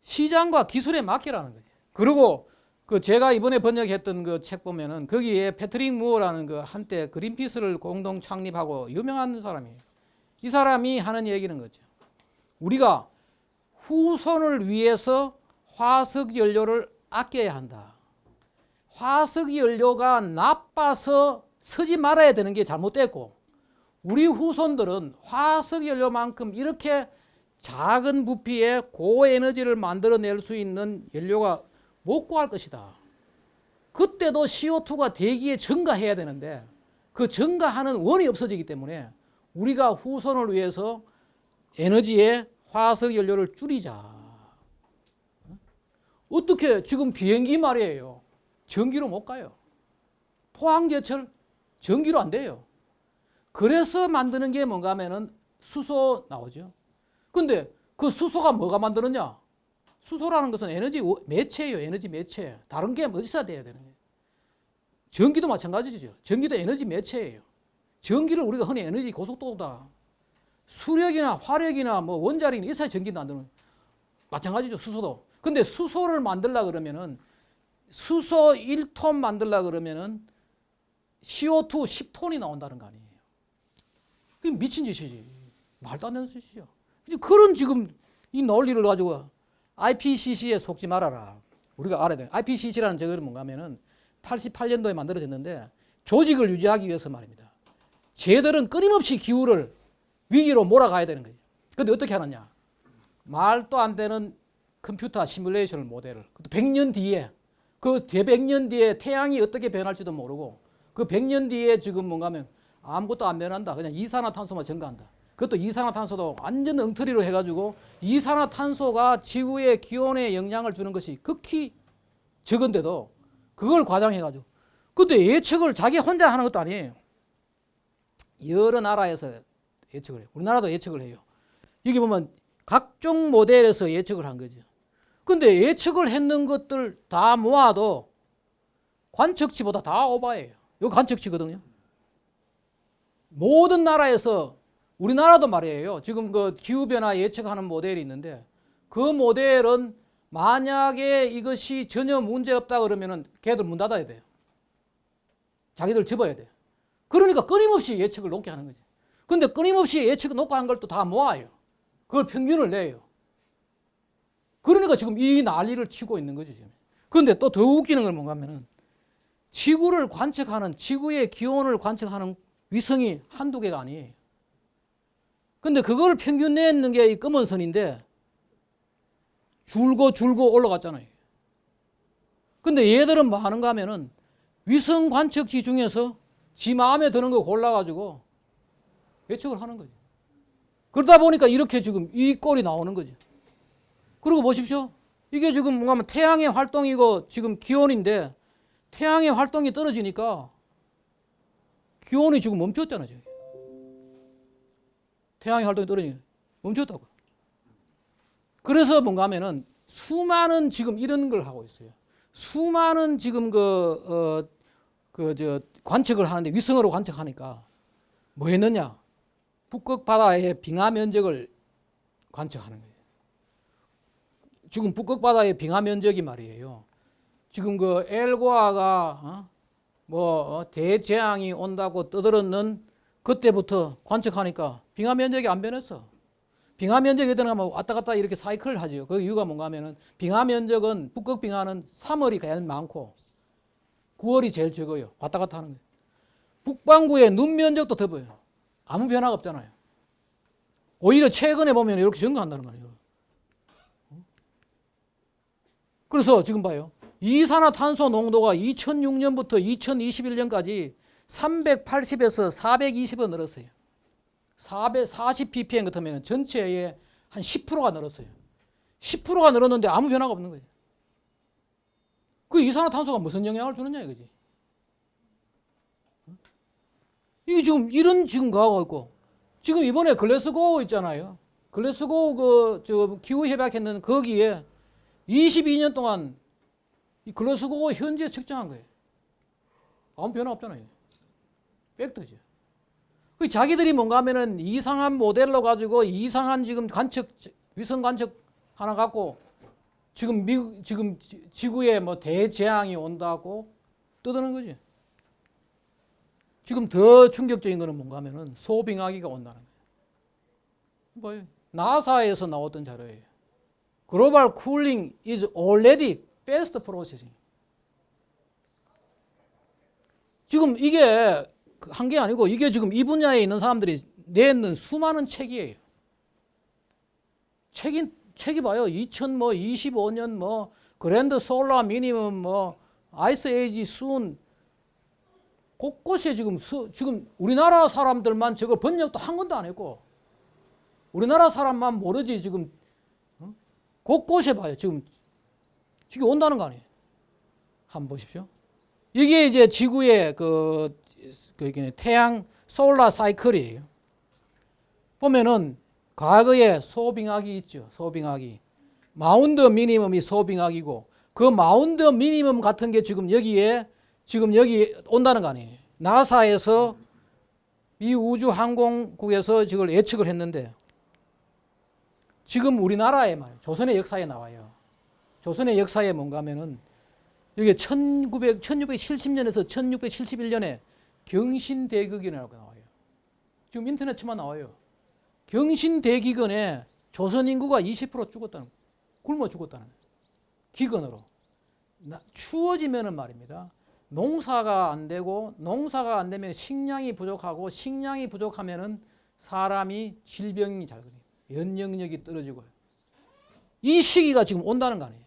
시장과 기술에 맡기라는 거지. 그리고 제가 이번에 번역했던 그 책 보면은 거기에 패트릭 무어라는 한때 그린피스를 공동 창립하고 유명한 사람이에요. 이 사람이 하는 얘기는 거죠. 우리가 후손을 위해서 화석 연료를 아껴야 한다. 화석 연료가 나빠서 쓰지 말아야 되는 게 잘못됐고 우리 후손들은 화석 연료만큼 이렇게 작은 부피에 고에너지를 만들어낼 수 있는 연료가 못 구할 것이다. 그때도 CO2가 대기에 증가해야 되는데 그 증가하는 원이 없어지기 때문에 우리가 후손을 위해서 에너지에 화석 연료를 줄이자. 어떻게 지금 비행기 말이에요. 전기로 못 가요. 포항제철 전기로 안 돼요. 그래서 만드는 게 뭔가 하면은 수소 나오죠. 근데 그 수소가 뭐가 만드느냐? 수소라는 것은 에너지 매체예요. 에너지 매체. 다른 게 어디서 돼야 되는 거예요? 전기도 마찬가지죠. 전기도 에너지 매체예요. 전기를 우리가 흔히 에너지 고속도로다. 수력이나 화력이나 뭐 원자력이 있어야 전기 만드는 마찬가지죠. 수소도. 근데 수소를 만들려 그러면은 수소 1톤 만들려 그러면은 CO2 10톤이 나온다는 거 아니에요. 그게 미친 짓이지. 말도 안 되는 짓이죠. 그런 지금 이 논리를 가지고 IPCC에 속지 말아라. 우리가 알아야 돼. IPCC라는 저거는 뭔가 하면은 88년도에 만들어졌는데 조직을 유지하기 위해서 말입니다. 쟤들은 끊임없이 기후를 위기로 몰아가야 되는 거예요. 근데 어떻게 하느냐? 말도 안 되는 컴퓨터 시뮬레이션 모델을 100년 뒤에 그 대백년 뒤에 태양이 어떻게 변할지도 모르고 그 100년 뒤에 지금 뭔가 하면 아무것도 안 변한다. 그냥 이산화탄소만 증가한다. 그것도 이산화탄소도 완전 엉터리로 해가지고 이산화탄소가 지구의 기온에 영향을 주는 것이 극히 적은데도 그걸 과장해가지고. 근데 예측을 자기 혼자 하는 것도 아니에요. 여러 나라에서 예측을 해요. 우리나라도 예측을 해요. 여기 보면 각종 모델에서 예측을 한 거죠. 근데 예측을 했는 것들 다 모아도 관측치보다 다 오바예요. 이거 관측치거든요. 모든 나라에서 우리나라도 말이에요. 지금 그 기후변화 예측하는 모델이 있는데 그 모델은 만약에 이것이 전혀 문제 없다 그러면은 걔들 문 닫아야 돼요. 자기들 접어야 돼요. 그러니까 끊임없이 예측을 놓게 하는 거죠. 근데 끊임없이 예측을 놓고 한 걸 또 다 모아요. 그걸 평균을 내요. 그러니까 지금 이 난리를 치고 있는 거죠, 지금. 그런데 또 더 웃기는 건 뭔가 하면은 지구를 관측하는, 지구의 기온을 관측하는 위성이 한두 개가 아니에요. 근데 그걸 평균 내는 게 이 검은 선인데 줄고 올라갔잖아요. 근데 얘들은 뭐 하는가 하면은 위성 관측지 중에서 지 마음에 드는 거 골라가지고 예측을 하는 거죠. 그러다 보니까 이렇게 지금 이 꼴이 나오는 거죠. 그리고 보십시오. 이게 지금 뭔가 하면 태양의 활동이고 지금 기온인데 태양의 활동이 떨어지니까 기온이 지금 멈췄잖아요. 지금. 태양의 활동이 떨어지니까 멈췄다고요. 그래서 뭔가 하면은 수많은 지금 이런 걸 하고 있어요. 수많은 지금 관측을 하는데 위성으로 관측하니까 뭐 했느냐? 북극 바다의 빙하 면적을 관측하는 거예요. 지금 북극 바다의 빙하 면적이 말이에요. 지금 그 엘고아가 대재앙이 온다고 떠들었는 그때부터 관측하니까 빙하 면적이 안 변했어. 빙하 면적이 들어가면 왔다 갔다 이렇게 사이클을 하죠. 그 이유가 뭔가 하면은 빙하 면적은 북극 빙하는 3월이 가장 많고 9월이 제일 적어요. 왔다 갔다 하는 거예요. 북반구의 눈 면적도 더 보여요. 아무 변화가 없잖아요. 오히려 최근에 보면 이렇게 증가한다는 말이에요. 그래서 지금 봐요. 이산화탄소 농도가 2006년부터 2021년까지 380에서 420은 늘었어요. 440 ppm 같으면 전체의 한 10%가 늘었어요. 10%가 늘었는데 아무 변화가 없는 거예요. 그 이산화탄소가 무슨 영향을 주느냐 이거지. 이게 지금 이런 지금 가고 있고 지금 이번에 글래스고우 있잖아요. 글래스고우 기후 협약했는 거기에 22년 동안 이 글래스고우 현재 측정한 거예요. 아무 변화 없잖아요. 팩트죠. 그 자기들이 뭔가 하면은 이상한 모델로 가지고 이상한 지금 위성 관측 하나 갖고 지금 지구에 뭐 대재앙이 온다고 떠드는 거지. 지금 더 충격적인 거는 뭔가 하면은 소빙하기가 온다는 거예요. 뭐예요? 나사에서 나왔던 자료예요. Global cooling is already fast processing. 지금 이게 한 게 아니고 이게 지금 이 분야에 있는 사람들이 내는 수많은 책이에요. 책이 봐요. 2025년 그랜드 솔라 미니멈 아이스 에이지 순 곳곳에 지금 우리나라 사람들만 저거 번역도 한 건도 안 했고 우리나라 사람만 모르지 지금 곳곳에 봐요. 지금 온다는 거 아니에요. 한번 보십시오. 이게 이제 지구의 태양 솔라 사이클이에요. 보면은 과거에 소빙하기 있죠. 소빙하기. 마운드 미니멈이 소빙하기고 그 마운드 미니멈 같은 게 지금 여기 온다는 거 아니에요. 나사에서 이 우주항공국에서 이걸 예측을 했는데 지금 우리나라에 말이에요. 조선의 역사에 나와요. 조선의 역사에 뭔가 하면은 여기 1670년에서 1671년에 경신대기근이라고 나와요. 지금 인터넷 치면 나와요. 경신대기근에 조선 인구가 20% 죽었다는 거예요. 굶어 죽었다는 거예요. 기근으로. 추워지면은 말입니다. 농사가 안 되고 농사가 안 되면 식량이 부족하고 식량이 부족하면은 사람이 질병이 잘 걸려요. 면역력이 떨어지고 이 시기가 지금 온다는 거 아니에요.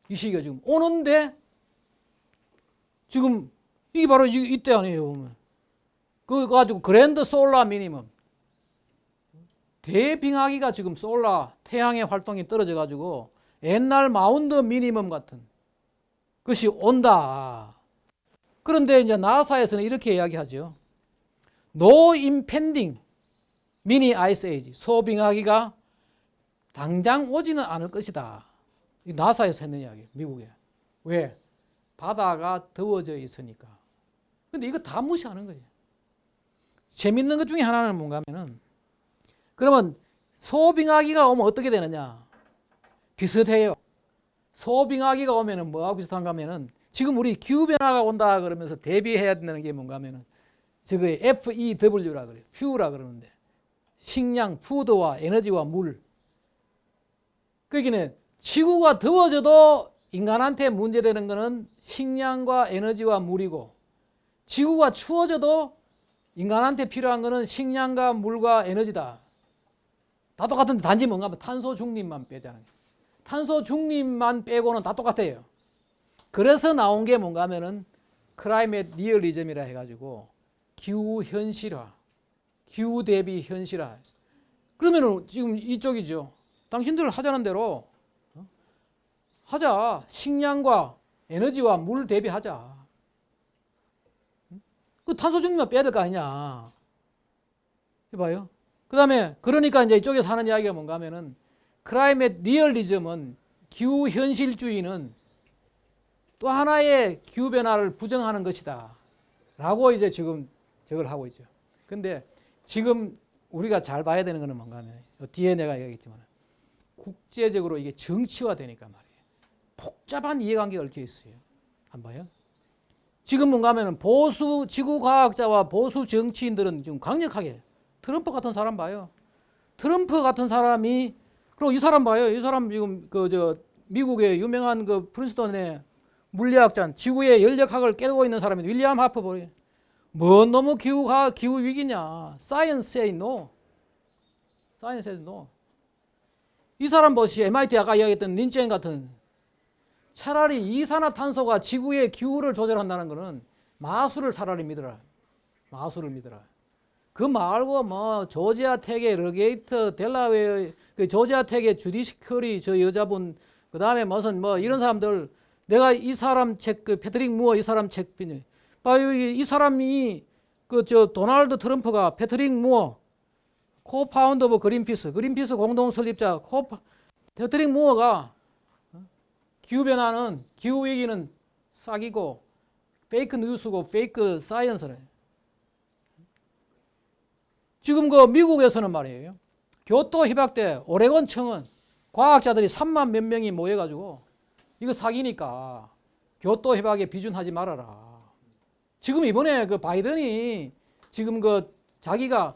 이 시기가 지금 오는데 지금 이게 바로 이때 아니에요. 보면 그거 가지고 그랜드 솔라 미니멈 대빙하기가 지금 솔라 태양의 활동이 떨어져 가지고 옛날 마운드 미니멈 같은 것이 온다. 그런데 이제 나사에서는 이렇게 이야기하죠. No impending mini ice age. 소빙하기가 당장 오지는 않을 것이다. 나사에서 했는 이야기예요. 미국에. 왜? 바다가 더워져 있으니까. 근데 이거 다 무시하는 거지. 재밌는 것 중에 하나는 뭔가 하면은 그러면 소빙하기가 오면 어떻게 되느냐? 비슷해요. 소빙하기가 오면은 뭐하고 비슷한가 하면은 지금 우리 기후변화가 온다 그러면서 대비해야 된다는 게 뭔가 하면은 저거 FEW라 그래요. 퓨라 그러는데 식량, 푸드와 에너지와 물. 그러니까 지구가 더워져도 인간한테 문제되는 거는 식량과 에너지와 물이고 지구가 추워져도 인간한테 필요한 거는 식량과 물과 에너지다. 다 똑같은데 단지 뭔가 하면 탄소 중립만 빼자는 거예요. 탄소 중립만 빼고는 다 똑같아요. 그래서 나온 게 뭔가 하면은 클라이밋 리얼리즘이라 해가지고 기후 현실화, 기후 대비 현실화. 그러면은 지금 이쪽이죠. 당신들 하자는 대로 하자. 식량과 에너지와 물 대비하자. 그 탄소 중립만 빼야 될 거 아니냐. 해봐요. 그 다음에 그러니까 이제 이쪽에서 하는 이야기가 뭔가 하면은 클라이밋 리얼리즘은 기후 현실주의는 또 하나의 기후 변화를 부정하는 것이다. 라고 이제 지금 저걸 하고 있죠. 근데 지금 우리가 잘 봐야 되는 거는 뭔가 하면 뒤에 내가 얘기했지만 국제적으로 이게 정치화 되니까 말이에요. 복잡한 이해관계가 얽혀 있어요. 한번 봐요. 지금 뭔가 하면은 보수 지구과학자와 보수 정치인들은 지금 강력하게 트럼프 같은 사람 봐요. 트럼프 같은 사람이 그리고 이 사람 봐요. 이 사람 지금 미국의 유명한 그 프린스턴의 물리학자, 지구의 연력학을 깨닫고 있는 사람이 윌리엄 하퍼버리. 뭔 너무 기후 위기냐? Science say no. Science says no. 이 사람 보시 MIT 아까 이야기했던 린첸 같은 차라리 이산화탄소가 지구의 기후를 조절한다는 것은 마술을 차라리 믿어라. 마술을 믿어라. 그 말고 뭐 조지아 텍의 러게이터, 델라웨어, 그 조지아 텍의 주디시 커리 저 여자분, 그 다음에 무슨 뭐 이런 사람들 내가 이 사람 책, 그 패트릭 무어 이 사람 책, 이 사람이 그 저 도널드 트럼프가 패트릭 무어 코파운더 오브 그린피스 공동 설립자 패트릭 무어가 기후변화는 기후위기는 싹이고 페이크 뉴스고 페이크 사이언스래. 지금 그 미국에서는 말이에요. 교토 협약 때 오레곤 청은 과학자들이 3만 몇 명이 모여가지고 이거 사기니까 교토 협약에 비준하지 말아라. 지금 이번에 그 바이든이 지금 그 자기가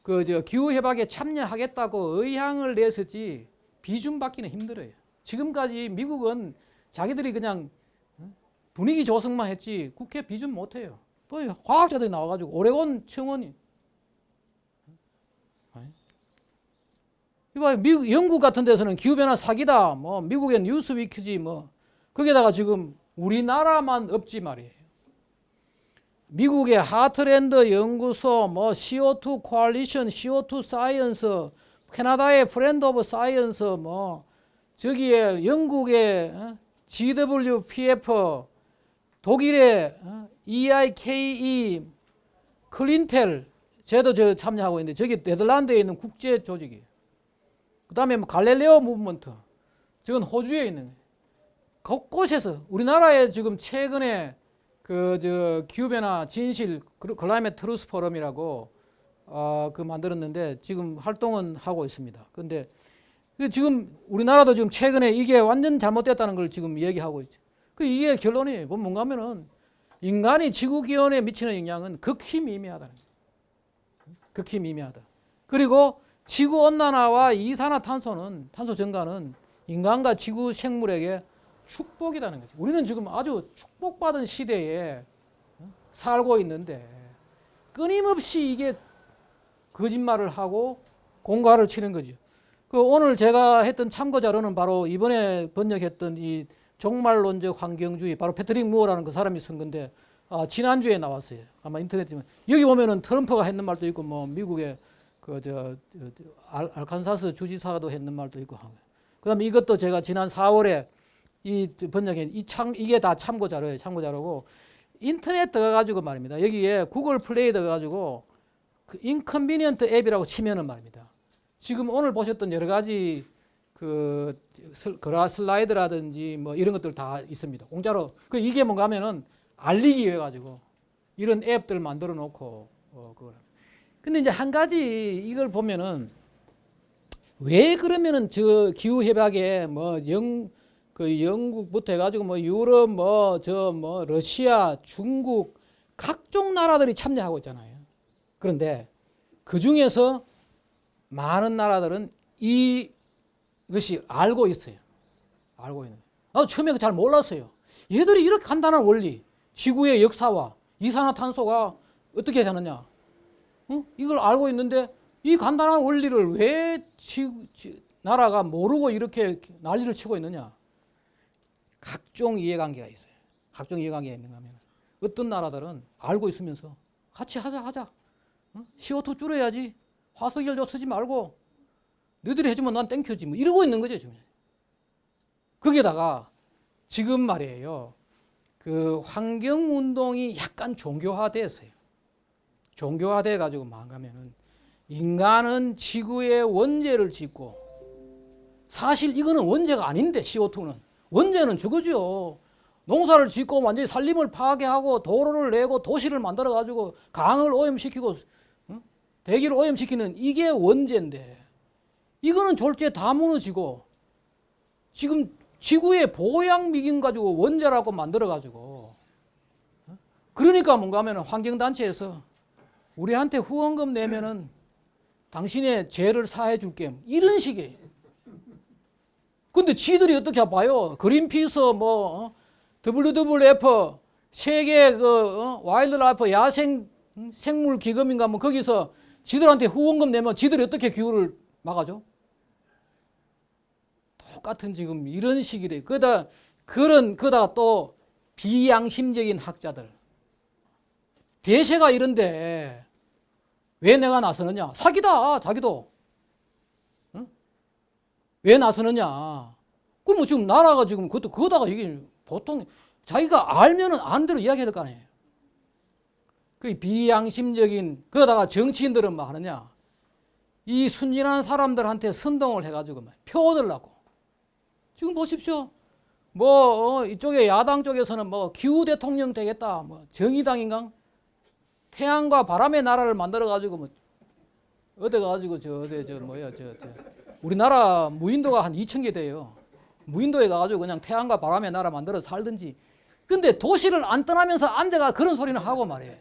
그 저 기후 협약에 참여하겠다고 의향을 냈었지 비준 받기는 힘들어요. 지금까지 미국은 자기들이 그냥 분위기 조성만 했지 국회 비준 못해요. 과학자들이 나와가지고 오레곤 청원이 이봐 미국 영국 같은 데서는 기후변화 사기다. 뭐 미국의 뉴스위크지 뭐 거기다가 지금 우리나라만 없지 말이에요. 미국의 하트랜드 연구소, 뭐 CO2 코알리션, CO2 사이언스, 캐나다의 프렌드 오브 사이언스, 뭐 저기에 영국의 GWPF, 독일의 EIKE, 클린텔, 쟤도 저 참여하고 있는데 저기 네덜란드에 있는 국제 조직이에요. 그다음에 뭐 갈릴레오 무브먼트, 저건 호주에 있는 곳곳에서 우리나라에 지금 최근에 그 저 기후변화 진실 클라이밋 트루스 포럼이라고 그 만들었는데 지금 활동은 하고 있습니다. 그런데 지금 우리나라도 지금 최근에 이게 완전 잘못됐다는 걸 지금 얘기하고 있죠. 이게 결론이 뭔가 하면은 인간이 지구 기온에 미치는 영향은 극히 미미하다는 거예요. 극히 미미하다. 그리고 지구 온난화와 이산화탄소는 탄소 증가는 인간과 지구 생물에게 축복이라는 거죠. 우리는 지금 아주 축복받은 시대에 살고 있는데 끊임없이 이게 거짓말을 하고 공갈을 치는 거죠. 오늘 제가 했던 참고 자료는 바로 이번에 번역했던 이 종말론적 환경주의, 바로 패트릭 무어라는 그 사람이 쓴 건데 지난주에 나왔어요. 아마 인터넷에 여기 보면은 트럼프가 했는 말도 있고 뭐 미국의 알칸사스 주지사도 했는 말도 있고 하고. 그다음에 이것도 제가 지난 4월에 이 번역한 이게 다 참고 자료예요. 참고 자료고 인터넷 들어가가지고 말입니다. 여기에 구글 플레이 들어가가지고 그 인컨비니언트 앱이라고 치면은 말입니다. 지금 오늘 보셨던 여러 가지 그 슬라이드라든지 뭐 이런 것들 다 있습니다. 공짜로. 이게 뭔가 하면은 알리기 위해 가지고 이런 앱들 만들어 놓고 그걸. 근데 이제 한 가지 이걸 보면은 왜 그러면은 저 기후 협약에 뭐 영국부터 해가지고 뭐 유럽 뭐 러시아, 중국 각종 나라들이 참여하고 있잖아요. 그런데 그 중에서 많은 나라들은 이것이 알고 있어요. 알고 있는. 나도 처음에 잘 몰랐어요. 얘들이 이렇게 간단한 원리, 지구의 역사와 이산화탄소가 어떻게 되느냐, 이걸 알고 있는데 이 간단한 원리를 왜 나라가 모르고 이렇게 난리를 치고 있느냐? 각종 이해관계가 있어요. 각종 이해관계가 있는가 하면 어떤 나라들은 알고 있으면서 같이 하자. CO2 줄여야지. 화석연료 쓰지 말고 너희들이 해주면 난 땡큐지. 뭐 이러고 있는 거죠 지금. 거기에다가 지금 말이에요. 그 환경운동이 약간 종교화됐어요. 종교화돼 가지고 망가면은 인간은 지구에 원죄를 짓고, 사실 이거는 원죄가 아닌데 CO2는 원죄는 저거죠. 농사를 짓고 완전히 산림을 파괴하고 도로를 내고 도시를 만들어 가지고 강을 오염시키고 대기를 오염시키는 이게 원죄인데, 이거는 졸지에 다 무너지고 지금 지구의 보양미긴 가지고 원죄라고 만들어 가지고, 그러니까 뭔가 하면 환경단체에서 우리한테 후원금 내면은 당신의 죄를 사해 줄게, 이런 식이에요. 근데 지들이 어떻게 봐요? 그린피스 WWF 세계 와일드라이프 야생 생물 기금인가 뭐 거기서 지들한테 후원금 내면 지들이 어떻게 기후를 막아줘? 똑같은 지금 이런 식이래. 그러다가 또 비양심적인 학자들. 대세가 이런데 왜 내가 나서느냐? 사기다, 자기도. 응? 왜 나서느냐? 그럼 지금 나라가 지금 그거다가 이게 보통 자기가 알면은 안 대로 이야기해야 될 거 아니에요. 그 비양심적인, 그러다가 정치인들은 뭐 하느냐? 이 순진한 사람들한테 선동을 해가지고 표 얻으려고. 지금 보십시오. 이쪽에 야당 쪽에서는 기후 대통령 되겠다. 정의당인가? 태양과 바람의 나라를 만들어가지고 어디 가가지고 우리나라 무인도가 한 2,000개 돼요. 무인도에 가가지고 그냥 태양과 바람의 나라 만들어 살든지. 근데 도시를 안 떠나면서 앉아가 그런 소리는 하고 말이에요.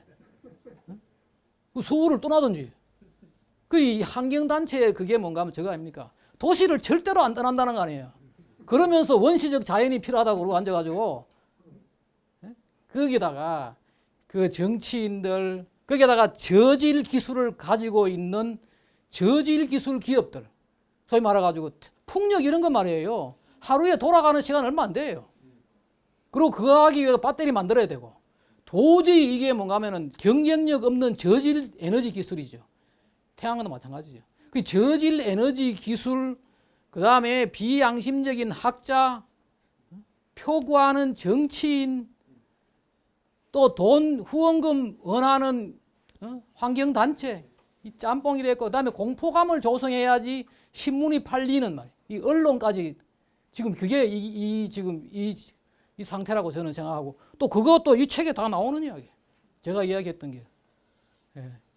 그 서울을 떠나든지. 이 환경단체의 그게 뭔가 하면 저거 아닙니까? 도시를 절대로 안 떠난다는 거 아니에요. 그러면서 원시적 자연이 필요하다고 그러고 앉아가지고, 거기다가 그 정치인들, 거기다가 저질 기술을 가지고 있는 저질 기술 기업들, 소위 말해가지고 풍력 이런 거 말이에요. 하루에 돌아가는 시간 얼마 안 돼요. 그리고 그거 하기 위해서 배터리 만들어야 되고, 도저히 이게 뭔가 하면은 경쟁력 없는 저질 에너지 기술이죠. 태양광도 마찬가지죠. 그 저질 에너지 기술, 그 다음에 비양심적인 학자, 표구하는 정치인, 또 돈 후원금 원하는 환경단체, 이 짬뽕이 됐고 그다음에 공포감을 조성해야지 신문이 팔리는 말이에요. 이 언론까지 지금 그게 지금 이 상태라고 저는 생각하고 또 그것도 이 책에 다 나오는 이야기. 제가 이야기했던 게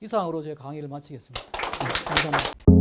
이상으로 제 강의를 마치겠습니다. 감사합니다.